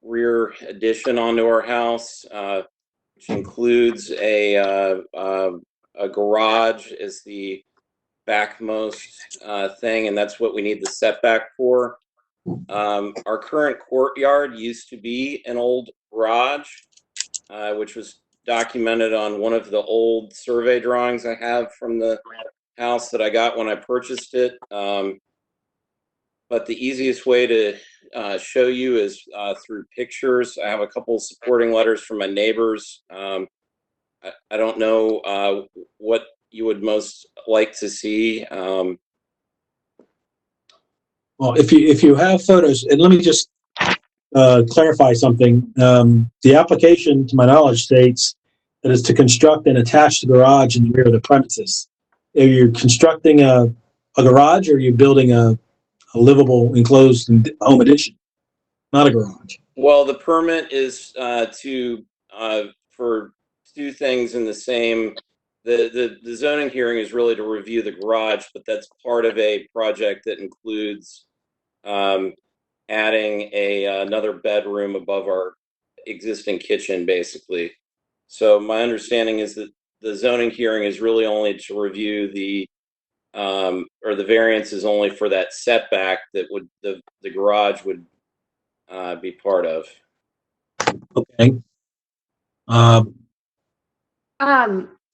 rear addition onto our house, which includes a garage as the backmost thing, and that's what we need the setback for. Our current courtyard used to be an old garage, which was documented on one of the old survey drawings I have from the house that I got when I purchased it. But the easiest way to show you is through pictures. I have a couple supporting letters from my neighbors. I don't know what you would most like to see. Well, if you have photos, and let me just clarify something. The application, to my knowledge, states that it's to construct and attach the garage in the rear of the premises. Are you constructing a garage, or are you building a livable enclosed home addition? Not a garage. Well, the permit is for 2 things in the same. The zoning hearing is really to review the garage, but that's part of a project that includes adding another bedroom above our existing kitchen, basically. So my understanding is that the zoning hearing is really only to review the variance is only for that setback that would the garage would be part of. Okay.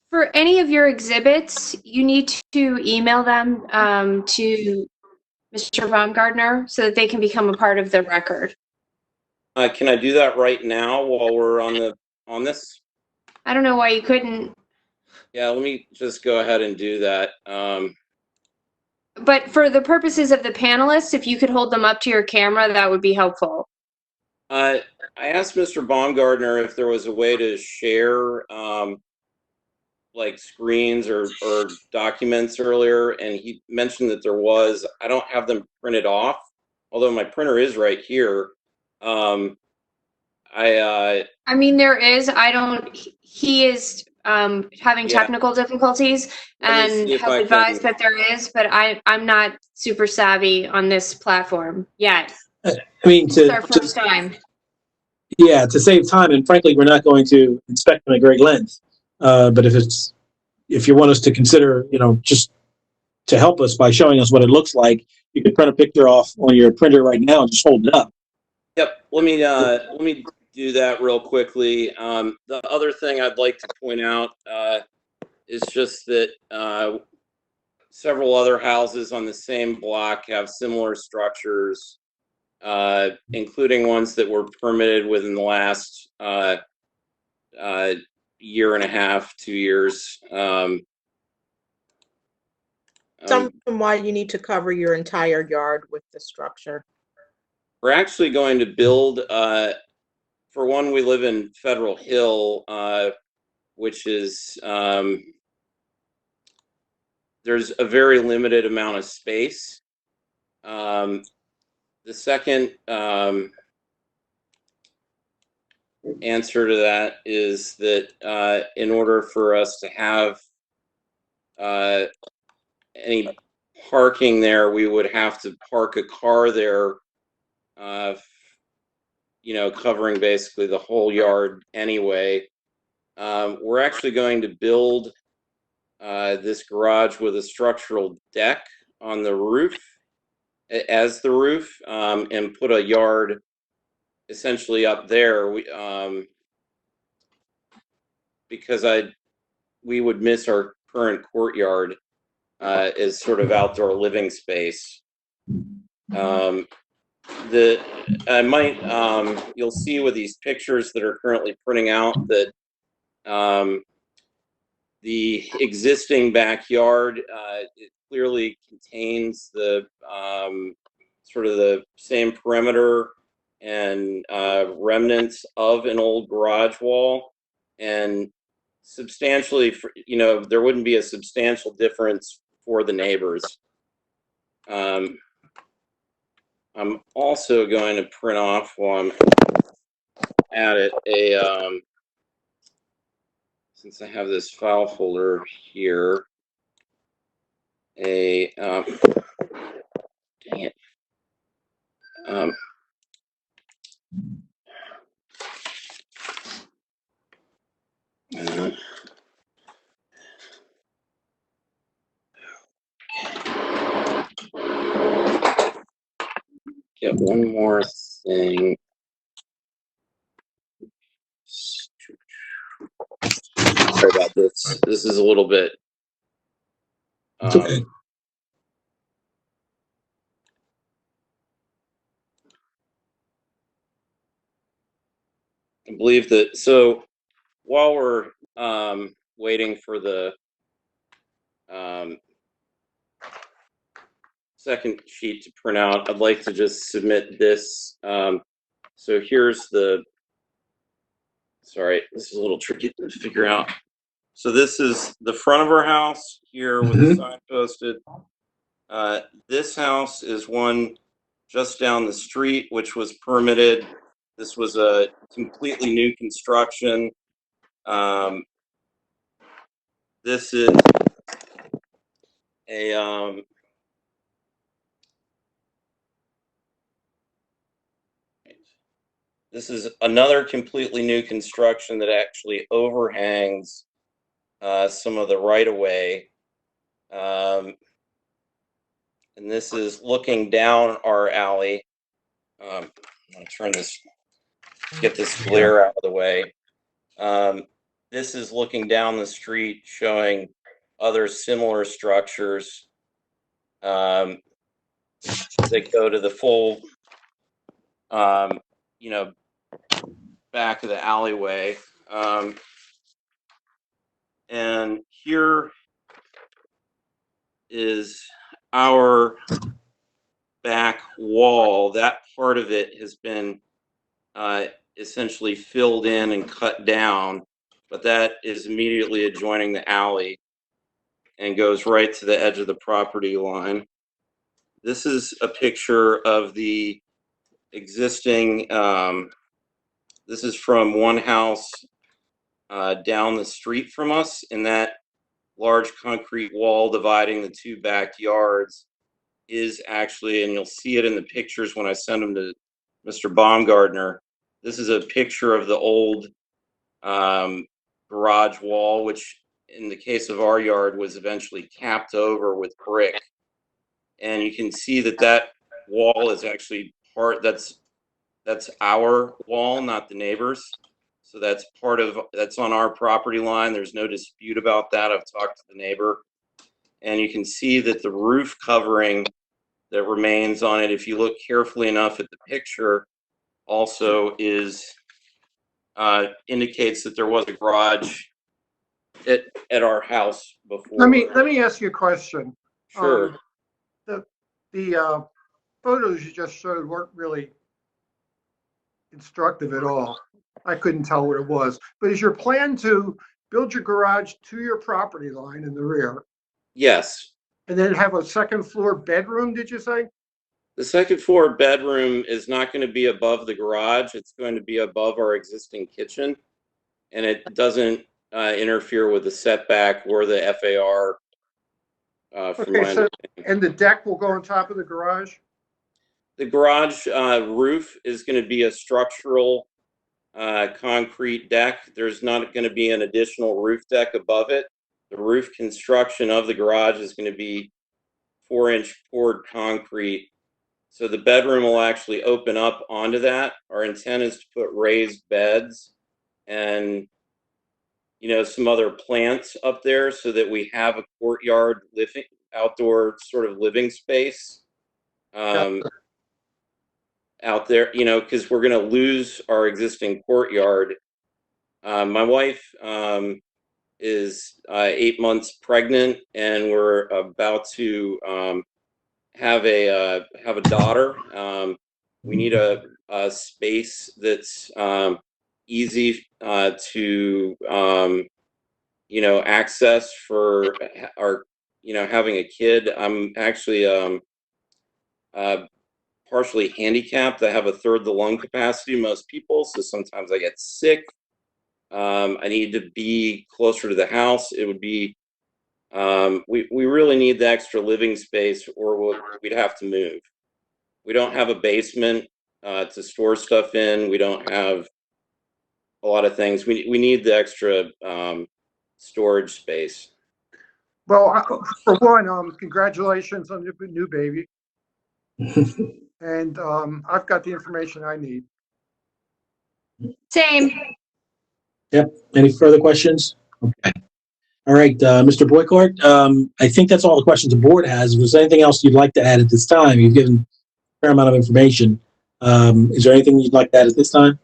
For any of your exhibits, you need to email them to Mr. Baumgartner so that they can become a part of the record. Can I do that right now while we're on this? I don't know why you couldn't. Yeah, let me just go ahead and do that. But for the purposes of the panelists, if you could hold them up to your camera, that would be helpful. I asked Mr. Baumgartner if there was a way to share like screens or documents earlier, and he mentioned that there was. I don't have them printed off, although my printer is right here. I mean, there is. He is having technical difficulties and have advised that there is, but I'm not super savvy on this platform yet. I mean, It's our first time. Yeah, to save time, and frankly, we're not going to inspect them at great length. But if you want us to consider, just to help us by showing us what it looks like, you could print a picture off on your printer right now and just hold it up. Yep. Let me do that real quickly. The other thing I'd like to point out is just that several other houses on the same block have similar structures, including ones that were permitted within the last year and a half, 2 years. Some reason why you need to cover your entire yard with the structure. We're actually going to build, for one, we live in Federal Hill, which is, there's a very limited amount of space. The second answer to that is that in order for us to have any parking there, we would have to park a car there, covering basically the whole yard anyway. We're actually going to build this garage with a structural deck on the roof, as the roof, and put a yard essentially up there. Because we would miss our current courtyard as sort of outdoor living space. You'll see with these pictures that are currently printing out that the existing backyard, it clearly contains the sort of the same perimeter and remnants of an old garage wall, and substantially, there wouldn't be a substantial difference for the neighbors. I'm also going to print off, while I'm at it, since I have this file folder here, dang it. Get one more thing. Sorry about this. This is a little bit. Okay. I believe that. So while we're waiting for the second sheet to print out, I'd like to just submit this. So here's sorry, this is a little tricky to figure out. So this is the front of our house here with the sign posted. This house is one just down the street, which was permitted. This was a completely new construction. This is a this is another completely new construction that actually overhangs some of the right-of-way. And this is looking down our alley. I'm going to turn this, get this glare out of the way. This is looking down the street, showing other similar structures. They go to the full, back of the alleyway. And here is our back wall. That part of it has been essentially filled in and cut down, but that is immediately adjoining the alley and goes right to the edge of the property line. This is a picture of the existing, this is from one house down the street from us, and that large concrete wall dividing the two backyards is actually, and you'll see it in the pictures when I send them to Mr. Baumgartner, this is a picture of the old garage wall, which in the case of our yard was eventually capped over with brick. And you can see that that wall is actually that's our wall, not the neighbors. So that's that's on our property line. There's no dispute about that. I've talked to the neighbor. And you can see that the roof covering that remains on it, if you look carefully enough at the picture, also indicates that there was a garage at our house before. Let me ask you a question. Sure. The photos you just showed weren't really instructive at all. I couldn't tell what it was. But is your plan to build your garage to your property line in the rear? Yes. And then have a second floor bedroom, did you say? The second floor bedroom is not going to be above the garage. It's going to be above our existing kitchen. And it doesn't interfere with the setback or the FAR. And the deck will go on top of the garage? The garage roof is going to be a structural concrete deck. There's not going to be an additional roof deck above it. The roof construction of the garage is going to be 4-inch poured concrete. So the bedroom will actually open up onto that. Our intent is to put raised beds and, you know, some other plants up there so that we have a courtyard outdoor sort of living space out there, you know, because we're going to lose our existing courtyard. My wife is 8 months pregnant, and we're about to have a daughter. We need a space that's easy to you know, access for our, you know, having a kid. I'm actually partially handicapped. I have a third the lung capacity of most people, so sometimes I get sick. I need to be closer to the house. It would be we really need the extra living space, or we'd have to move. We don't have a basement to store stuff in. We don't have a lot of things. We need the extra storage space. Well, for one, congratulations on your new baby. And I've got the information I need. Same. Yep. Any further questions? Okay. All right, Mr. Boycott, I think that's all the questions the board has. If there's anything else you'd like to add at this time, you've given a fair amount of information. Is there anything you'd like to add at this time?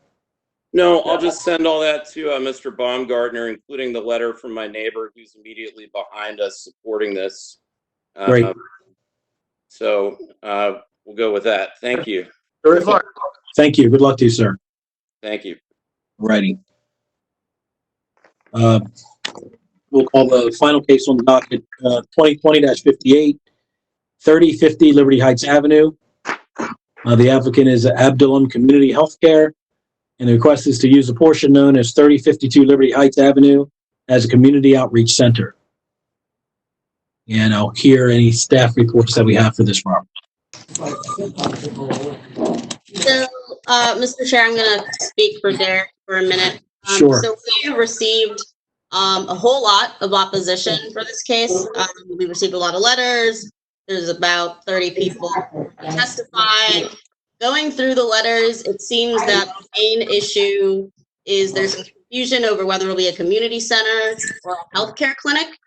No, I'll just send all that to Mr. Baumgartner, including the letter from my neighbor who's immediately behind us supporting this. Great. So we'll go with that. Thank you. Good luck. Thank you. Good luck to you, sir. Thank you. Righty. We'll call the final case on the docket, 2020-58, 3050 Liberty Heights Avenue. The applicant is Abdullam Community Healthcare, and the request is to use a portion known as 3052 Liberty Heights Avenue as a community outreach center. And I'll hear any staff reports that we have for this property. So, Mr. Chair, I'm going to speak for Derek for a minute. Sure. So we received a whole lot of opposition for this case. We received a lot of letters. There's about 30 people testifying. Going through the letters, it seems that the main issue is there's some confusion over whether it'll be a community center or a healthcare clinic.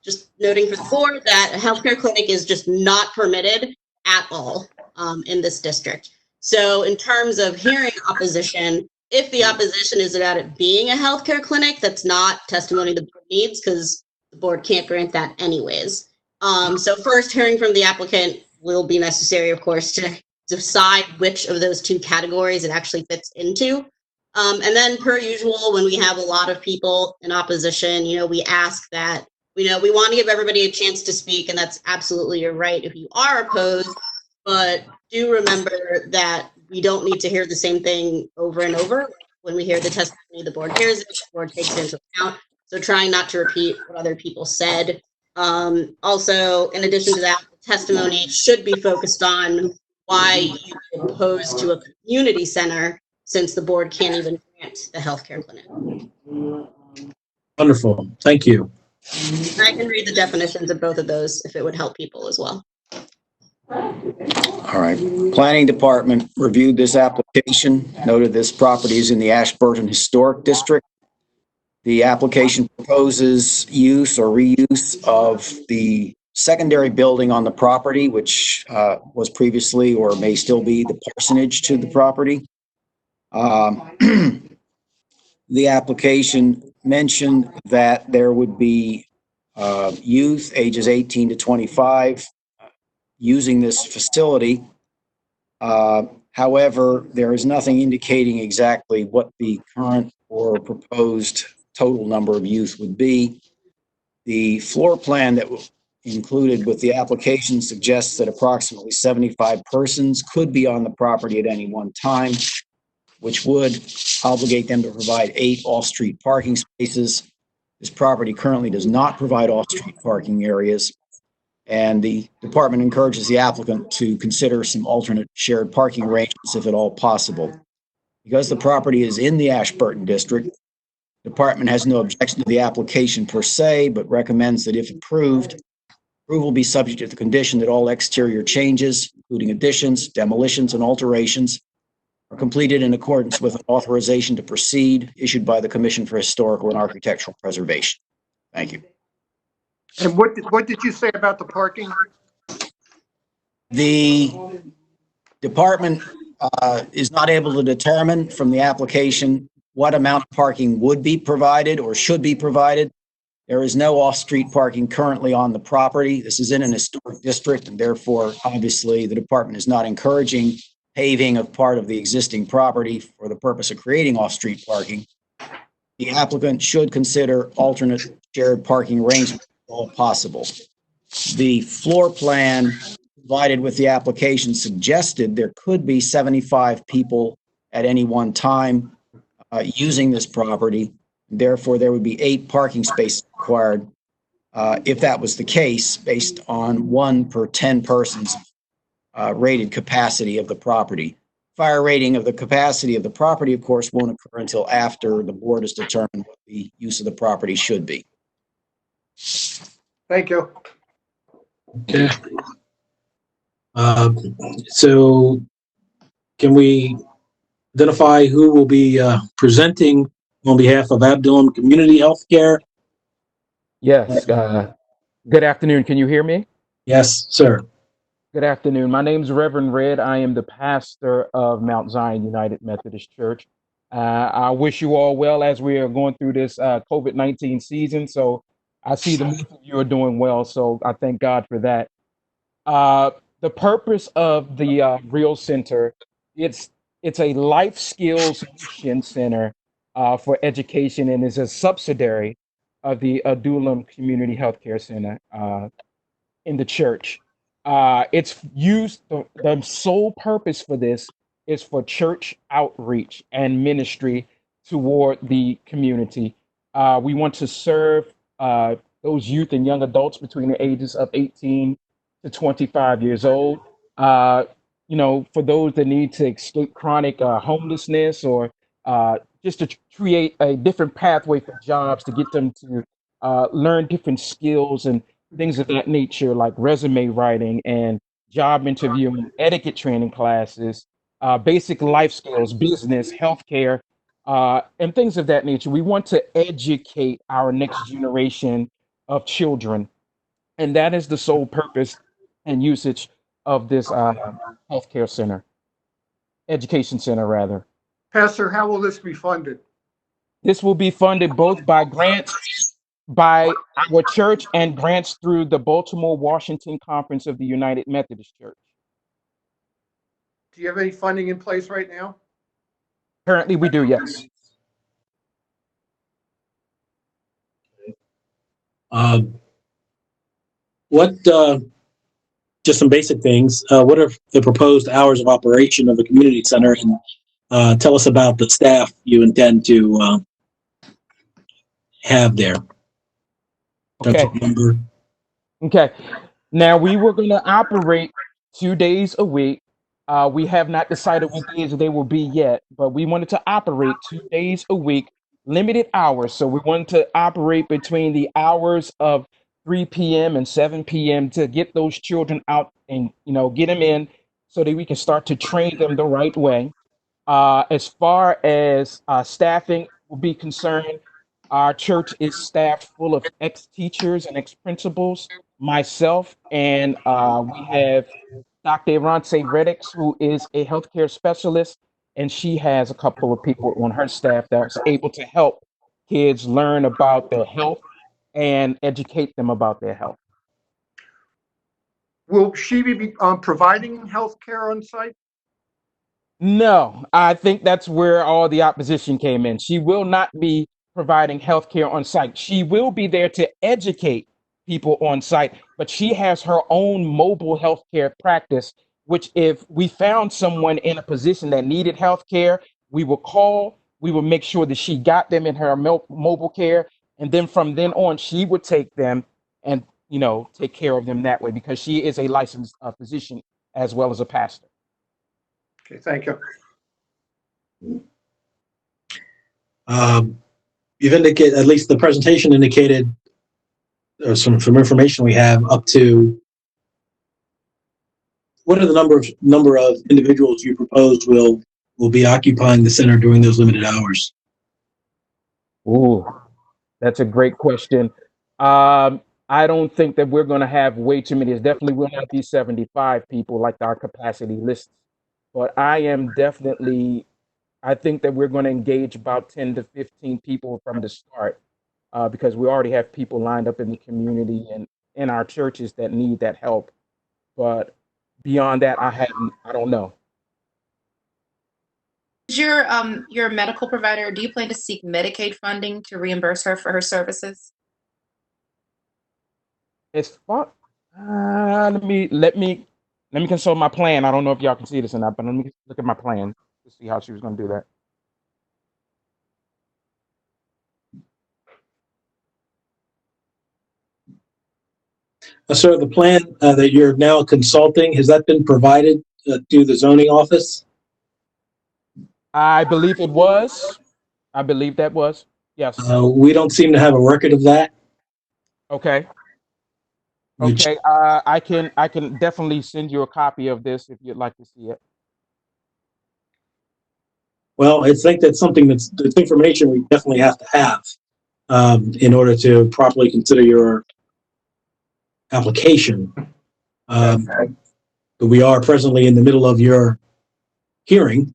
Just noting for the board that a healthcare clinic is just not permitted at all in this district. So in terms of hearing opposition, if the opposition is about it being a healthcare clinic, that's not testimony the board needs because the board can't grant that anyways. So first, hearing from the applicant will be necessary, of course, to decide which of those two categories it actually fits into. And then per usual, when we have a lot of people in opposition, you know, we ask that, you know, we want to give everybody a chance to speak, and that's absolutely your right if you are opposed, but do remember that we don't need to hear the same thing over and over. When we hear the testimony, the board hears it, the board takes it into account. So trying not to repeat what other people said. Also, in addition to that, the testimony should be focused on why you oppose to a community center. since the board can't even grant the healthcare clinic. Wonderful. Thank you. I can read the definitions of both of those if it would help people as well. All right. Planning Department reviewed this application, noted this property is in the Ashburton Historic District. The application proposes use or reuse of the secondary building on the property, which was previously or may still be the parsonage to the property. The application mentioned that there would be youth ages 18 to 25 using this facility. However, there is nothing indicating exactly what the current or proposed total number of youth would be. The floor plan that was included with the application suggests that approximately 75 persons could be on the property at any one time, which would obligate them to provide 8 off-street parking spaces. This property currently does not provide off-street parking areas, and the department encourages the applicant to consider some alternate shared parking arrangements if at all possible. Because the property is in the Ashburton district, the department has no objection to the application per se, but recommends that if approved, approval be subject to the condition that all exterior changes, including additions, demolitions, and alterations, are completed in accordance with an authorization to proceed issued by the Commission for Historical and Architectural Preservation. Thank you. And what did you say about the parking? The department is not able to determine from the application what amount of parking would be provided or should be provided. There is no off-street parking currently on the property. This is in an historic district, and therefore, obviously, the department is not encouraging paving of part of the existing property for the purpose of creating off-street parking. The applicant should consider alternate shared parking arrangements if all possible. The floor plan provided with the application suggested there could be 75 people at any one time using this property. Therefore, there would be 8 parking spaces required if that was the case, based on 1 per 10 persons rated capacity of the property. Fire rating of the capacity of the property, of course, won't occur until after the board has determined what the use of the property should be. Thank you. Okay. So can we identify who will be presenting on behalf of Abdullam Community Healthcare? Yes. Good afternoon. Can you hear me? Yes, sir. Good afternoon. My name is Reverend Red. I am the pastor of Mount Zion United Methodist Church. I wish you all well as we are going through this COVID-19 season. So I see the most of you are doing well. So I thank God for that. The purpose of the Real Center, it's a life skills mission center for education, and is a subsidiary of the Abdullam Community Healthcare Center in the church. It's used, the sole purpose for this is for church outreach and ministry toward the community. We want to serve those youth and young adults between the ages of 18 to 25 years old. For those that need to escape chronic homelessness, or just to create a different pathway for jobs, to get them to learn different skills and things of that nature, like resume writing and job interviewing, etiquette training classes, basic life skills, business, healthcare, and things of that nature. We want to educate our next generation of children. And that is the sole purpose and usage of this healthcare center, education center, rather. Pastor, how will this be funded? This will be funded both by grants by our church and grants through the Baltimore, Washington Conference of the United Methodist Church. Do you have any funding in place right now? Currently, we do, yes. Just some basic things. What are the proposed hours of operation of the community center? And tell us about the staff you intend to have there. Okay. Okay. Now, we were going to operate 2 days a week We have not decided what days they will be yet, but we wanted to operate 2 days a week, limited hours. So we wanted to operate between the hours of 3 p.m. and 7 p.m. to get those children out and get them in so that we can start to train them the right way. As far as staffing will be concerned, our church is staffed full of ex-teachers and ex-principals, myself, and we have Dr. Ronce Reddix, who is a healthcare specialist, and she has a couple of people on her staff that's able to help kids learn about their health and educate them about their health. Will she be providing health care on site? No, I think that's where all the opposition came in. She will not be providing health care on site. She will be there to educate people on site, but she has her own mobile health care practice, which if we found someone in a position that needed health care, we will call, we will make sure that she got them in her mobile care. And then from then on, she would take them and, take care of them that way because she is a licensed physician as well as a pastor. Okay, thank you. You've indicated, at least the presentation indicated, or some information we have up to. What are the number of individuals you propose will be occupying the center during those limited hours? Ooh, that's a great question. I don't think that we're going to have way too many. It definitely will not be 75 people like our capacity lists. But I think that we're going to engage about 10 to 15 people from the start because we already have people lined up in the community and in our churches that need that help. But beyond that, I don't know. Is your medical provider, do you plan to seek Medicaid funding to reimburse her for her services? As far, let me consult my plan. I don't know if y'all can see this or not, but let me look at my plan to see how she was going to do that. Sir, the plan that you're now consulting, has that been provided to the zoning office? I believe it was. I believe that was. Yes. We don't seem to have a record of that. Okay. Which, Okay. I can definitely send you a copy of this if you'd like to see it. well, I think that's something that's information we definitely have to have in order to properly consider your application. But we are presently in the middle of your hearing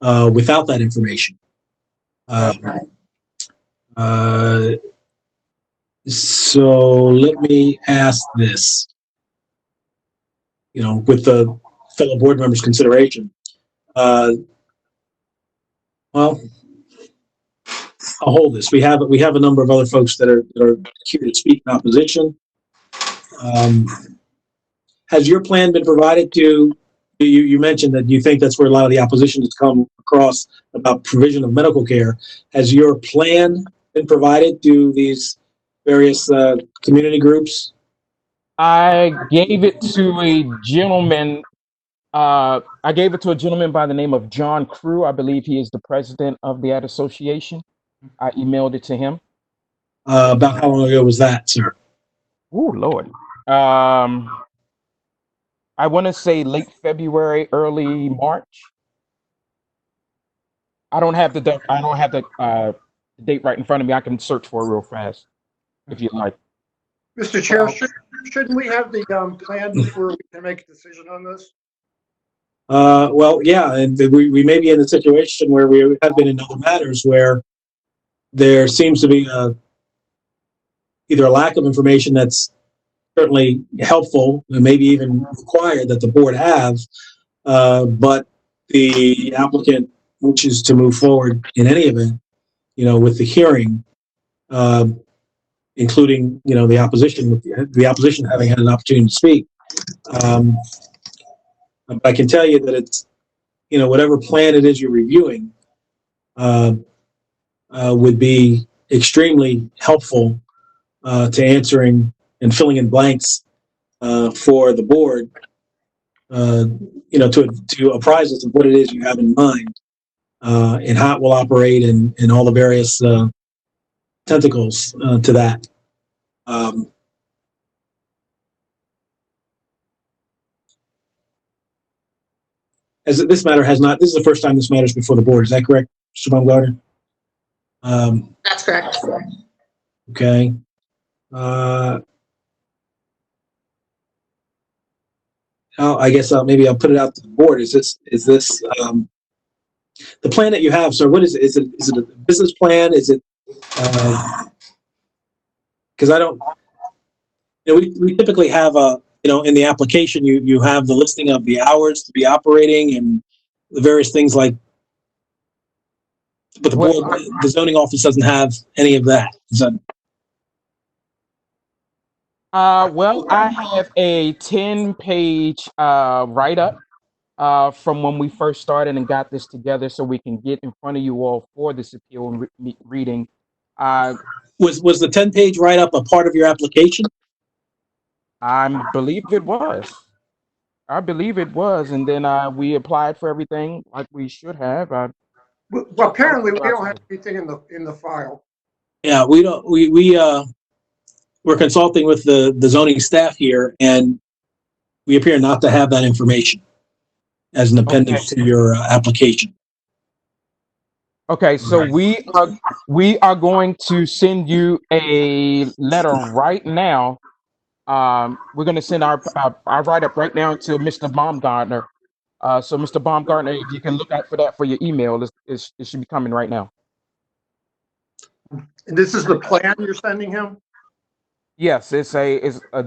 without that information. So let me ask this, with the fellow board members' consideration. Well, I'll hold this. We have a number of other folks that are here to speak in opposition. Has your plan been provided to? You mentioned that you think that's where a lot of the opposition has come across about provision of medical care. Has your plan been provided to these various community groups? I gave it to a gentleman. I gave it to a gentleman by the name of John Crew. I believe he is the president of the Ad Association. I emailed it to him. About how long ago was that, sir? Oh, Lord. I want to say late February, early March. I don't have the date right in front of me. I can search for it real fast if you'd like. Mr. Chair, shouldn't we have the plan before we can make a decision on this? Well, yeah, and we may be in a situation where we have been in other matters where there seems to be either a lack of information that's certainly helpful and maybe even required that the board have, but the applicant wishes to move forward in any event, with the hearing, including, the opposition, with the opposition having had an opportunity to speak. I can tell you that it's, whatever plan it is you're reviewing would be extremely helpful to answering and filling in blanks for the board to apprise us of what it is you have in mind, and how it will operate, and all the various tentacles to that. As this matter has not, this is the first time this matters before the board. Is that correct, Mr. Baumgartner? That's correct. Okay. I guess maybe I'll put it out to the board. Is this the plan that you have, sir? What is it? Is it a business plan? Is it? Because I don't. We typically have in the application you have the listing of the hours to be operating and the various things like. But the board, the zoning office doesn't have any of that. Is that? Well, I have a 10-page write-up from when we first started and got this together so we can get in front of you all for this appeal and reading. Was the 10-page write-up a part of your application? I believe it was. And then we applied for everything like we should have. Well, apparently we don't have anything in the file. Yeah, we don't. We're consulting with the zoning staff here, and we appear not to have that information as an appendix to your application. Okay, so we are going to send you a letter right now. We're going to send our write-up right now to Mr. Baumgartner. So, Mr. Baumgartner, if you can look out for that for your email, it should be coming right now. And this is the plan you're sending him? Yes, it's a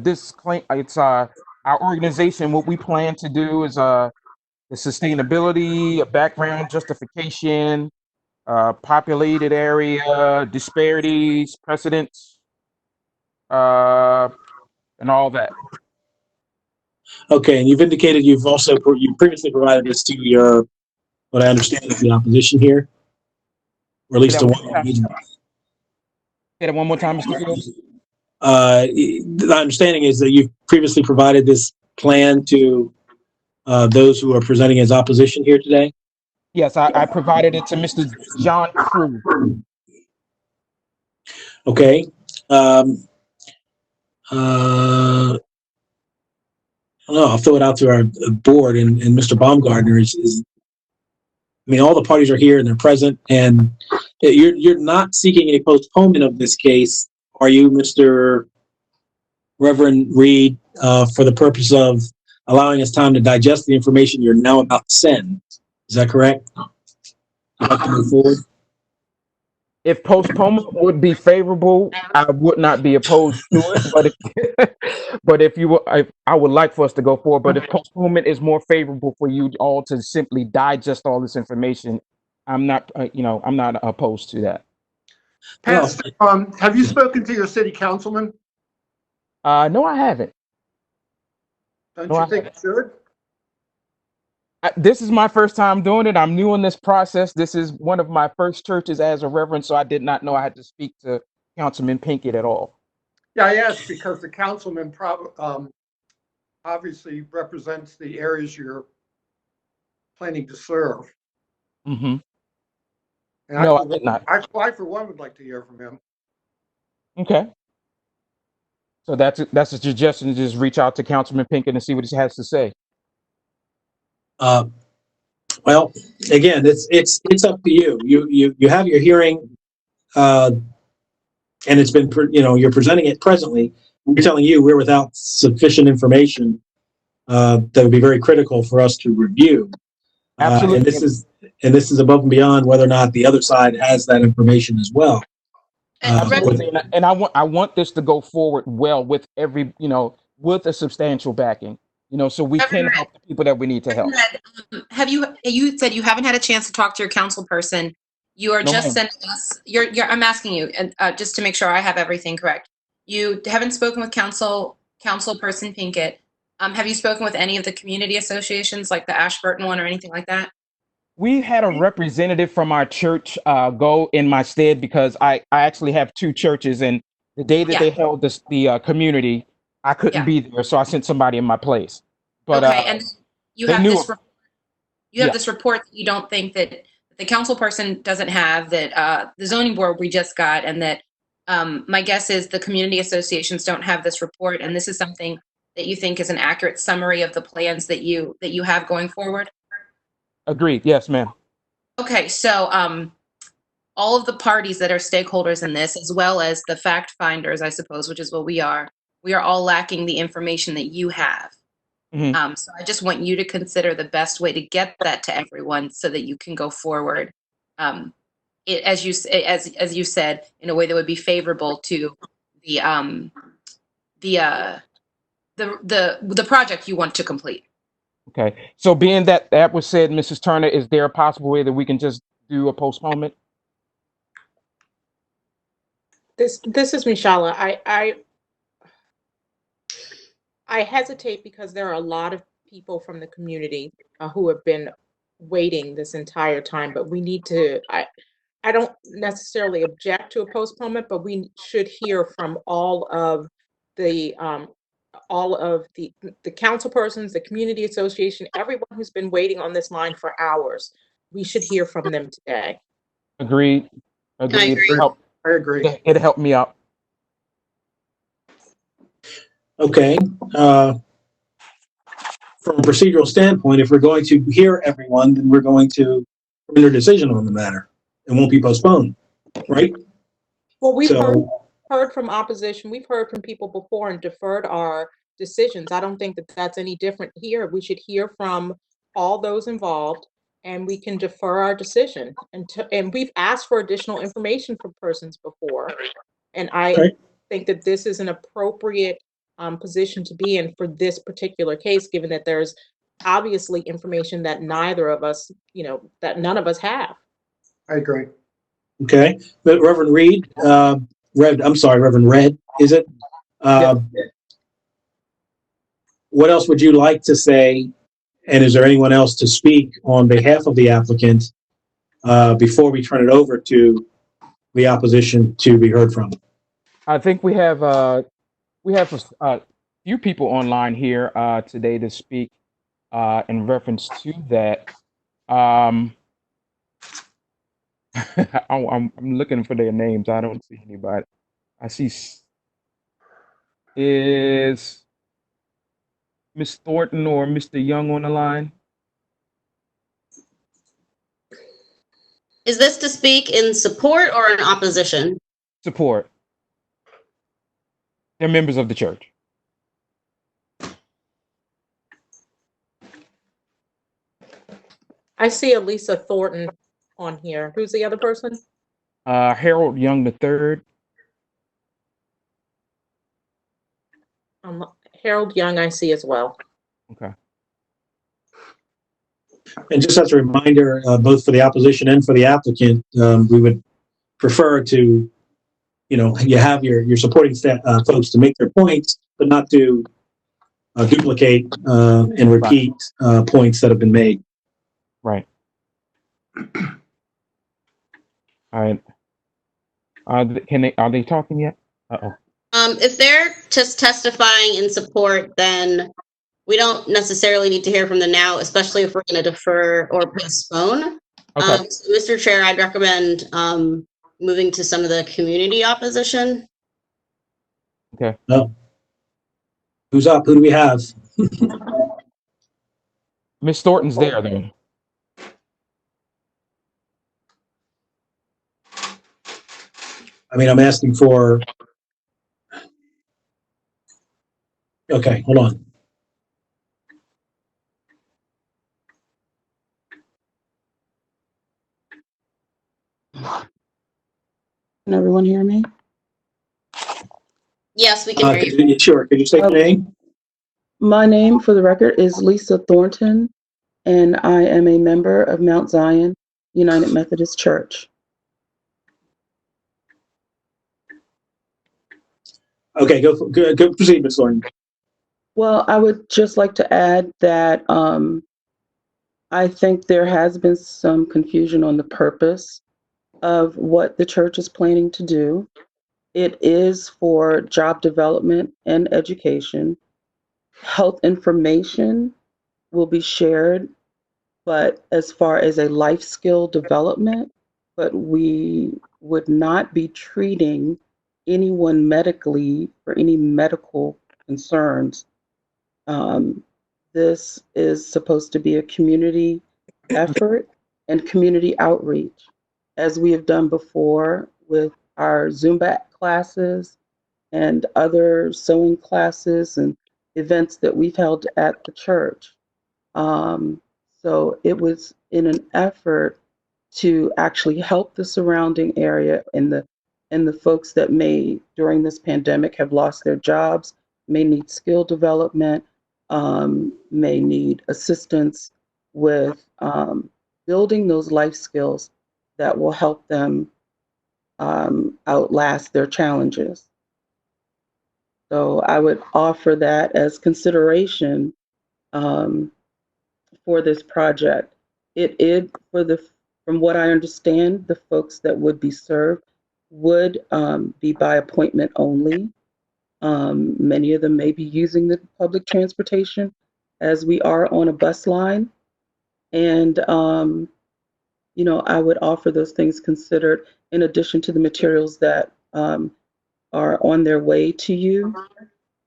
disclaim. It's our organization. What we plan to do is the sustainability, a background justification, populated area, disparities, precedents, and all that. Okay, and you've indicated you previously provided this to your, what I understand is the opposition here, or at least to one individual. Say that one more time, Mr. Fields. The understanding is that you've previously provided this plan to those who are presenting as opposition here today? Yes, I provided it to Mr. John Crew. Okay. I'll throw it out to our board, and Mr. Baumgartner is. I mean, all the parties are here and they're present, and you're not seeking a postponement of this case, are you, Mr. Reverend Reed, for the purpose of allowing us time to digest the information you're now about to send? Is that correct? You'd like to move forward? If postponement would be favorable, I would not be opposed to it. But I would like for us to go forward. But if postponement is more favorable for you all to simply digest all this information, I'm not opposed to that. Pastor, have you spoken to your city councilman? No, I haven't. Don't you think you should? This is my first time doing it. I'm new in this process. This is one of my first churches as a reverend, so I did not know I had to speak to Councilman Pinkett at all. Yeah, I asked because the councilman obviously represents the areas you're planning to serve. Mm-hmm. And no, I did not. I, for one, would like to hear from him. Okay. So that's a suggestion to just reach out to Councilman Pinkett and see what he has to say. Well, again, it's up to you. You have your hearing, and it's been you're presenting it presently. We're telling you we're without sufficient information that would be very critical for us to review. Absolutely. And this is above and beyond whether or not the other side has that information as well. And I want this to go forward well with with a substantial backing. So we can help the people that we need to help. You said you haven't had a chance to talk to your council person. You are just sending us. I'm asking you, and just to make sure I have everything correct. You haven't spoken with council person Pinkett. Have you spoken with any of the community associations, like the Ashburton one or anything like that? We had a representative from our church go in my stead because I actually have two churches, and the day that they held the community, I couldn't be there, so I sent somebody in my place. But okay, you They have knew this, it. you have Yeah. this report that you don't think that the council person doesn't have, that the zoning board we just got, and that my guess is the community associations don't have this report, and this is something that you think is an accurate summary of the plans that you have going forward? Agreed. Yes, ma'am. Okay, so all of the parties that are stakeholders in this, as well as the fact finders, I suppose, which is what we are all lacking the information that you have. Mhm. So I just want you to consider the best way to get that to everyone so that you can go forward, as you said, in a way that would be favorable to the project you want to complete. Okay. So being that that was said, Mrs. Turner, is there a possible way that we can just do a postponement? This is Mishala. I hesitate because there are a lot of people from the community who have been waiting this entire time, but we need to, I don't necessarily object to a postponement, but we should hear from all of the council persons, the community association, everyone who's been waiting on this line for hours. We should hear from them today. Agreed. Agreed. agree. I agree. It helped me out. Okay. From a procedural standpoint, if we're going to hear everyone, then we're going to render a decision on the matter. It won't be postponed, right? Well, we've So, heard from opposition. We've heard from people before and deferred our decisions. I don't think that that's any different here. We should hear from all those involved, and we can defer our decision. And we've asked for additional information from persons before, and I okay. think that this is an appropriate position to be in for this particular case, given that there's obviously information that neither of us, that none of us have. I agree. Okay. But Reverend Reed, Reverend Red, is it? What else would you like to say? And is there anyone else to speak on behalf of the applicant before we turn it over to the opposition to be heard from? I think we have a few people online here today to speak in reference to that. I'm looking for their names. I don't see anybody. I see. Is Miss Thornton or Mr. Young on the line? Is this to speak in support or in opposition? Support. They're members of the church. I see Elisa Thornton on here. Who's the other person? Harold Young III. Harold Young, I see as well. Okay. And just as a reminder, both for the opposition and for the applicant, we would prefer to, you have your supporting folks to make their points, but not to duplicate and repeat points that have been made. Right. All right. Are they talking yet? Uh-oh. If they're just testifying in support, then we don't necessarily need to hear from them now, especially if we're going to defer or postpone. Okay. So Mr. Chair, I'd recommend moving to some of the community opposition. Okay. No. Who's up? Who do we have? Miss Thornton's there, though. I mean, I'm asking for. Okay, hold on. Can everyone hear me? Yes, we can hear Could you. Sure. Could you say your name? My name, for the record, is Lisa Thornton, and I am a member of Mount Zion United Methodist Church. Okay, go proceed, Ms. Thornton. Well, I would just like to add that I think there has been some confusion on the purpose of what the church is planning to do. It is for job development and education, health information, will be shared, but as far as a life skill development, but we would not be treating anyone medically for any medical concerns. This is supposed to be a community effort and community outreach, as we have done before with our Zumba classes and other sewing classes and events that we've held at the church. So it was in an effort to actually help the surrounding area and the folks that may during this pandemic have lost their jobs, may need skill development, may need assistance with building those life skills that will help them outlast their challenges. So I would offer that as consideration for this project. It is from what I understand, the folks that would be served would be by appointment only. Many of them may be using the public transportation as we are on a bus line. And, you know, I would offer those things considered in addition to the materials that are on their way to you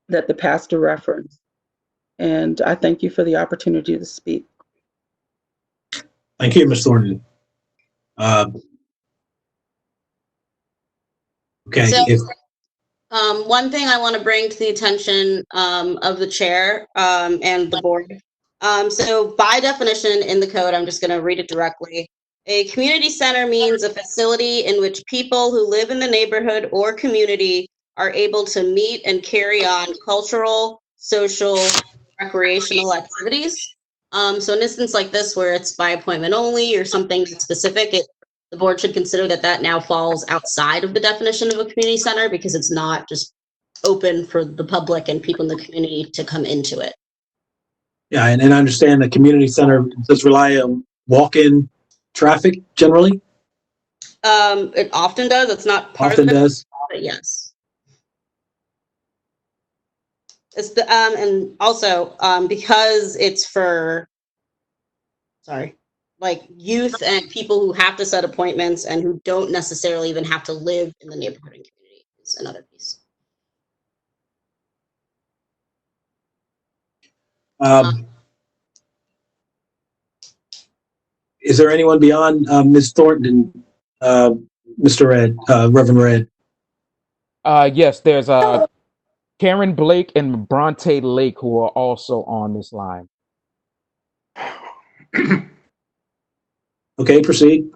that the pastor referenced. And I thank you for the opportunity to speak. Thank you, Ms. Thornton. Okay. So, one thing I want to bring to the attention of the chair and the board. So by definition in the code, I'm just going to read it directly. A community center means a facility in which people who live in the neighborhood or community are able to meet and carry on cultural, social, recreational activities. So an instance like this where it's by appointment only or something specific, the board should consider that now falls outside of the definition of a community center because it's not just open for the public and people in the community to come into it. Yeah, and I understand the community center does rely on walk-in traffic generally. It often does. It's not part Often of it, does. but yes. It's the and also because it's for like youth and people who have to set appointments and who don't necessarily even have to live in the neighborhood and community is another piece. Is there anyone beyond Ms. Thornton and Mr. Red, Reverend Red? Yes, there's Karen Blake and Bronte Lake who are also on this line. Okay, proceed.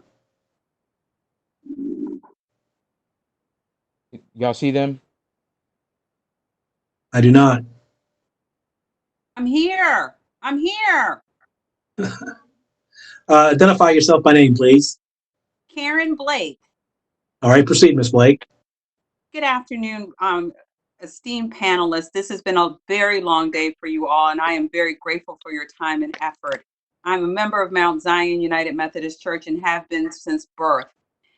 Y'all see them? I do not. I'm here. I'm here. Identify yourself by name, please. Karen Blake. All right, proceed, Ms. Blake. Good afternoon, esteemed panelists. This has been a very long day for you all, and I am very grateful for your time and effort. I'm a member of Mount Zion United Methodist Church and have been since birth.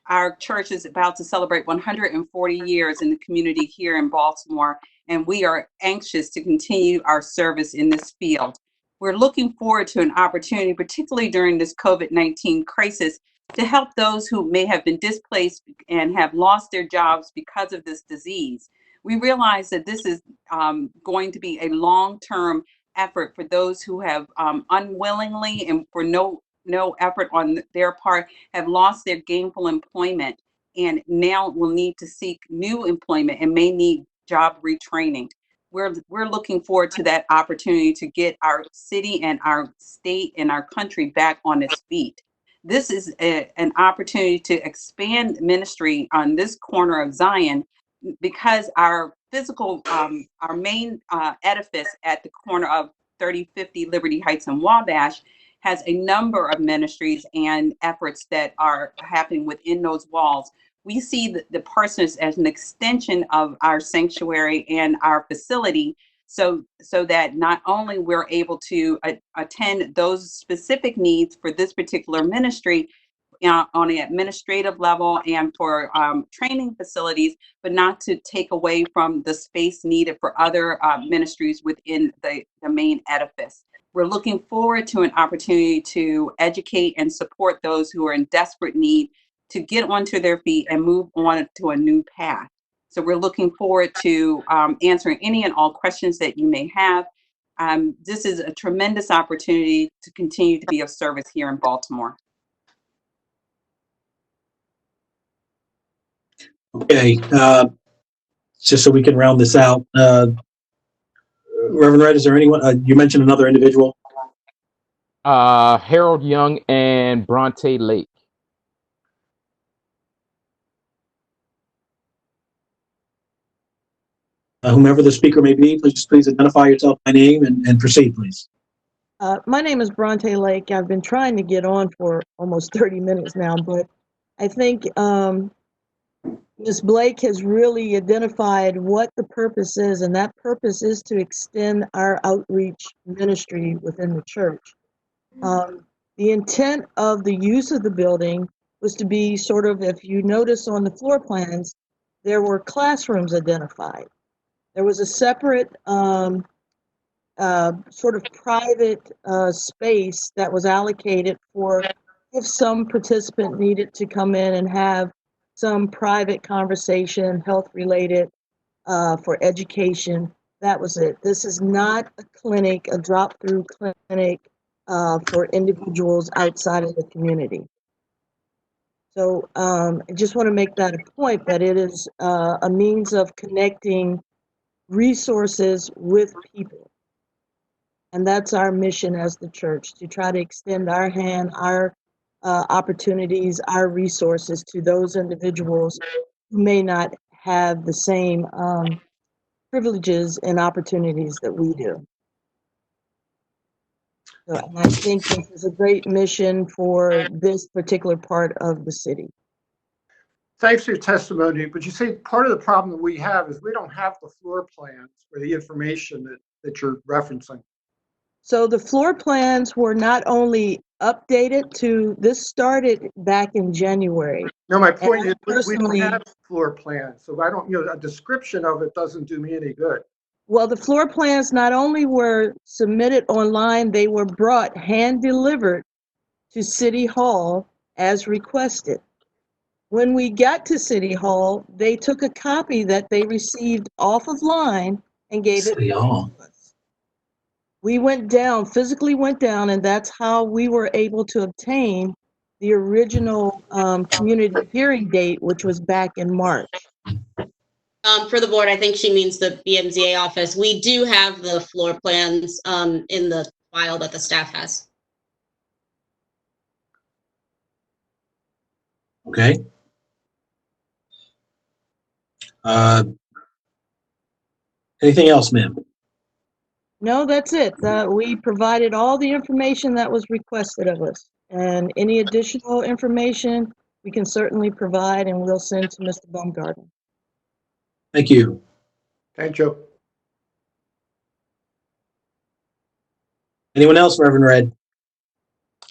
Our church is about to celebrate 140 years in the community here in Baltimore, and we are anxious to continue our service in this field. We're looking forward to an opportunity, particularly during this COVID-19 crisis, to help those who may have been displaced and have lost their jobs because of this disease. We realize that this is going to be a long-term effort for those who have unwillingly and for no effort on their part have lost their gainful employment and now will need to seek new employment and may need job retraining. We're looking forward to that opportunity to get our city and our state and our country back on its feet. This is an opportunity to expand ministry on this corner of Zion because our physical, our main edifice at the corner of 3050 Liberty Heights and Wabash has a number of ministries and efforts that are happening within those walls. We see the parsonage as an extension of our sanctuary and our facility so that not only we're able to attend those specific needs for this particular ministry on an administrative level and for training facilities, but not to take away from the space needed for other ministries within the main edifice. We're looking forward to an opportunity to educate and support those who are in desperate need to get onto their feet and move on to a new path. So we're looking forward to answering any and all questions that you may have. This is a tremendous opportunity to continue to be of service here in Baltimore. Okay, just so we can round this out, Reverend Red, is there anyone, you mentioned another individual? Harold Young and Bronte Lake. Whomever the speaker may be, please identify yourself by name and proceed, please. My name is Bronte Lake. I've been trying to get on for almost 30 minutes now, but I think Ms. Blake has really identified what the purpose is, and that purpose is to extend our outreach ministry within the church. The intent of the use of the building was to be sort of, if you notice on the floor plans, there were classrooms identified. There was a separate sort of private space that was allocated for if some participant needed to come in and have some private conversation, health related, for education. That was it. This is not a clinic, a drop-through clinic for individuals outside of the community. So I just want to make that a point, that it is a means of connecting resources with people. And that's our mission as the church, to try to extend our hand, our opportunities, our resources to those individuals who may not have the same privileges and opportunities that we do. So, and I think this is a great mission for this particular part of the city. Thanks for your testimony, but you see, part of the problem that we have is we don't have the floor plans or the information that you're referencing. So the floor plans were not only updated to, this started back in January. No, my point is we don't personally have floor plans, so I don't, a description of it doesn't do me any good. Well, the floor plans not only were submitted online, they were brought hand-delivered to City Hall as requested. When we got to City Hall, they took a copy that they received off of line and gave it to us. We went down, physically went down, and that's how we were able to obtain the original community hearing date, which was back in March. For the board, I think she means the BMZA office. We do have the floor plans in the file that the staff has. Okay. Anything else, ma'am? No, that's it. We provided all the information that was requested of us, and any additional information we can certainly provide, and we'll send to Mr. Baumgartner. Thank you. Thank you. Anyone else, Reverend Red?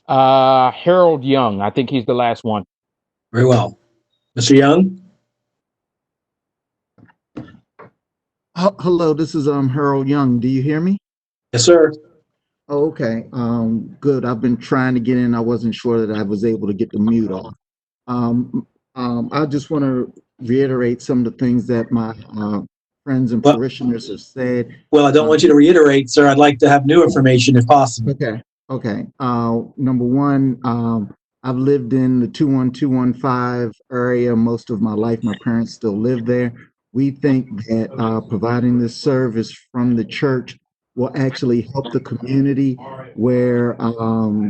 Harold Young. I think he's the last one. Very well. Mr. Young? Hello, this is Harold Young. Do you hear me? Yes, sir. Oh, okay. Good. I've been trying to get in. I wasn't sure that I was able to get the mute off. I just want to reiterate some of the things that my friends and parishioners have said. Well, I don't want you to reiterate, sir. I'd like to have new information if possible. Okay. Okay. Number one, I've lived in the 21215 area most of my life. My parents still live there. We think that providing this service from the church will actually help the community, where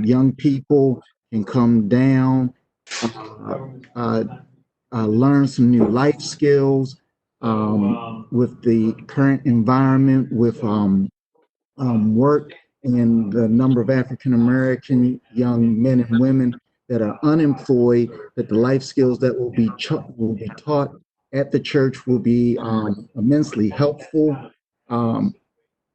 young people can come down, learn some new life skills with the current environment, with work and the number of African American young men and women that are unemployed, that the life skills that will be taught at the church will be immensely helpful.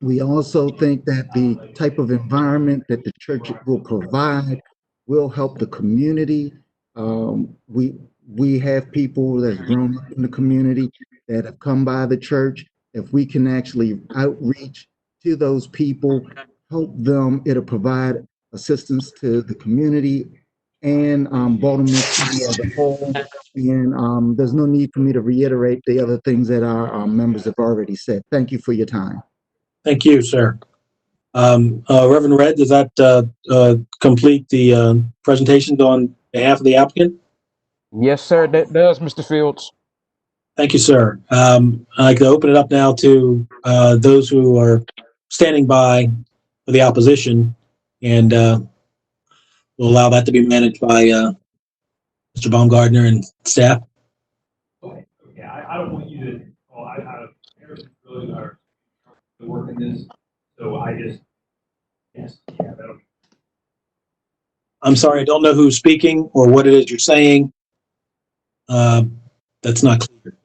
We also think that the type of environment that the church will provide will help the community. We have people that have grown up in the community that have come by the church. If we can actually outreach to those people, help them. It'll provide assistance to the community and Baltimore City as a whole. And there's no need for me to reiterate the other things that our members have already said. Thank you for your time. Thank you, sir. Reverend Red, does that complete the presentations on behalf of the applicant? Yes, sir, that does, Mr. Fields. Thank you, sir. I'd like to open it up now to those who are standing by for the opposition, and we'll allow that to be managed by Mr. Baumgartner and staff. Yeah, I don't want you to, Harrison really are working this, so yes, yeah, that'll be. I'm sorry, I don't know who's speaking or what it is you're saying. That's not clear.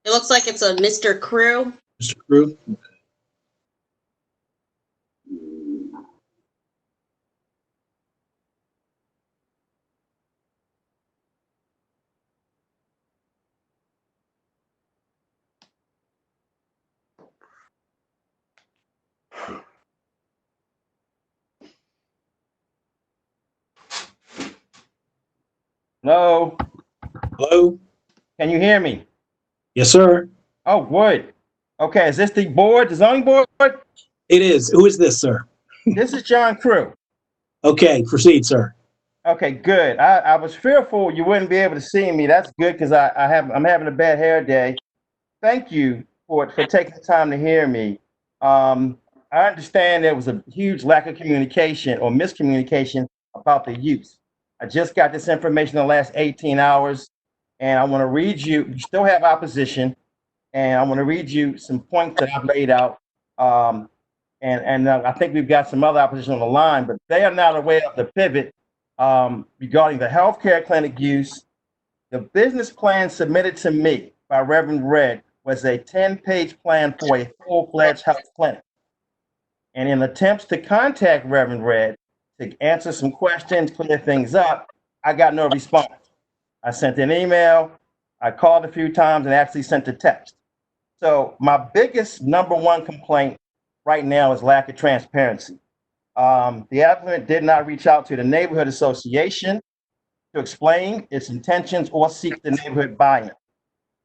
It looks like it's a Mr. Crew. Mr. Crew? Hello? Hello? Can you hear me? Yes, sir. Oh, good. Okay, is this the board, the zoning board? It is. Who is this, sir? This is John Crew. Okay, proceed, sir. Okay, good. I was fearful you wouldn't be able to see me. That's good because I'm having a bad hair day. Thank you for taking the time to hear me. I understand there was a huge lack of communication or miscommunication about the use. I just got this information in the last 18 hours, and I want to read you. You still have opposition, and I want to read you some points that I've laid out. And I think we've got some other opposition on the line, but they are not aware of the pivot regarding the healthcare clinic use. The business plan submitted to me by Reverend Red was a 10-page plan for a full-fledged health clinic. And in attempts to contact Reverend Red to answer some questions, clear things up, I got no response. I sent an email, I called a few times, and actually sent a text. So my biggest number one complaint right now is lack of transparency. The applicant did not reach out to the neighborhood association to explain its intentions or seek the neighborhood buy-in.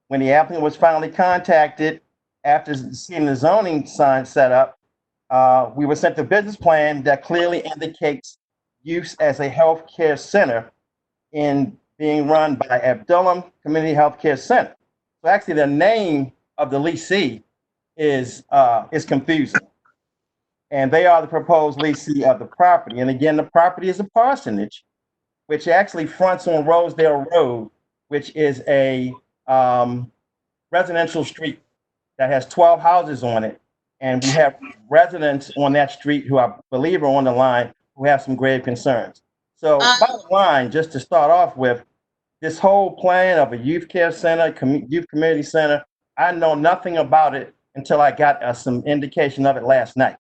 When the applicant was finally contacted after seeing the zoning sign set up, we were sent a business plan that clearly indicates use as a healthcare center in being run by Abdullam Community Healthcare Center. So actually the name of the leasee is confusing. And they are the proposed leasee of the property. And again, the property is a parsonage, which actually fronts on Rosedale Road, which is a residential street that has 12 houses on it. And we have residents on that street who I believe are on the line who have some grave concerns. So bottom line, just to start off with, this whole plan of a youth care center, youth community center, I know nothing about it until I got some indication of it last night.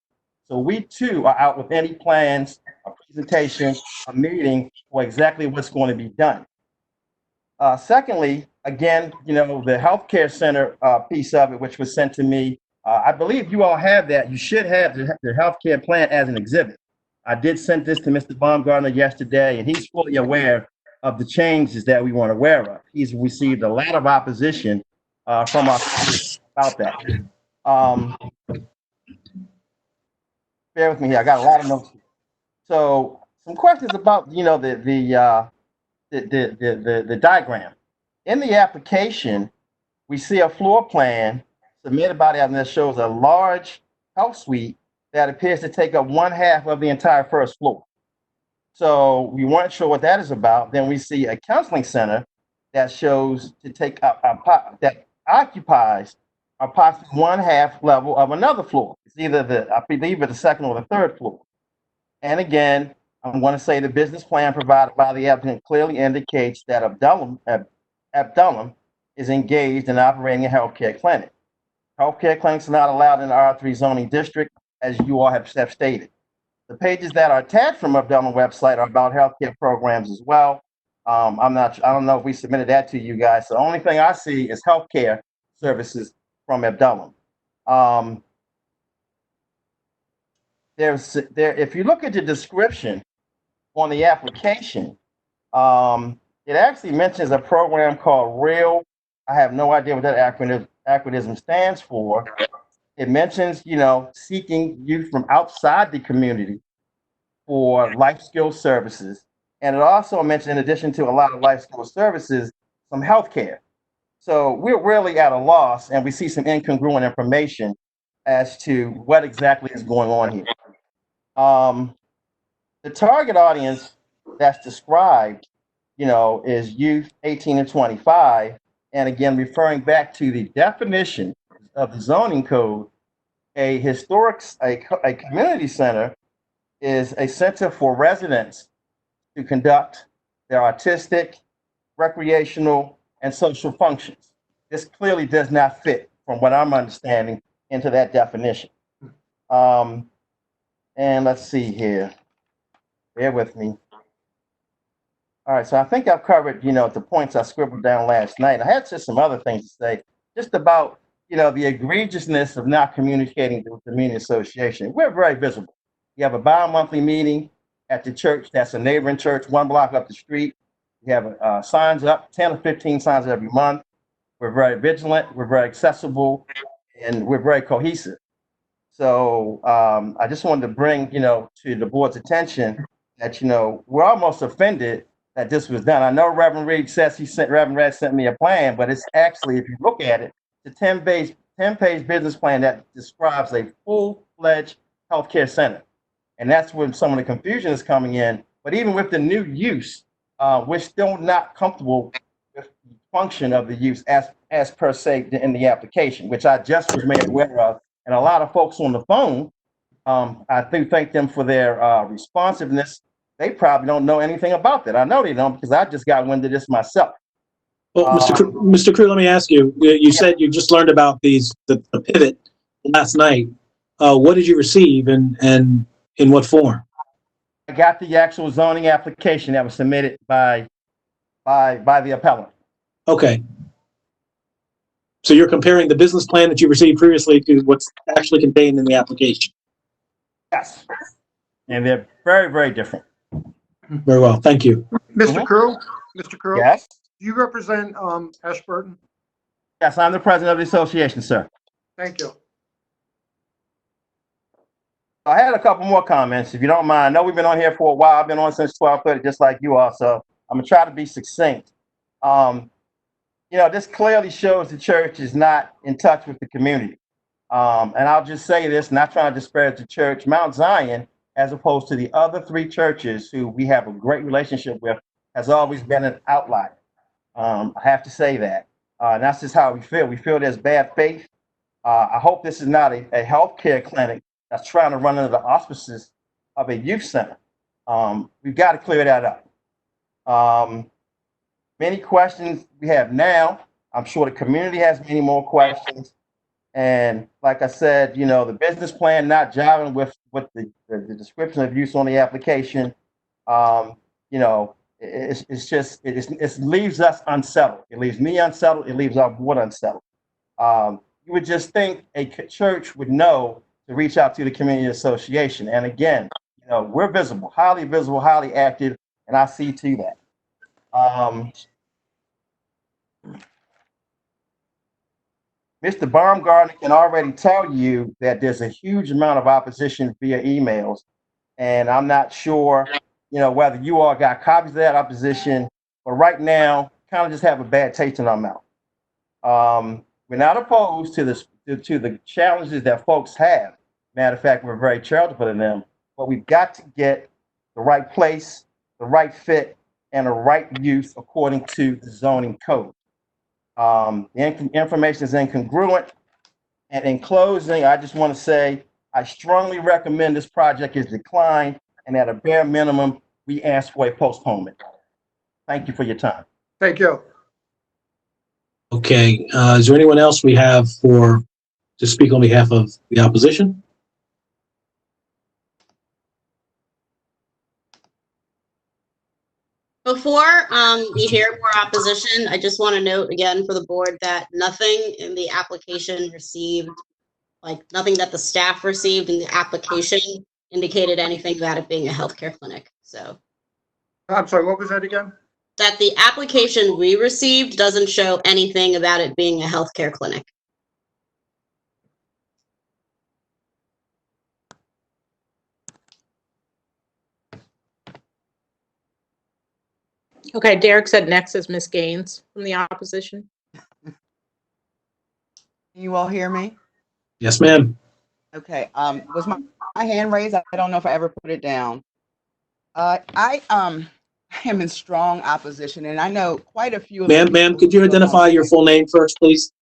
So we too are out with any plans, a presentation, a meeting for exactly what's going to be done. Secondly, again, the healthcare center piece of it, which was sent to me, I believe you all have that. You should have the healthcare plan as an exhibit. I did send this to Mr. Baumgartner yesterday, and he's fully aware of the changes that we weren't aware of. He's received a lot of opposition from our colleagues about that. Bear with me here. I got a lot of notes here. So some questions about, the diagram. In the application, we see a floor plan submitted by the applicant that shows a large health suite that appears to take up 1/2 of the entire first floor. So we weren't sure what that is about. Then we see a counseling center that shows to take up that occupies approximately 1/2 level of another floor. It's either I believe the second or the third floor. And again, I'm going to say the business plan provided by the applicant clearly indicates that Abdullam is engaged in operating a healthcare clinic. Healthcare clinics are not allowed in the R3 zoning district, as you all have stated. The pages that are attached from Abdullam website are about healthcare programs as well. I don't know if we submitted that to you guys. So the only thing I see is healthcare services from Abdullam. if you look at the description on the application, it actually mentions a program called REAL. I have no idea what that acronym stands for. It mentions, seeking youth from outside the community for life skill services. And it also mentioned, in addition to a lot of life skill services, some healthcare. So we're really at a loss, and we see some incongruent information as to what exactly is going on here. The target audience that's described, is youth 18 to 25. And again, referring back to the definition of the zoning code, a community center is a center for residents to conduct their artistic, recreational, and social functions. This clearly does not fit, from what I'm understanding, into that definition. And let's see here. Bear with me. All right, so I think I've covered, the points I scribbled down last night. I had just some other things to say, just about, the egregiousness of not communicating with the community association. We're very visible. We have a bi-monthly meeting at the church that's a neighboring church 1 block up the street. We have signs up, 10 or 15 signs every month. We're very vigilant, we're very accessible, and we're very cohesive. So I just wanted to bring, to the board's attention that, we're almost offended that this was done. I know Reverend Reed says Reverend Red sent me a plan, but it's actually, if you look at it, it's a 10-page business plan that describes a full-fledged healthcare center. And that's when some of the confusion is coming in. But even with the new use, we're still not comfortable with the function of the use as per se in the application, which I just was made aware of. And a lot of folks on the phone, I do thank them for their responsiveness. They probably don't know anything about that. I know they don't, because I just got wind of this myself. Well, Mr. Crew, let me ask you. You said you just learned about the pivot last night. What did you receive, and in what form? I got the actual zoning application that was submitted by the appellant. Okay. So you're comparing the business plan that you received previously to what's actually contained in the application? Yes. And they're very, very different. Very well. Thank you. Mr. Crew? Mr. Crew? Yes. Do you represent Ashburton? Yes, I'm the president of the association, sir. Thank you. I had a couple more comments, if you don't mind. I know we've been on here for a while. I've been on since 12:30, just like you are. So I'm gonna try to be succinct. This clearly shows the church is not in touch with the community. And I'll just say this, not trying to disparage the church. Mount Zion, as opposed to the other 3 churches who we have a great relationship with, has always been an outlier. I have to say that. And that's just how we feel. We feel there's bad faith. I hope this is not a healthcare clinic that's trying to run under the auspices of a youth center. We've got to clear that up. Many questions we have now. I'm sure the community has many more questions. And like I said, the business plan not jiving with the description of use on the application. It leaves us unsettled. It leaves me unsettled. It leaves our board unsettled. You would just think a church would know to reach out to the community association. And again, we're visible, highly active, and I see to that. Mr. Baumgartner can already tell you that there's a huge amount of opposition via emails, and I'm not sure, whether you all got copies of that opposition, but right now, kind of just have a bad taste in our mouth. We're not opposed to the challenges that folks have. Matter of fact, we're very charitable to them, but we've got to get the right place, the right fit, and the right use according to the zoning code. The information is incongruent. And in closing, I just want to say, I strongly recommend this project is declined, and at a bare minimum, we ask for a postponement. Thank you for your time. Thank you. Okay. Is there anyone else we have to speak on behalf of the opposition? Before we hear more opposition, I just want to note again for the board that nothing in the application received, like nothing that the staff received in the application indicated anything about it being a healthcare clinic. So I'm sorry, what was that again? that the application we received doesn't show anything about it being a healthcare clinic. Okay, Derek said next is Miss Gaines from the opposition. Can you all hear me? Yes, ma'am. Okay. Was my hand raised? I don't know if I ever put it down. I am in strong opposition, and I know quite a few of the Ma'am, people could you who live identify on- your full name first, please?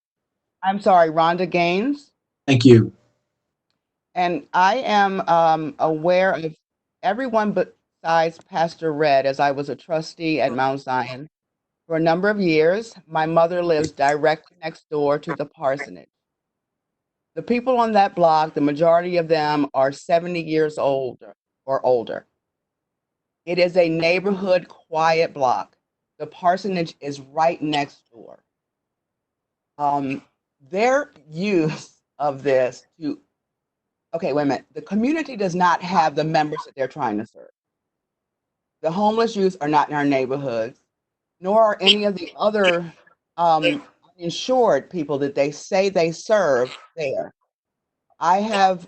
I'm sorry, Rhonda Gaines. Thank you. And I am aware of everyone besides Pastor Red, as I was a trustee at Mount Zion for a number of years. My mother lives directly next door to the parsonage. The people on that block, the majority of them are 70 years old or older. It is a neighborhood quiet block. The parsonage is right next door. Their use of this to, okay, wait a minute. The community does not have the members that they're trying to serve. The homeless youth are not in our neighborhoods, nor are any of the other insured people that they say they serve there. I have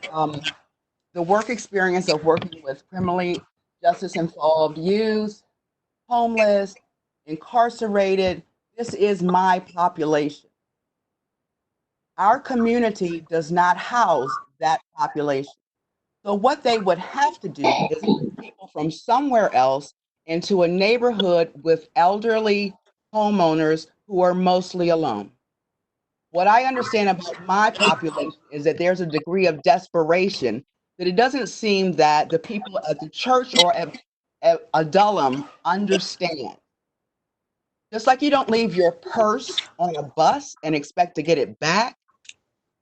the work experience of working with criminally justice involved youth, homeless, incarcerated. This is my population. Our community does not house that population. So what they would have to do is move people from somewhere else into a neighborhood with elderly homeowners who are mostly alone. What I understand about my population is that there's a degree of desperation that it doesn't seem that the people at the church or at Adullam understand. Just like you don't leave your purse on a bus and expect to get it back,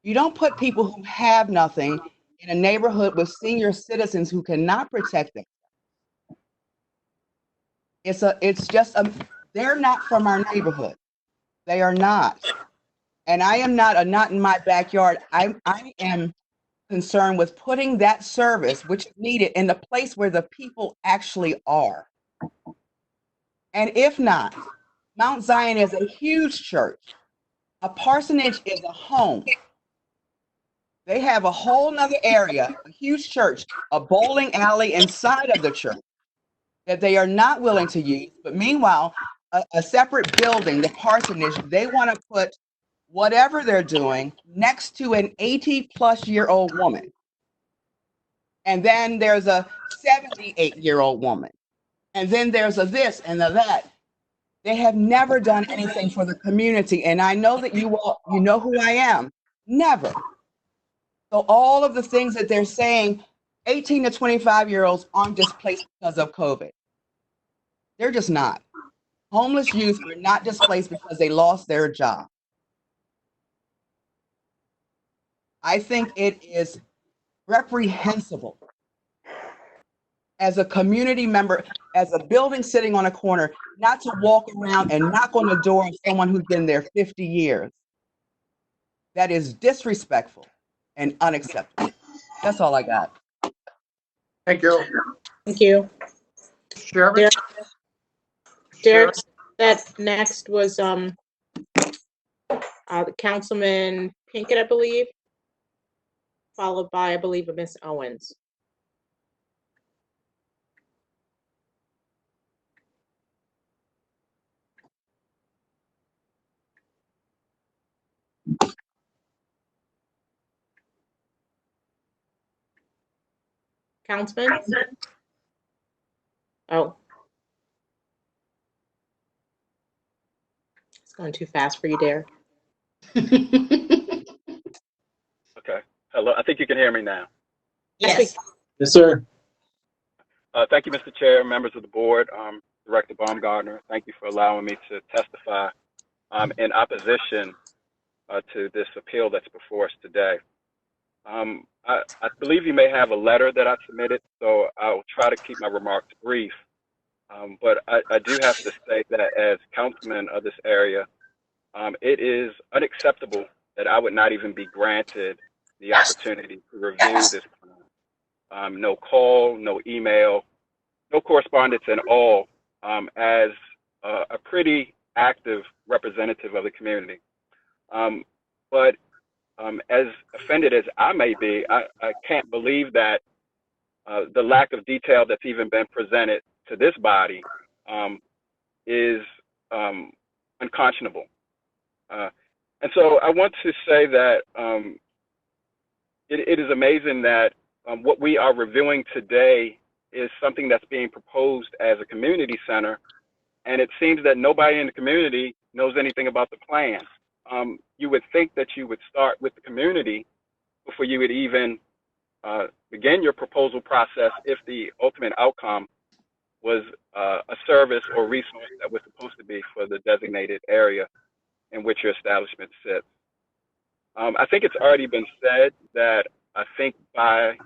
you don't put people who have nothing in a neighborhood with senior citizens who cannot protect them. It's just they're not from our neighborhood. They are not. And I am not a not in my backyard. I am concerned with putting that service, which is needed, in the place where the people actually are. And if not, Mount Zion is a huge church. A parsonage is a home. They have a whole nother area, a huge church, a bowling alley inside of the church that they are not willing to use. But meanwhile, a separate building, the parsonage, they want to put whatever they're doing next to an 80-plus-year-old woman. And then there's a 78-year-old woman. And then there's a this and a that. They have never done anything for the community. And I know that you all, you know who I am. Never. So all of the things that they're saying, 18 to 25-year-olds aren't displaced because of COVID. They're just not. Homeless youth are not displaced because they lost their job. I think it is reprehensible as a community member, as a building sitting on a corner, not to walk around and knock on the door of someone who's been there 50 years. That is disrespectful and unacceptable. That's all I got. Thank you. Thank you. Chairman? Derek, that next was Councilman Pinkett, I believe, followed by, I believe, Miss Owens. Councilman? Oh. It's going too fast for you, Derek. Okay. Hello. I think you can hear me now. Yes. Yes, sir. Thank you, Mr. Chair, members of the board, Director Baumgartner. Thank you for allowing me to testify in opposition to this appeal that's before us today. I believe you may have a letter that I submitted, so I'll try to keep my remarks brief. But I do have to say that as councilman of this area, it is unacceptable that I would not even be granted the opportunity to review this plan. no call, no email, no correspondence at all, as a pretty active representative of the community. But as offended as I may be, I can't believe that the lack of detail that's even been presented to this body is unconscionable. And so I want to say that it is amazing that what we are reviewing today is something that's being proposed as a community center, and it seems that nobody in the community knows anything about the plan. You would think that you would start with the community before you would even begin your proposal process if the ultimate outcome was a service or resource that was supposed to be for the designated area in which your establishment sits. I think it's already been said that I think by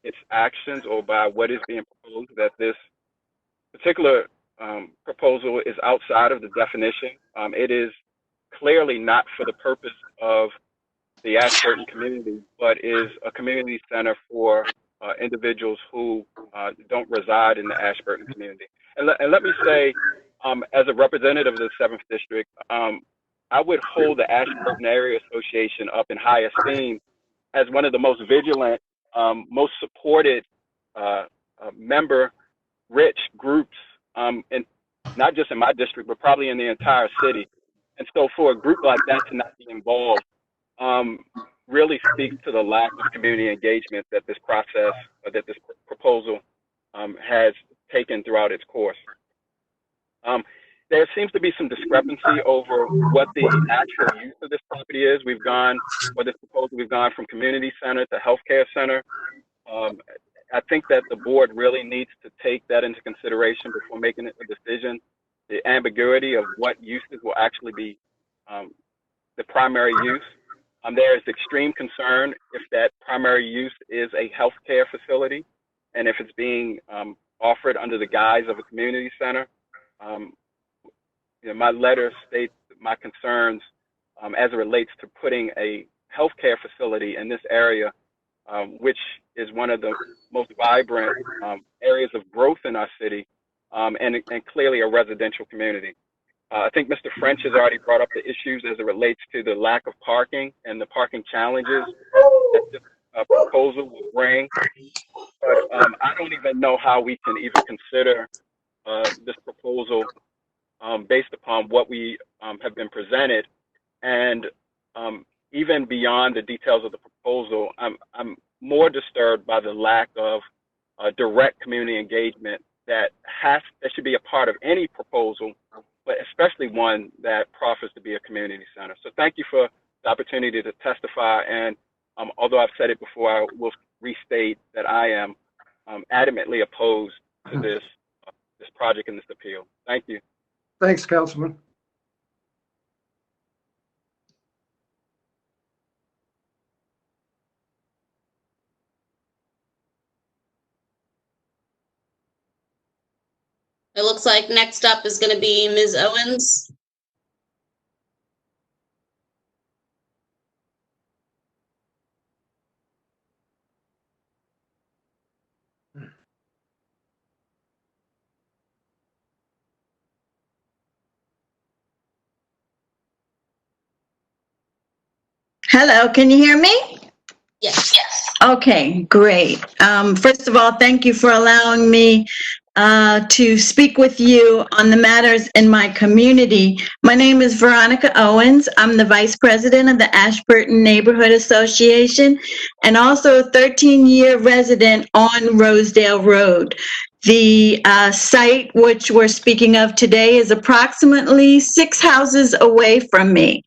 its actions or by what is being proposed that this particular proposal is outside of the definition. It is clearly not for the purpose of the Ashburton community, but is a community center for individuals who don't reside in the Ashburton community. And let me say, as a representative of the 7th District, I would hold the Ashburton Area Association up in high esteem as one of the most vigilant, most supported member-rich groups, and not just in my district, but probably in the entire city. And so for a group like that to not be involved really speaks to the lack of community engagement that this process, that this proposal has taken throughout its course. There seems to be some discrepancy over what the actual use of this property is. We've gone from community center to healthcare center. I think that the board really needs to take that into consideration before making a decision. The ambiguity of what uses will actually be the primary use. There is extreme concern if that primary use is a healthcare facility and if it's being offered under the guise of a community center. My letter states my concerns as it relates to putting a healthcare facility in this area, which is one of the most vibrant areas of growth in our city, and clearly a residential community. I think Mr. French has already brought up the issues as it relates to the lack of parking and the parking challenges that this proposal will bring. But I don't even know how we can even consider this proposal based upon what we have been presented. And even beyond the details of the proposal, I'm more disturbed by the lack of direct community engagement that should be a part of any proposal, but especially one that proffers to be a community center. So thank you for the opportunity to testify. And although I've said it before, I will restate that I am adamantly opposed to this project and this appeal. Thank you. Thanks, Councilman. It looks like next up is going to be Ms. Owens. Hello, can you hear me? Yes. Okay, great. First of all, thank you for allowing me to speak with you on the matters in my community. My name is Veronica Owens. I'm the Vice President of the Ashburton Neighborhood Association and also a 13-year resident on Rosedale Road. The site which we're speaking of today is approximately 6 houses away from me.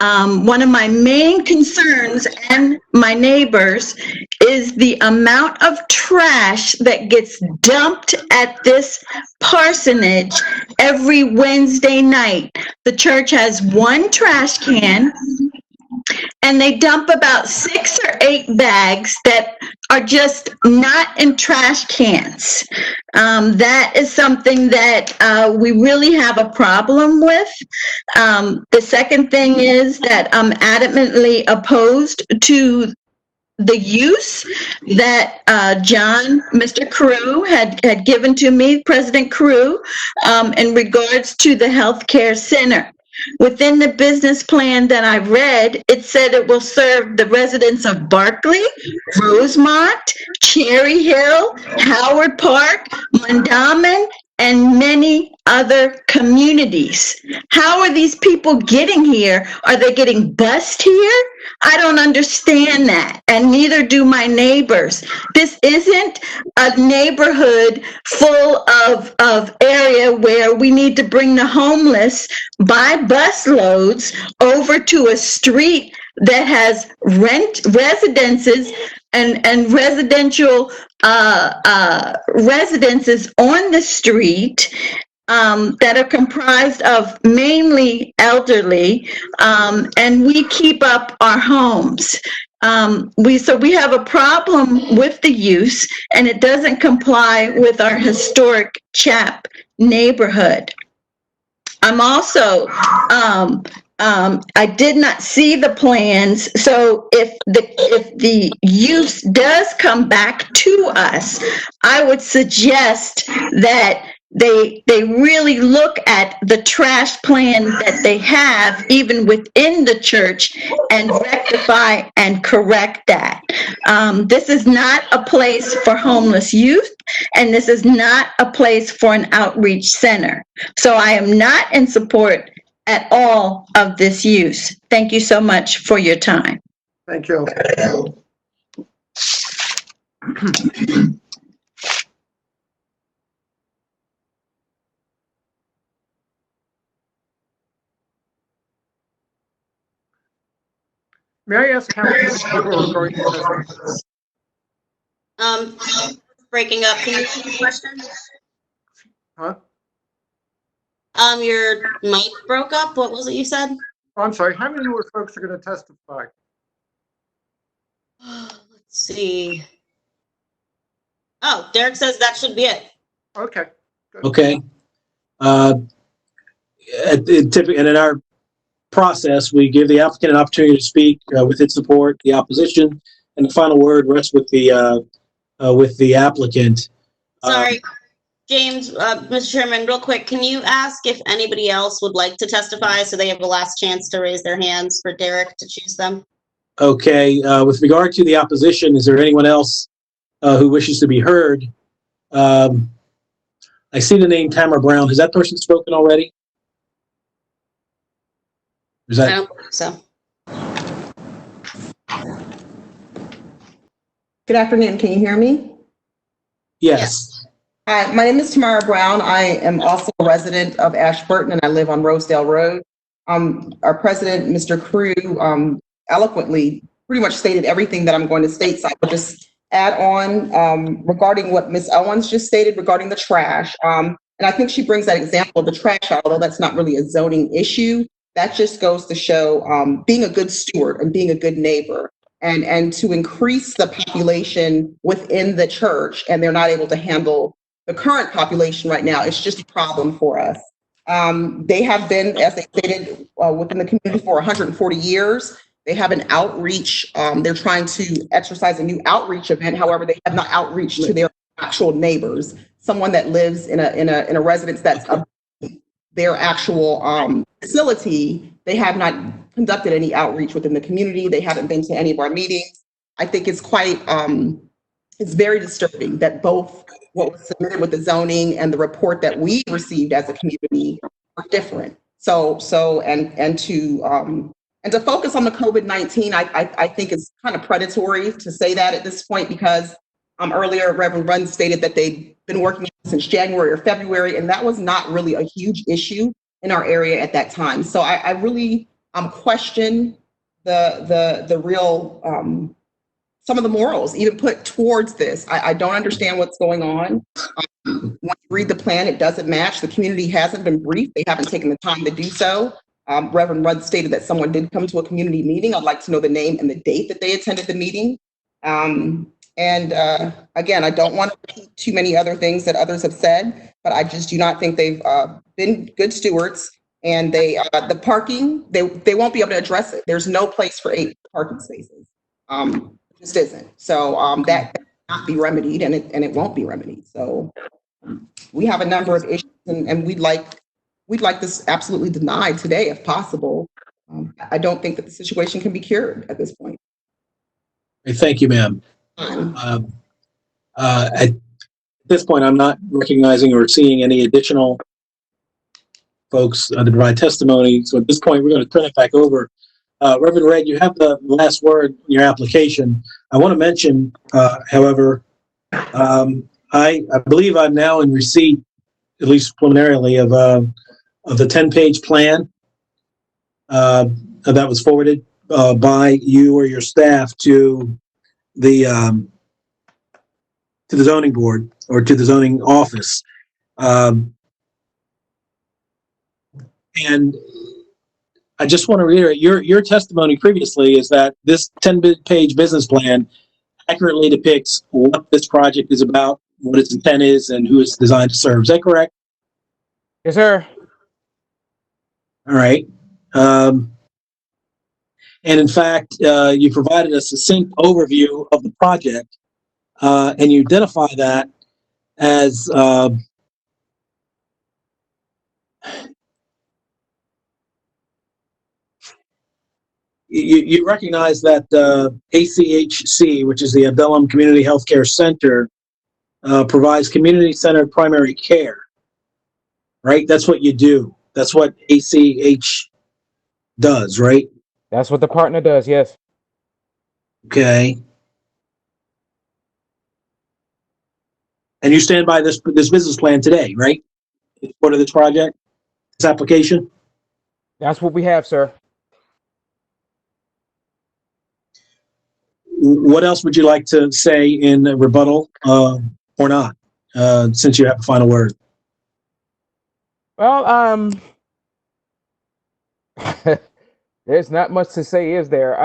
One of my main concerns and my neighbors is the amount of trash that gets dumped at this parsonage every Wednesday night. The church has one trash can, and they dump about 6 or 8 bags that are just not in trash cans. That is something that we really have a problem with. The second thing is that I'm adamantly opposed to the use that Mr. Crew had given to me, President Crew, in regards to the healthcare center. Within the business plan that I read, it said it will serve the residents of Berkeley, Rosemont, Cherry Hill, Howard Park, Mondawmin, and many other communities. How are these people getting here? Are they getting bused here? I don't understand that, and neither do my neighbors. This isn't a neighborhood full of area where we need to bring the homeless by bus loads over to a street that has residences and residential residences on the street that are comprised of mainly elderly, and we keep up our homes. We have a problem with the use, and it doesn't comply with our historic CHAP neighborhood. I'm also, I did not see the plans, so if the use does come back to us, I would suggest that they really look at the trash plan that they have even within the church and rectify and correct that. This is not a place for homeless youth, and this is not a place for an outreach center. So I am not in support at all of this use. Thank you so much for your time. Thank you. May I ask how many people are going to testify? Breaking up. Can you repeat the question? Huh? Your mic broke up. What was it you said? Oh, I'm sorry. How many more folks are going to testify? Let's see. Oh, Derek says that should be it. Okay. Good. Okay. And in our process, we give the applicant an opportunity to speak with its support, the opposition, and the final word rests with the applicant. Sorry, James, Mr. Chairman, real quick, can you ask if anybody else would like to testify so they have the last chance to raise their hands for Derek to choose them? Okay. With regard to the opposition, is there anyone else who wishes to be heard? I see the name Tamara Brown. Has that person spoken already? I don't think so. Good afternoon. Can you hear me? Yes. Hi, my name is Tamara Brown. I am also a resident of Ashburton, and I live on Rosedale Road. Our president, Mr. Crew, eloquently pretty much stated everything that I'm going to state, so I will just add on regarding what Ms. Owens just stated regarding the trash. And I think she brings that example of the trash, although that's not really a zoning issue. That just goes to show being a good steward and being a good neighbor, and to increase the population within the church, and they're not able to handle the current population right now. It's just a problem for us. They have been, as they stated, within the community for 140 years. They have an outreach. They're trying to exercise a new outreach event. However, they have not outreach to their actual neighbors. Someone that lives in a residence that's their actual facility, they have not conducted any outreach within the community. They haven't been to any of our meetings. I think it's quite, it's very disturbing that both what was submitted with the zoning and the report that we received as a community are different. And to focus on the COVID-19, I think it's kind of predatory to say that at this point, because earlier Reverend Runn stated that they've been working since January or February, and that was not really a huge issue in our area at that time. So I really question the real, some of the morals even put towards this. I don't understand what's going on. When you read the plan, it doesn't match. The community hasn't been briefed. They haven't taken the time to do so. Reverend Rudd stated that someone did come to a community meeting. I'd like to know the name and the date that they attended the meeting. Again, I don't want to repeat too many other things that others have said, but I just do not think they've been good stewards. And the parking, they won't be able to address it. There's no place for 8 parking spaces. just isn't. So that cannot be remedied, and it won't be remedied. So we have a number of issues, and we'd like this absolutely denied today if possible. I don't think that the situation can be cured at this point. Thank you, ma'am. At this point, I'm not recognizing or seeing any additional folks to provide testimony. So at this point, we're going to turn it back over. Reverend Red, you have the last word in your application. I want to mention, however, I believe I'm now in receipt, at least preliminarily, of the 10-page plan that was forwarded by you or your staff to the zoning board or to the zoning office. And I just want to reiterate, your testimony previously is that this 10-page business plan accurately depicts what this project is about, what its intent is, and who it's designed to serve. Is that correct? Yes, sir. All right. And in fact, you provided a succinct overview of the project, and you identify that as you recognize that ACHC, which is the Adellum Community Healthcare Center, provides community-centered primary care, right? That's what you do. That's what ACH does, right? That's what the partner does, yes. Okay. And you stand by this business plan today, right? In support of this project, this application? That's what we have, sir. What else would you like to say in rebuttal or not, since you have the final word? Well, there's not much to say, is there?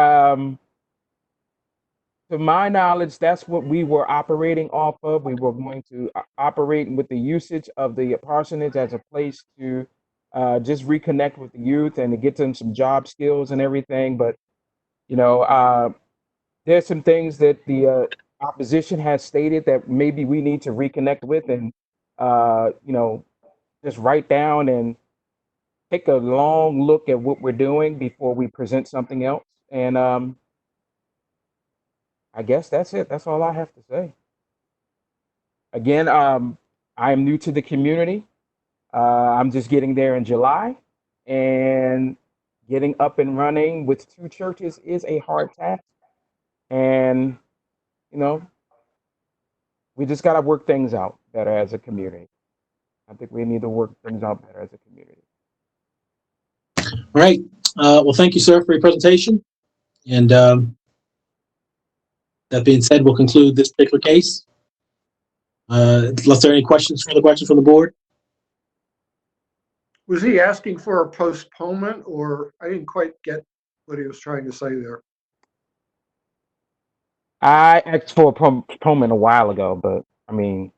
To my knowledge, that's what we were operating off of. We were going to operate with the usage of the parsonage as a place to just reconnect with the youth and to get them some job skills and everything. But, you know, there's some things that the opposition has stated that maybe we need to reconnect with and, you know, just write down and take a long look at what we're doing before we present something else. And I guess that's it. That's all I have to say. Again, I am new to the community. I'm just getting there in July, and getting up and running with 2 churches is a hard task. And, you know, we just got to work things out better as a community. I think we need to work things out better as a community. All right. Well, thank you, sir, for your presentation. And that being said, we'll conclude this particular case. Unless there are any further questions from the board? Was he asking for a postponement, or I didn't quite get what he was trying to say there? I asked for a postponement a while ago, but I mean,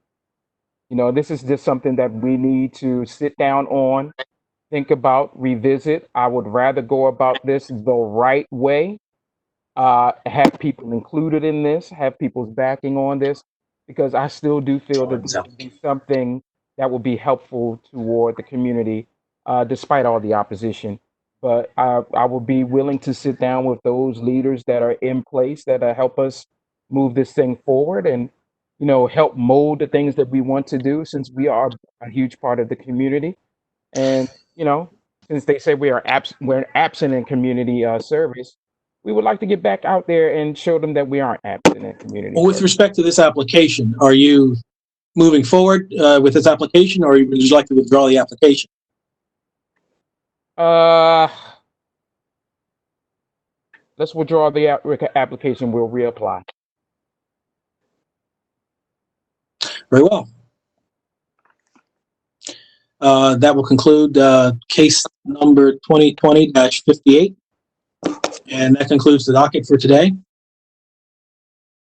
you know, this is just something that we need to sit down on, think about, revisit. I would rather go about this the right way, have people included in this, have people's backing on this, because I still do feel that this would be something that will be helpful toward the community, despite all the opposition. But I will be willing to sit down with those leaders that are in place that help us move this thing forward and, you know, help mold the things that we want to do, since we are a huge part of the community. And, you know, since they say we're absent in community service, we would like to get back out there and show them that we aren't absent in community Well, with service. respect to this application, are you moving forward with this application, or would you like to withdraw the application? Let's withdraw the application. We'll reapply. Very well. That will conclude case number 2020-58. And that concludes the docket for today.